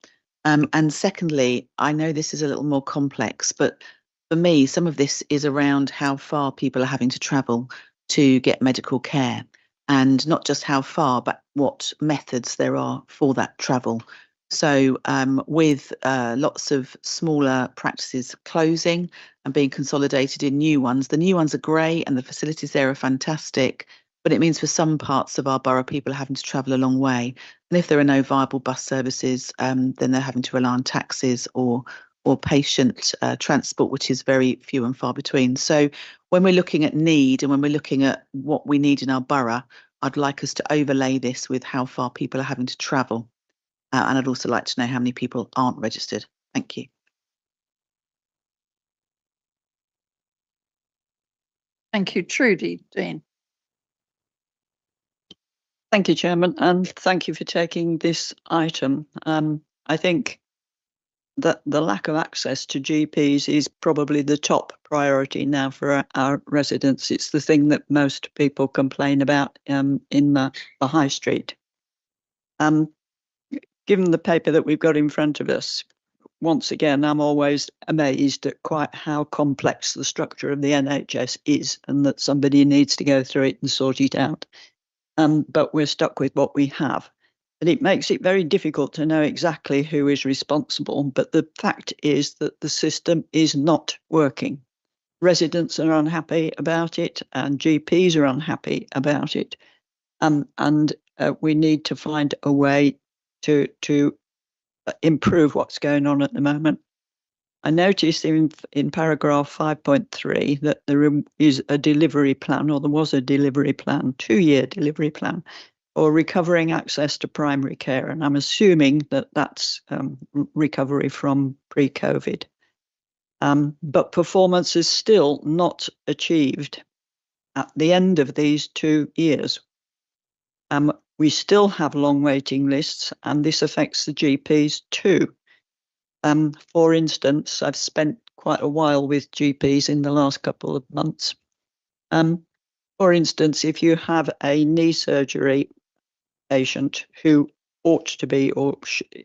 And secondly, I know this is a little more complex, but for me, some of this is around how far people are having to travel to get medical care, and not just how far, but what methods there are for that travel. So with lots of smaller practices closing and being consolidated in new ones, the new ones are great and the facilities there are fantastic, but it means for some parts of our borough, people are having to travel a long way. And if there are no viable bus services, then they're having to rely on taxis or or patient transport, which is very few and far between. So when we're looking at need and when we're looking at what we need in our borough, I'd like us to overlay this with how far people are having to travel. And I'd also like to know how many people aren't registered. Thank you. Thank you, Trudy. Dean. Thank you, Chairman, and thank you for taking this item. I think that the lack of access to GPs is probably the top priority now for our residents. It's the thing that most people complain about in the high street. Given the paper that we've got in front of us, once again, I'm always amazed at quite how complex the structure of the NHS is, and that somebody needs to go through it and sort it out. But we're stuck with what we have. And it makes it very difficult to know exactly who is responsible. But the fact is that the system is not working. Residents are unhappy about it, and GPs are unhappy about it. And we need to find a way to improve what's going on at the moment. I noticed in paragraph 5.3 that there is a delivery plan, or there was a delivery plan, 2-year delivery plan, for recovering access to primary care. And I'm assuming that that's recovery from pre-COVID. But performance is still not achieved at the end of these 2 years. We still have long waiting lists, and this affects the GPs too. For instance, I've spent quite a while with GPs in the last couple of months. For instance, if you have a knee surgery patient who ought to be or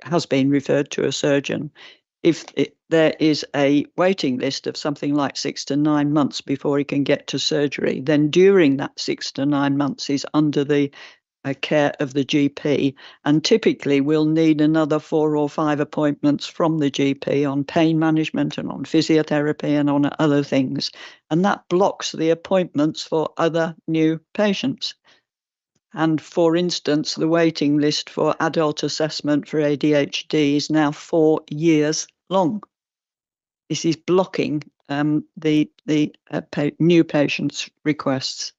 has been referred to a surgeon, if there is a waiting list of something like 6 to 9 months before he can get to surgery, then during that 6 to 9 months he's under the care of the GP, and typically we'll need another 4 or 5 appointments from the GP on pain management and on physiotherapy and on other things, and that blocks the appointments for other new patients. And for instance, the waiting list for adult assessment for ADHD is now 4 years long. This is blocking the new patients' requests.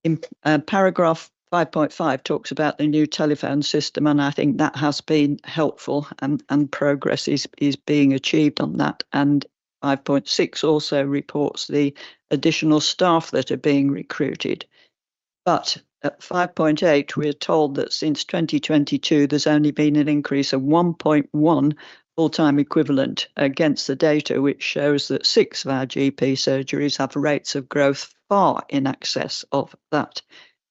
In paragraph 5.5 talks about the new telephone system, and I think that has been helpful, and progress is being achieved on that. And 5.6 also reports the additional staff that are being recruited. But at 5.8, we're told that since 2022, there's only been an increase of 1.1 full-time equivalent against the data, which shows that 6 of our GP surgeries have rates of growth far in excess of that.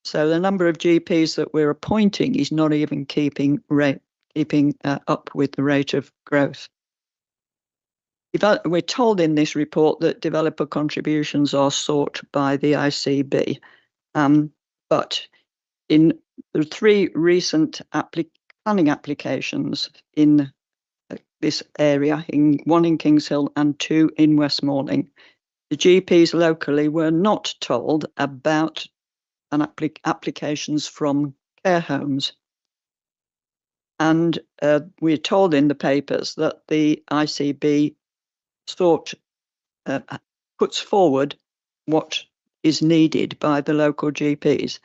So the number of GPs that we're appointing is not even keeping up with the rate of growth. We're told in this report that developer contributions are sought by the ICB, but in the 3 recent planning applications in this area, one in Kings Hill and 2 in Westmoreland, the GPs locally were not told about applications from care homes. And we're told in the papers that the ICB puts forward what is needed by the local GPs.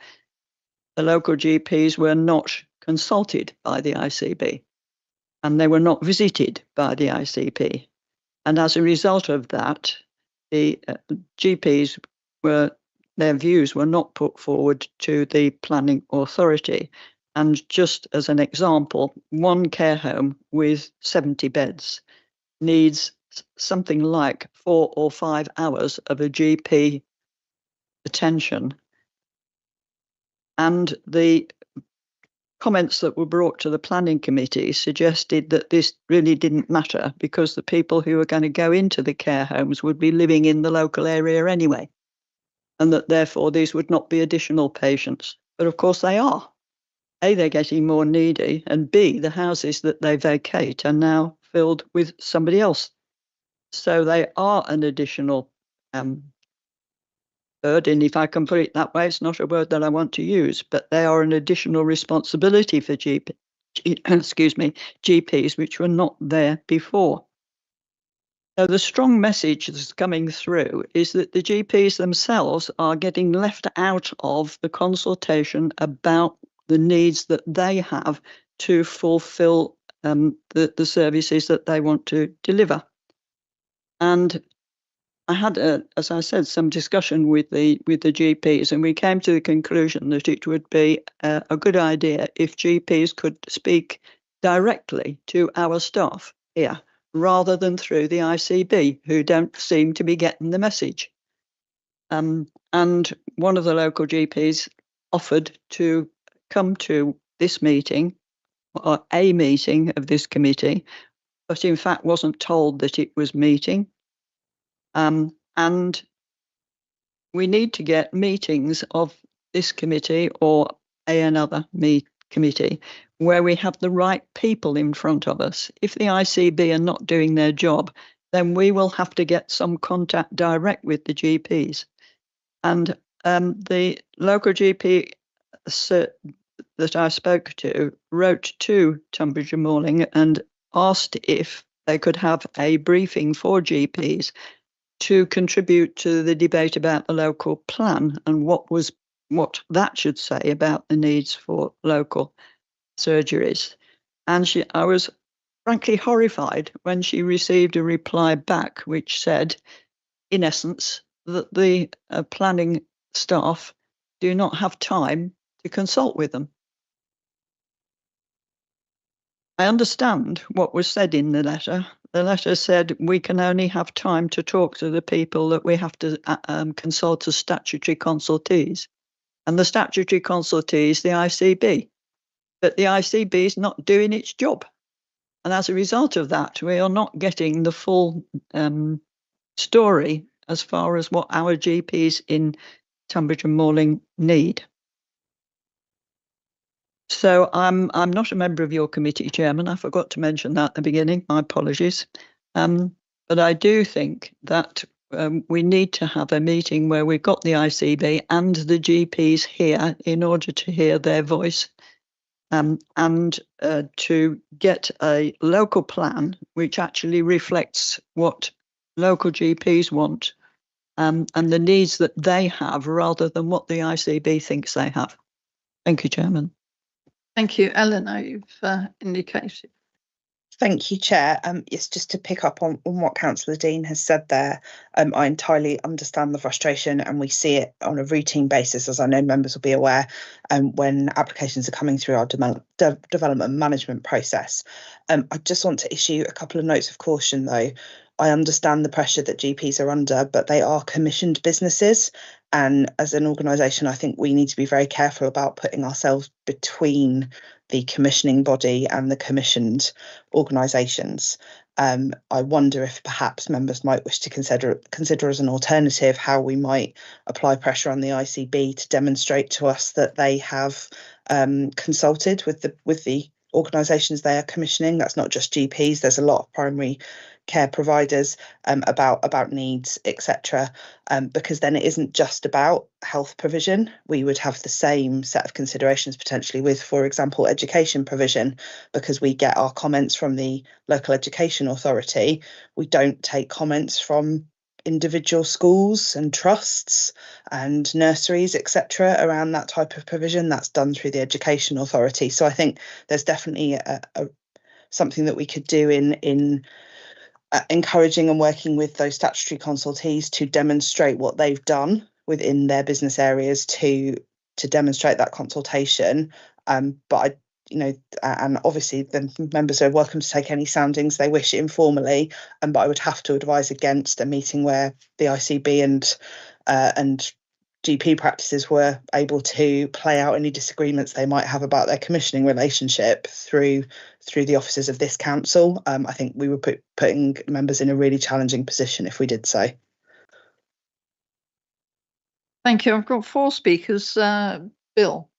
The local GPs were not consulted by the ICB, and they were not visited by the ICB. And as a result of that, the GPs their views were not put forward to the planning authority. And just as an example, one care home with 70 beds needs something like 4 or 5 hours of a GP attention. And the comments that were brought to the planning committee suggested that this really didn't matter because the people who were going to go into the care homes would be living in the local area anyway, and that therefore these would not be additional patients. But of course they are. A, they're getting more needy, and B, the houses that they vacate are now filled with somebody else. So they are an additional burden, if I can put it that way. It's not a word that I want to use, but they are an additional responsibility for GPs, which were not there before. So the strong message that's coming through is that the GPs themselves are getting left out of the consultation about the needs that they have to fulfil the services that they want to deliver. And I had, as I said, some discussion with the GPs, and we came to the conclusion that it would be a good idea if GPs could speak directly to our staff here, rather than through the ICB, who don't seem to be getting the message. And one of the local GPs offered to come to this meeting, or a meeting of this committee, but in fact wasn't told that it was meeting. And we need to get meetings of this committee or another committee where we have the right people in front of us. If the ICB are not doing their job, then we will have to get some contact direct with the GPs. And the local GP that I spoke to wrote to Tunbridge and Morling and asked if they could have a briefing for GPs to contribute to the debate about the local plan and what that should say about the needs for local surgeries. And I was frankly horrified when she received a reply back which said, in essence, that the planning staff do not have time to consult with them. I understand what was said in the letter. The letter said we can only have time to talk to the people that we have to consult as statutory consultees. And the statutory consultee is the ICB. But the ICB is not doing its job. And as a result of that, we are not getting the full story as far as what our GPs in Tunbridge and Morling need. So I'm not a member of your committee, Chairman. I forgot to mention that at the beginning. My apologies. But I do think that we need to have a meeting where we've got the ICB and the GPs here in order to hear their voice and to get a local plan which actually reflects what local GPs want and the needs that they have rather than what the ICB thinks they have. Thank you, Chairman. Thank you, Eleanor. You've indicated. Thank you, Chair. Yes, just to pick up on what Councillor Dean has said there, I entirely understand the frustration and we see it on a routine basis, as I know members will be aware, when applications are coming through our development management process. I just want to issue a couple of notes of caution, though. I understand the pressure that GPs are under, but they are commissioned businesses. And as an organisation, I think we need to be very careful about putting ourselves between the commissioning body and the commissioned organisations. I wonder if perhaps members might wish to consider as an alternative how we might apply pressure on the ICB to demonstrate to us that they have consulted with the organisations they are commissioning. That's not just GPs. There's a lot of primary care providers about needs, etc. Because then it isn't just about health provision. We would have the same set of considerations potentially with, for example, education provision, because we get our comments from the local education authority. We don't take comments from individual schools and trusts and nurseries, etc. around that type of provision. That's done through the education authority. So I think there's definitely something that we could do in encouraging and working with those statutory consultees to demonstrate what they've done within their business areas to demonstrate that consultation. But and obviously the members are welcome to take any soundings they wish informally. But I would have to advise against a meeting where the ICB and GP practices were able to play out any disagreements they might have about their commissioning relationship through the offices of this council. I think we were putting members in a really challenging position if we did so. Thank you. I've got 4 speakers. Bill.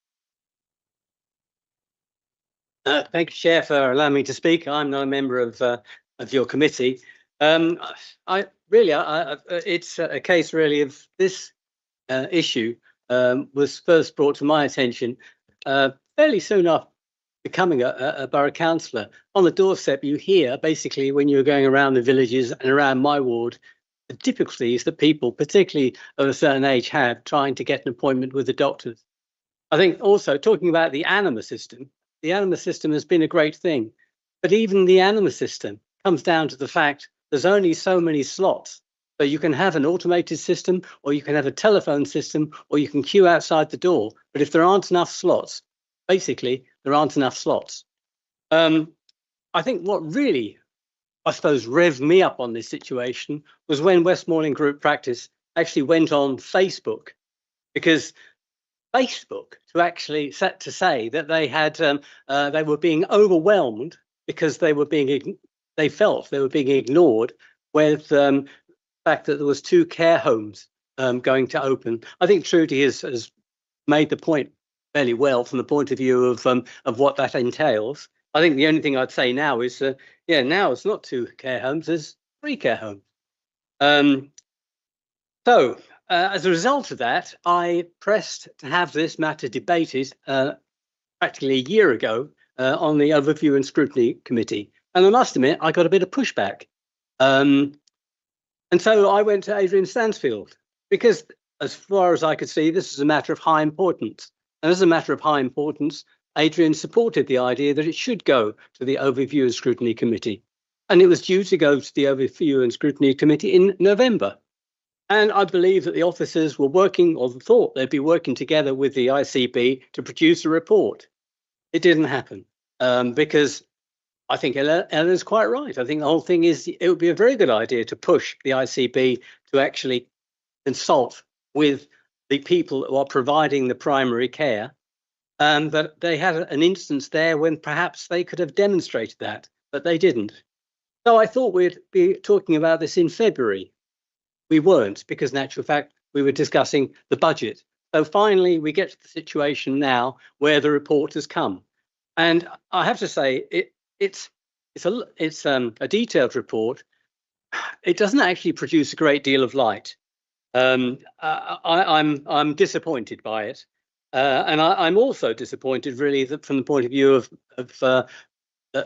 Thank you, Chair, for allowing me to speak. I'm not a member of your committee. It's a case really of this issue was first brought to my attention fairly soon after becoming a borough councillor. On the doorstep, you hear basically when you're going around the villages and around my ward, the difficulties that people, particularly of a certain age, have trying to get an appointment with the doctors. I think also talking about the anima system has been a great thing, but even the anima system comes down to the fact there's only so many slots. So you can have an automated system, or you can have a telephone system, or you can queue outside the door. But if there aren't enough slots, basically there aren't enough slots. I think what really, I suppose, revved me up on this situation was when Westmoreland Group Practice actually went on Facebook, because Facebook to actually set to say that they had they were being overwhelmed because they felt they were being ignored with the fact that there was 2 care homes going to open. I think Trudy has made the point fairly well from the point of view of what that entails. I think the only thing I'd say now is, now it's not 2 care homes, there's 3 care homes. So as a result of that, I pressed to have this matter debated practically a year ago on the Overview and Scrutiny Committee. And I must admit, I got a bit of pushback. And so I went to Adrian Stansfield, because as far as I could see, this is a matter of high importance. And as a matter of high importance, Adrian supported the idea that it should go to the Overview and Scrutiny Committee. And it was due to go to the Overview and Scrutiny Committee in November. And I believe that the officers were working, or thought they'd be working together with the ICB to produce a report. It didn't happen because I think Eleanor's quite right. I think the whole thing is it would be a very good idea to push the ICB to actually consult with the people who are providing the primary care. That they had an instance there when perhaps they could have demonstrated that, but they didn't. So I thought we'd be talking about this in February. We weren't, because in actual fact, we were discussing the budget. So finally, we get to the situation now where the report has come. And I have to say, it's a detailed report. It doesn't actually produce a great deal of light. I'm disappointed by it. And I'm also disappointed, really, that from the point of view of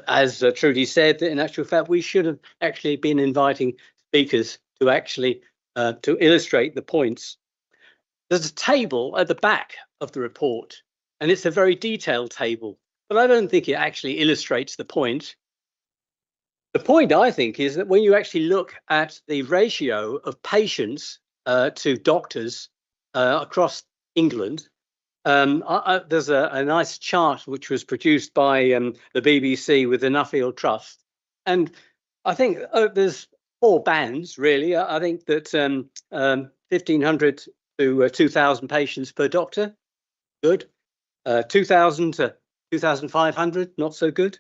as Trudy said, that in actual fact, we should have actually been inviting speakers to actually to illustrate the points. There's a table at the back of the report, and it's a very detailed table, but I don't think it actually illustrates the point. The point, I think, is that when you actually look at the ratio of patients to doctors across England, there's a nice chart which was produced by the BBC with the Nuffield Trust. And I think there's 4 bands, really. I think that 1,500 to 2,000 patients per doctor, good. 2,000 to 2,500, not so good.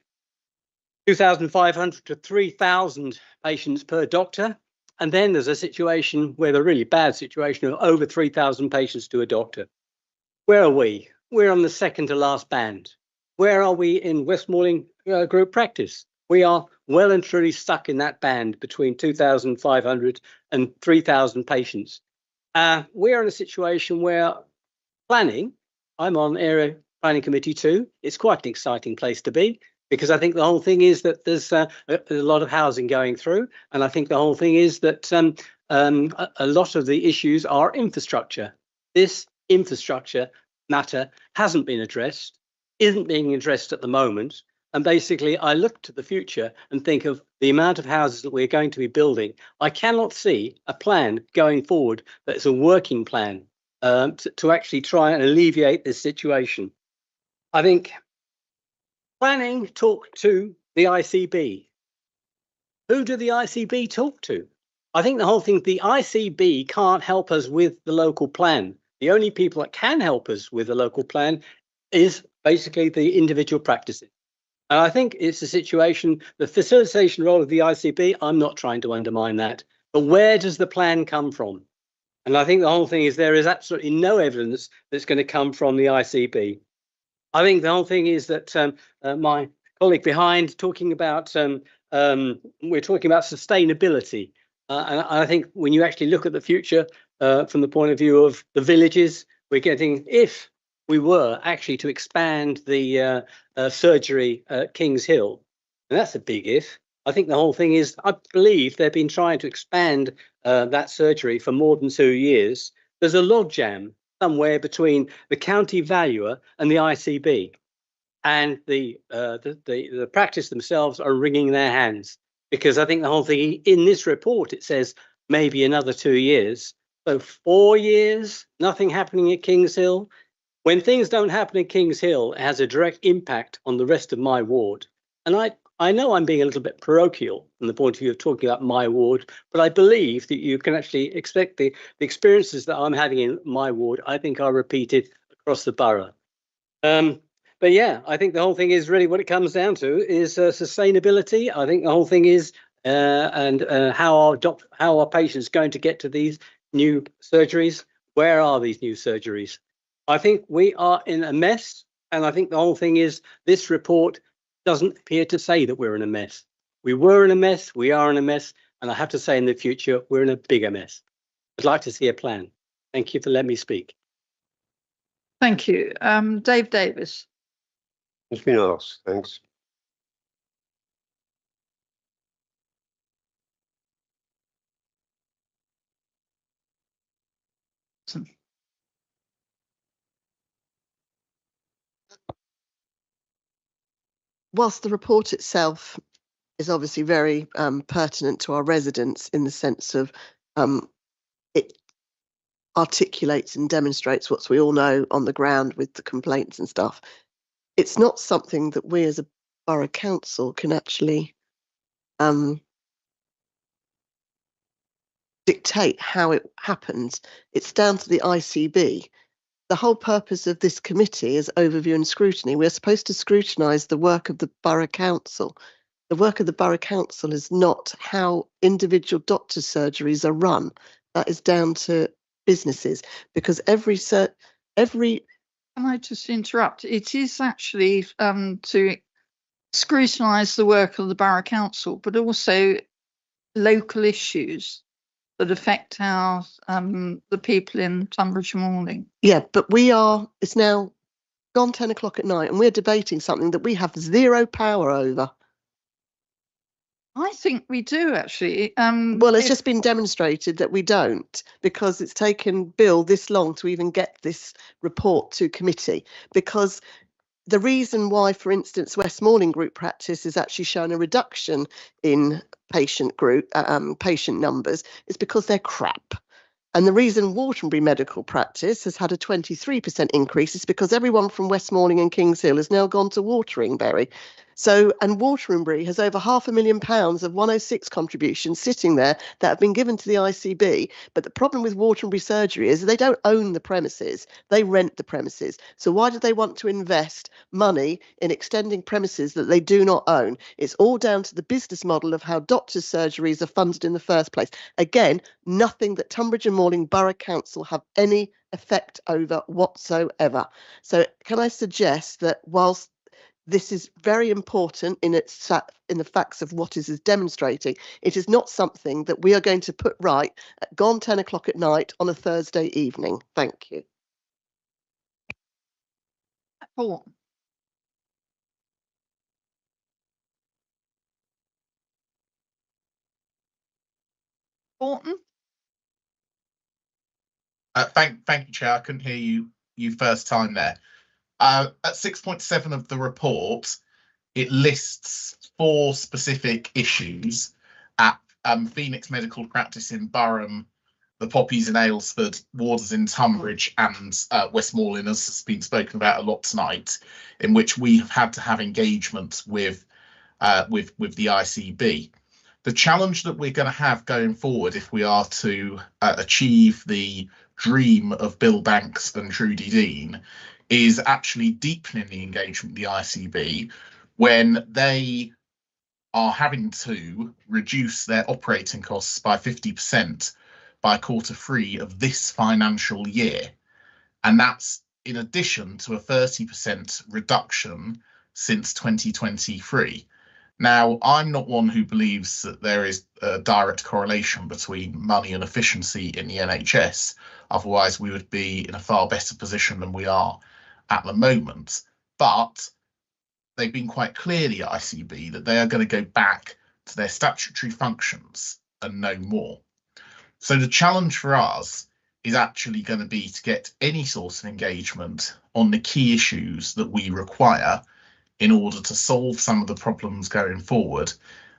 2,500 to 3,000 patients per doctor. And then there's a situation where the really bad situation of over 3,000 patients to a doctor. Where are we? We're on the second to last band. Where are we in Westmoreland Group Practice? We are well and truly stuck in that band between 2,500 and 3,000 patients. We're in a situation where planning, I'm on Area Planning Committee too. It's quite an exciting place to be, because I think the whole thing is that there's a lot of housing going through. And I think the whole thing is that a lot of the issues are infrastructure. This infrastructure matter hasn't been addressed, isn't being addressed at the moment. And basically, I look to the future and think of the amount of houses that we're going to be building. I cannot see a plan going forward that's a working plan to actually try and alleviate this situation. I think planning talk to the ICB. Who do the ICB talk to? I think the whole thing, the ICB can't help us with the local plan. The only people that can help us with the local plan is basically the individual practices. And I think it's a situation, the facilitation role of the ICB, I'm not trying to undermine that, but where does the plan come from? And I think the whole thing is there is absolutely no evidence that's going to come from the ICB. I think the whole thing is that my colleague behind talking about, we're talking about sustainability. And I think when you actually look at the future from the point of view of the villages, we're getting, if we were actually to expand the surgery at Kings Hill. And that's a big if. I think the whole thing is, I believe they've been trying to expand that surgery for more than 2 years. There's a logjam somewhere between the county valuer and the ICB. And the practice themselves are wringing their hands, because I think the whole thing in this report, it says maybe another 2 years. So 4 years, nothing happening at Kings Hill. When things don't happen at Kings Hill, it has a direct impact on the rest of my ward. And I know I'm being a little bit parochial from the point of view of talking about my ward, but I believe that you can actually expect the experiences that I'm having in my ward, I think, are repeated across the borough. But yeah, I think the whole thing is really what it comes down to is sustainability. I think the whole thing is how are patients going to get to these new surgeries? Where are these new surgeries? I think we are in a mess, and I think the whole thing is this report doesn't appear to say that we're in a mess. We were in a mess, we are in a mess, and I have to say in the future, we're in a bigger mess. I'd like to see a plan. Thank you for letting me speak. Thank you. Dave Davis. It's been asked, thanks. Whilst the report itself is obviously very pertinent to our residents in the sense of it articulates and demonstrates what we all know on the ground with the complaints and stuff, it's not something that we as a borough council can actually dictate how it happens. It's down to the ICB. The whole purpose of this committee is overview and scrutiny. We're supposed to scrutinise the work of the borough council. The work of the borough council is not how individual doctors' surgeries are run. That is down to businesses, because every Can I just interrupt? It is actually to scrutinise the work of the borough council, but also local issues that affect our the people in Tunbridge and Malling. Yeah, but it's now gone 10 o'clock at night and we're debating something that we have zero power over. I think we do, actually. Well, it's just been demonstrated that we don't, because it's taken Bill this long to even get this report to committee. Because the reason why, for instance, West Malling group practice has actually shown a reduction in patient numbers is because they're crap. And the reason Waterbury medical practice has had a 23% increase is because everyone from West Malling and Kings Hill has now gone to Wateringbury. And Wateringbury has over £500,000 of 106 contributions sitting there that have been given to the ICB. But the problem with Wateringbury surgery is they don't own the premises, they rent the premises. So why do they want to invest money in extending premises that they do not own? It's all down to the business model of how doctors' surgeries are funded in the first place. Again, nothing that Tunbridge and Malling Borough Council have any effect over whatsoever. So can I suggest that whilst this is very important in the facts of what it is demonstrating, it is not something that we are going to put right at gone 10 o'clock at night on a Thursday evening. Thank you. Paul. Thornton. Thank you, Chair. I couldn't hear you first time there. At 6.7 of the report, it lists 4 specific issues at Phoenix Medical Practice in Burham, the Poppies in Aylesford, Warders in Tunbridge, and West Malling, as has been spoken about a lot tonight, in which we have had to have engagement with the ICB. The challenge that we're going to have going forward, if we are to achieve the dream of Bill Banks and Trudy Dean, is actually deepening the engagement with the ICB when they are having to reduce their operating costs by 50% by Q3 of this financial year. And that's in addition to a 30% reduction since 2023. Now, I'm not one who believes that there is a direct correlation between money and efficiency in the NHS. Otherwise, we would be in a far better position than we are. at the moment. But they've been quite clear, the ICB, that they are going to go back to their statutory functions and no more. So the challenge for us is actually going to be to get any sort of engagement on the key issues that we require in order to solve some of the problems going forward,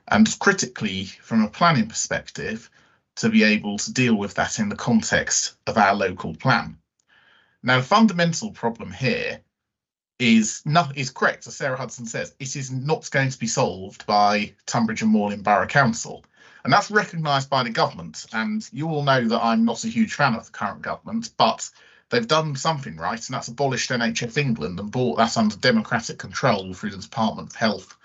and critically, from a planning perspective, to be able to deal with that in the context of our local plan. Now, the fundamental problem here is correct, as Sarah Hudson says, it is not going to be solved by Tunbridge and Moorland Borough Council. And that's recognised by the government. And you all know that I'm not a huge fan of the current government, but they've done something right, and that's abolished NHS England and brought that under democratic control through the Department of Health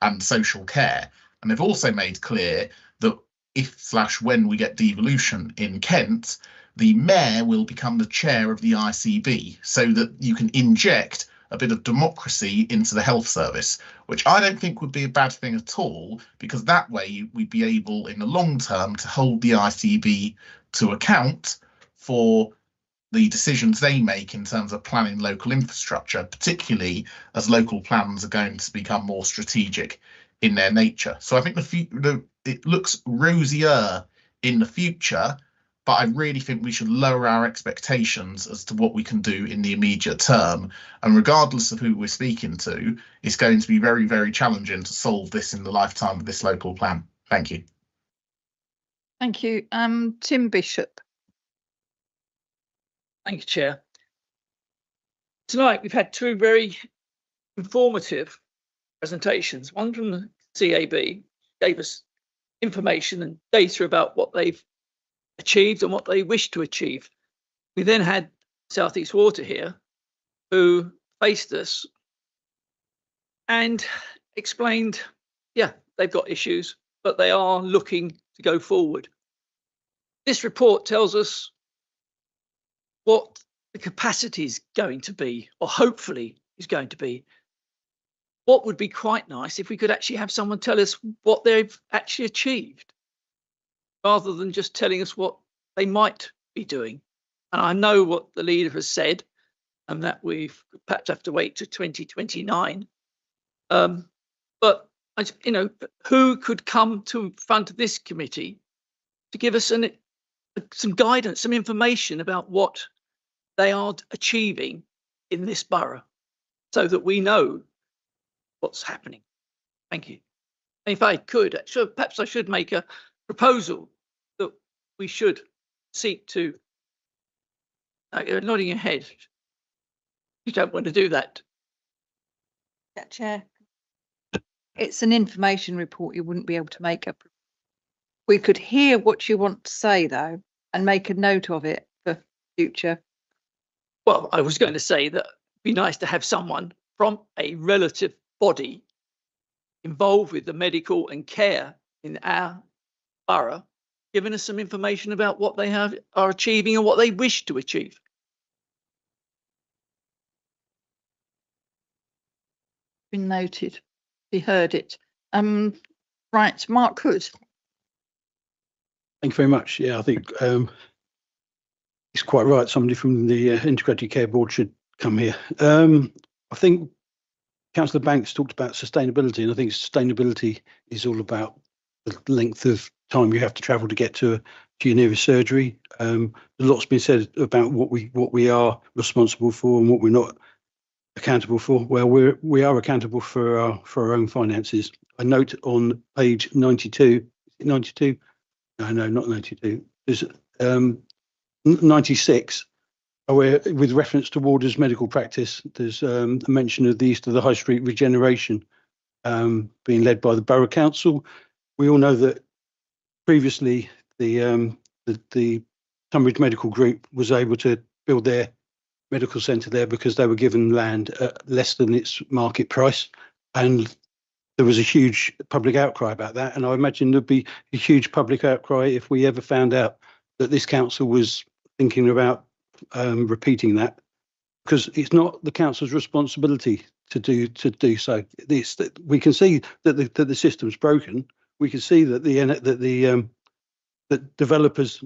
and Social Care. And they've also made clear that if/when we get devolution in Kent, the mayor will become the chair of the ICB, so that you can inject a bit of democracy into the health service, which I don't think would be a bad thing at all, because that way we'd be able in the long term to hold the ICB to account for the decisions they make in terms of planning local infrastructure, particularly as local plans are going to become more strategic in their nature. So I think it looks rosier in the future, but I really think we should lower our expectations as to what we can do in the immediate term. And regardless of who we're speaking to, it's going to be very, very challenging to solve this in the lifetime of this local plan. Thank you. Thank you. Tim Bishop. Thank you, Chair. Tonight we've had two very informative presentations. One from the CAB gave us information and data about what they've achieved and what they wish to achieve. We then had South East Water here, who faced us and explained, yeah, they've got issues, but they are looking to go forward. This report tells us what the capacity is going to be, or hopefully is going to be. What would be quite nice if we could actually have someone tell us what they've actually achieved, rather than just telling us what they might be doing. And I know what the leader has said, and that we perhaps have to wait to 2029. But who could come to front of this committee to give us some guidance, some information about what they are achieving in this borough, so that we know what's happening? Thank you. And if I could, perhaps I should make a proposal that we should seek to. You're nodding your head. You don't want to do that. Yeah, Chair. It's an information report. You wouldn't be able to make up. We could hear what you want to say, though, and make a note of it for future. Well, I was going to say that it'd be nice to have someone from a relative body involved with the medical and care in our borough, giving us some information about what they are achieving and what they wish to achieve. Been noted. We heard it. Right, Mark Hood. Thank you very much. Yeah, I think it's quite right. Somebody from the Integrated Care Board should come here. I think Councillor Banks talked about sustainability, and I think sustainability is all about the length of time you have to travel to get to your nearest surgery. A lot's been said about what we are responsible for and what we're not accountable for. Well, we are accountable for our own finances. I note on page 92. 92? No, not 92. There's 96. Where, with reference to Warders medical practice, there's a mention of the East of the High Street regeneration being led by the Borough Council. We all know that previously the Tunbridge Medical Group was able to build their medical centre there because they were given land at less than its market price, and there was a huge public outcry about that. And I imagine there'd be a huge public outcry if we ever found out that this council was thinking about repeating that, because it's not the council's responsibility to do so. We can see that the system's broken. We can see that the developers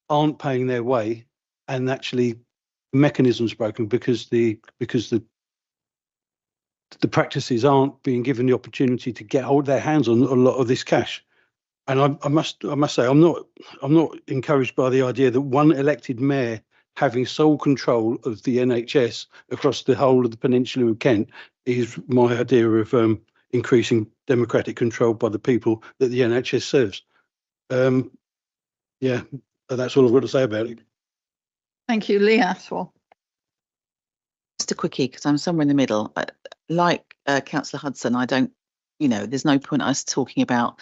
aren't paying their way, and actually mechanism's broken because the practices aren't being given the opportunity to get hold their hands on a lot of this cash. And I must say, I'm not encouraged by the idea that one elected mayor having sole control of the NHS across the whole of the peninsula of Kent is my idea of increasing democratic control by the people that the NHS serves. Yeah, that's all I've got to say about it. Thank you, Lee Athwell. Just a quickie, because I'm somewhere in the middle. Like Councillor Hudson, I don't, there's no point us talking about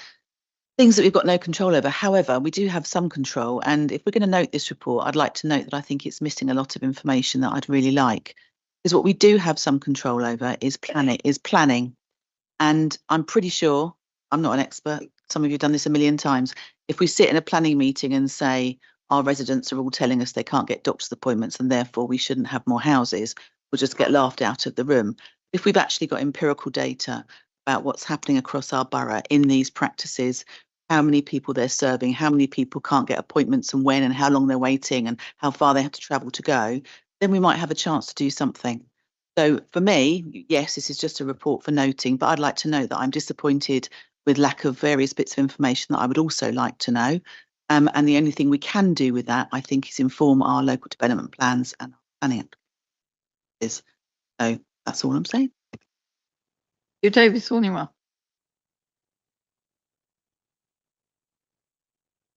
things that we've got no control over. However, we do have some control. And if we're going to note this report, I'd like to note that I think it's missing a lot of information that I'd really like. Because what we do have some control over is planning. And I'm pretty sure, I'm not an expert, some of you have done this a million times. If we sit in a planning meeting and say our residents are all telling us they can't get doctor's appointments and therefore we shouldn't have more houses, we'll just get laughed out of the room. If we've actually got empirical data about what's happening across our borough in these practices, how many people they're serving, how many people can't get appointments and when and how long they're waiting and how far they have to travel to go, then we might have a chance to do something. So for me, yes, this is just a report for noting, but I'd like to know that I'm disappointed with lack of various bits of information that I would also like to know. And the only thing we can do with that, I think, is inform our local development plans and planning. So that's all I'm saying. You, David Thornwell.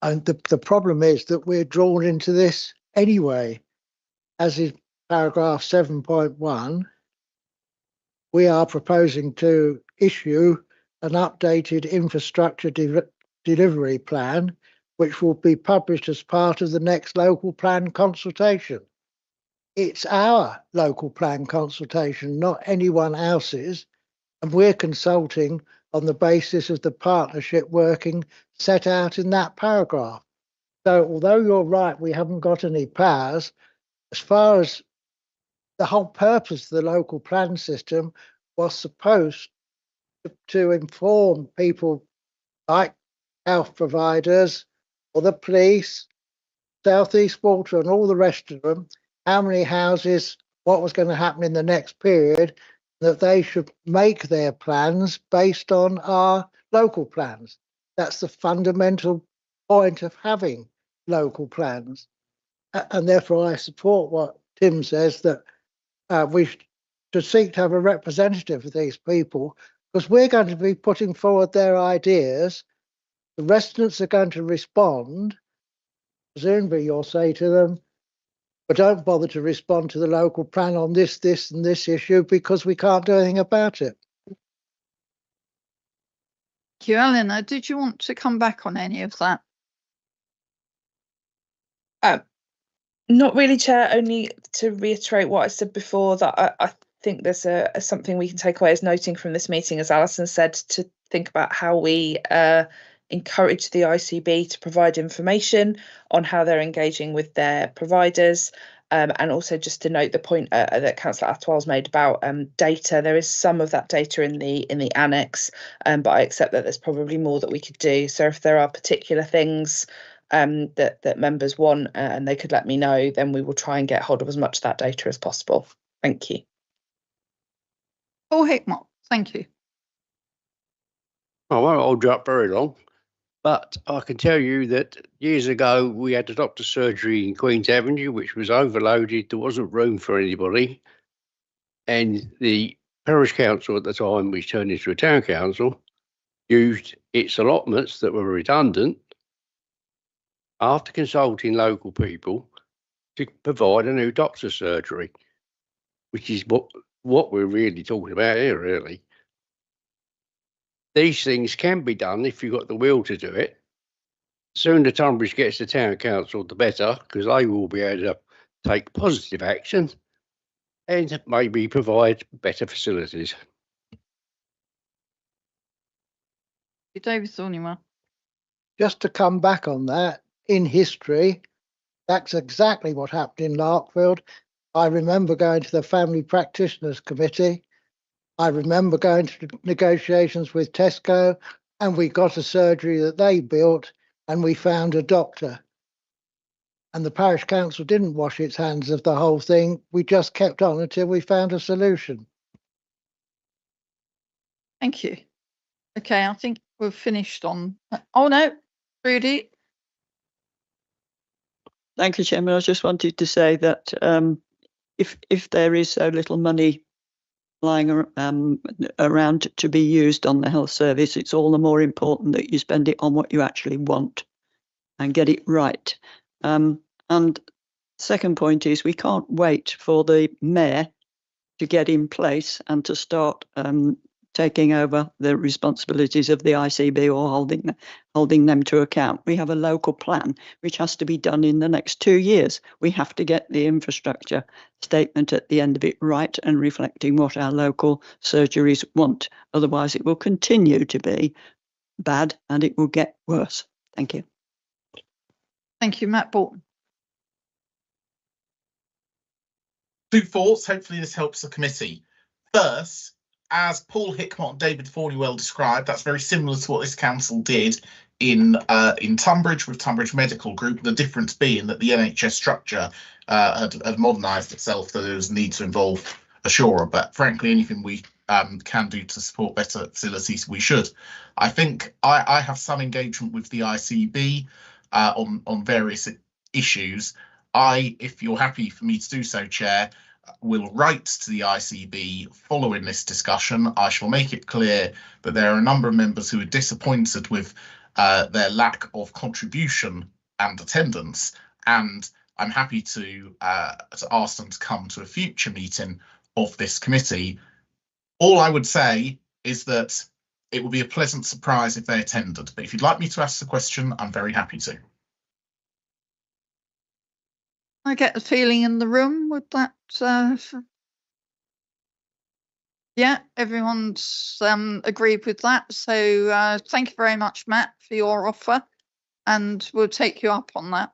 And the problem is that we're drawn into this anyway. As is paragraph 7.1, we are proposing to issue an updated infrastructure delivery plan, which will be published as part of the next local plan consultation. It's our local plan consultation, not anyone else's, and we're consulting on the basis of the partnership working set out in that paragraph. So although you're right, we haven't got any powers, as far as the whole purpose of the local plan system was supposed to inform people like health providers or the police, South East Water and all the rest of them, how many houses, what was going to happen in the next period, that they should make their plans based on our local plans. That's the fundamental point of having local plans. And therefore I support what Tim says, that we should seek to have a representative of these people, because we're going to be putting forward their ideas. The residents are going to respond. Presumably you'll say to them, but don't bother to respond to the local plan on this, this and this issue because we can't do anything about it. Thank you, Eleanor. Did you want to come back on any of that? Not really, Chair, only to reiterate what I said before, that I think there's something we can take away as noting from this meeting, as Alison said, to think about how we encourage the ICB to provide information on how they're engaging with their providers. And also just to note the point that Councillor Atwell's made about data. There is some of that data in the annex, but I accept that there's probably more that we could do. So if there are particular things that members want and they could let me know, then we will try and get hold of as much of that data as possible. Thank you. Paul Hickmott, thank you. I won't hold you up very long, but I can tell you that years ago we had a doctor's surgery in Queen's Avenue, which was overloaded. There wasn't room for anybody. And the parish council at the time, which turned into a town council, used its allotments that were redundant after consulting local people to provide a new doctor's surgery, which is what we're really talking about here, really. These things can be done if you've got the will to do it. The sooner Tunbridge gets the town council, the better, because they will be able to take positive action and maybe provide better facilities. David Thornwell. Just to come back on that, in history, that's exactly what happened in Larkfield. I remember going to the Family Practitioners Committee. I remember going to negotiations with Tesco, and we got a surgery that they built, and we found a doctor. and the parish council didn't wash its hands of the whole thing. We just kept on until we found a solution. Thank you. Okay, I think we've finished on. Oh no, Rudy. Thank you, Chairman. I just wanted to say that if there is so little money lying around to be used on the health service, it's all the more important that you spend it on what you actually want and get it right. And second point is we can't wait for the mayor to get in place and to start taking over the responsibilities of the ICB or holding them to account. We have a local plan which has to be done in the next 2 years. We have to get the infrastructure statement at the end of it right and reflecting what our local surgeries want. Otherwise, it will continue to be bad and it will get worse. Thank you. Thank you, Matt Bolton. 2 thoughts. Hopefully this helps the committee. First, as Paul Hickmott and David Forney well described, that's very similar to what this council did in Tunbridge with Tunbridge Medical Group, the difference being that the NHS structure had modernised itself, that there was a need to involve Assura. But frankly, anything we can do to support better facilities, we should. I think I have some engagement with the ICB on various issues. If you're happy for me to do so, Chair, will write to the ICB following this discussion. I shall make it clear that there are a number of members who are disappointed with their lack of contribution and attendance, and I'm happy to ask them to come to a future meeting of this committee. All I would say is that it would be a pleasant surprise if they attended, but if you'd like me to ask the question, I'm very happy to. I get the feeling in the room with that. Yeah, everyone's agreed with that. So thank you very much, Matt, for your offer, and we'll take you up on that.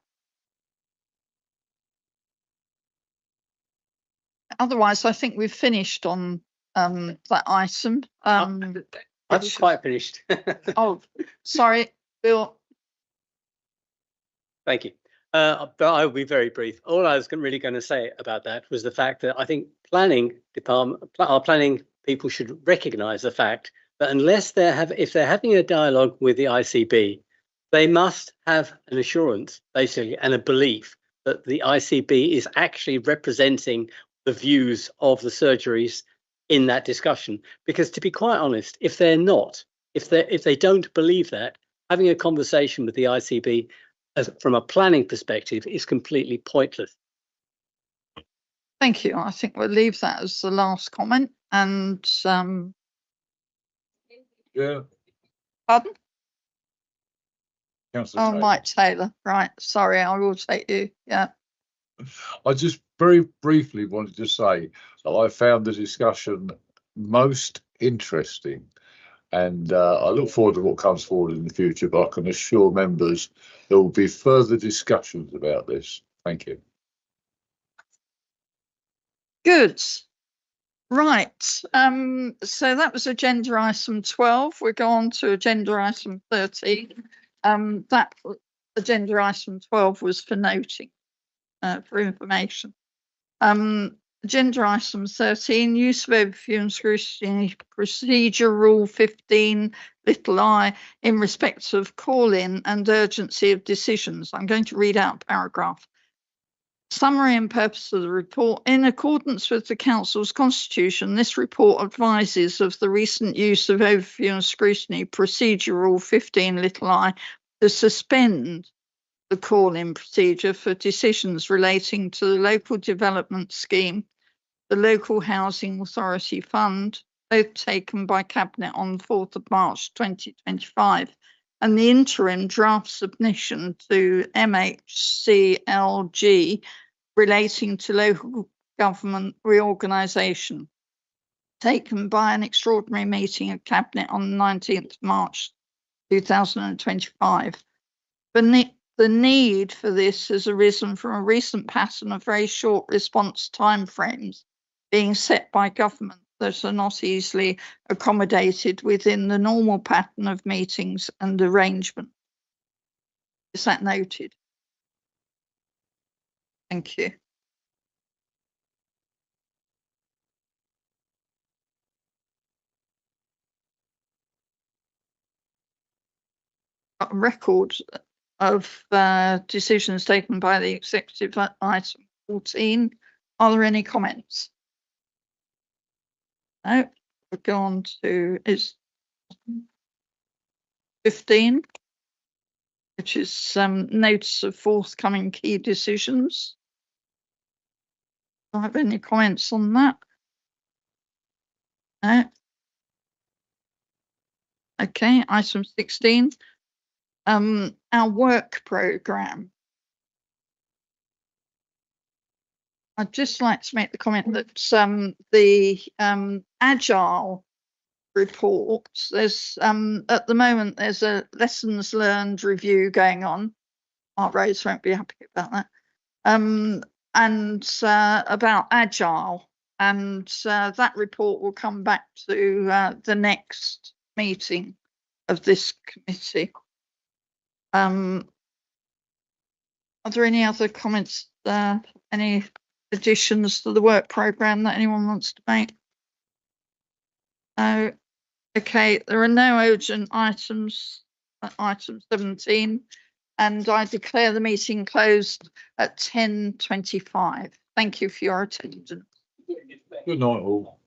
Otherwise, I think we've finished on that item. I haven't quite finished. Oh, sorry, Bill. Thank you. But I'll be very brief. All I was really going to say about that was the fact that I think our planning people should recognise the fact that unless if they're having a dialogue with the ICB, they must have an assurance, basically, and a belief that the ICB is actually representing the views of the surgeries in that discussion. Because to be quite honest, if they're not, if they don't believe that, having a conversation with the ICB from a planning perspective is completely pointless. Thank you. I think we'll leave that as the last comment. And yeah. Pardon? Councillor Taylor. Mike Taylor. Right. Sorry, I will take you. Yeah. I just very briefly wanted to say that I found the discussion most interesting, and I look forward to what comes forward in the future, but I can assure members there will be further discussions about this. Thank you. Good. Right. So that was agenda item 12. We'll go on to agenda item 13. That agenda item 12 was for noting, for information. Agenda item 13, use of overview and scrutiny procedure rule 15 little I in respect of call-in and urgency of decisions. I'm going to read out a paragraph. Summary and purpose of the report. In accordance with the Council's constitution, this report advises of the recent use of overview and scrutiny procedure rule 15 little I to suspend the call-in procedure for decisions relating to the local development scheme, the local housing authority fund, both taken by Cabinet on the 4th of March 2025, and the interim draft submission to MHCLG relating to local government reorganisation, taken by an extraordinary meeting of Cabinet on the 19th of March 2025. The need for this has arisen from a recent pattern of very short response timeframes being set by government that are not easily accommodated within the normal pattern of meetings and arrangement. Is that noted? Thank you. A record of decisions taken by the executive at item 14. Are there any comments? No. We'll go on to is 15, which is notice of forthcoming key decisions. Do I have any comments on that? No. Okay, item 16. Our work programme. I'd just like to make the comment that the Agile reports, there's at the moment there's a lessons learned review going on. Mark Rose won't be happy about that. And about Agile, and that report will come back to the next meeting of this committee. Are there any other comments, any additions to the work programme that anyone wants to make? No. Okay, there are no urgent items at item 17, and I declare the meeting closed at 10:25. Thank you for your attendance. Good night all.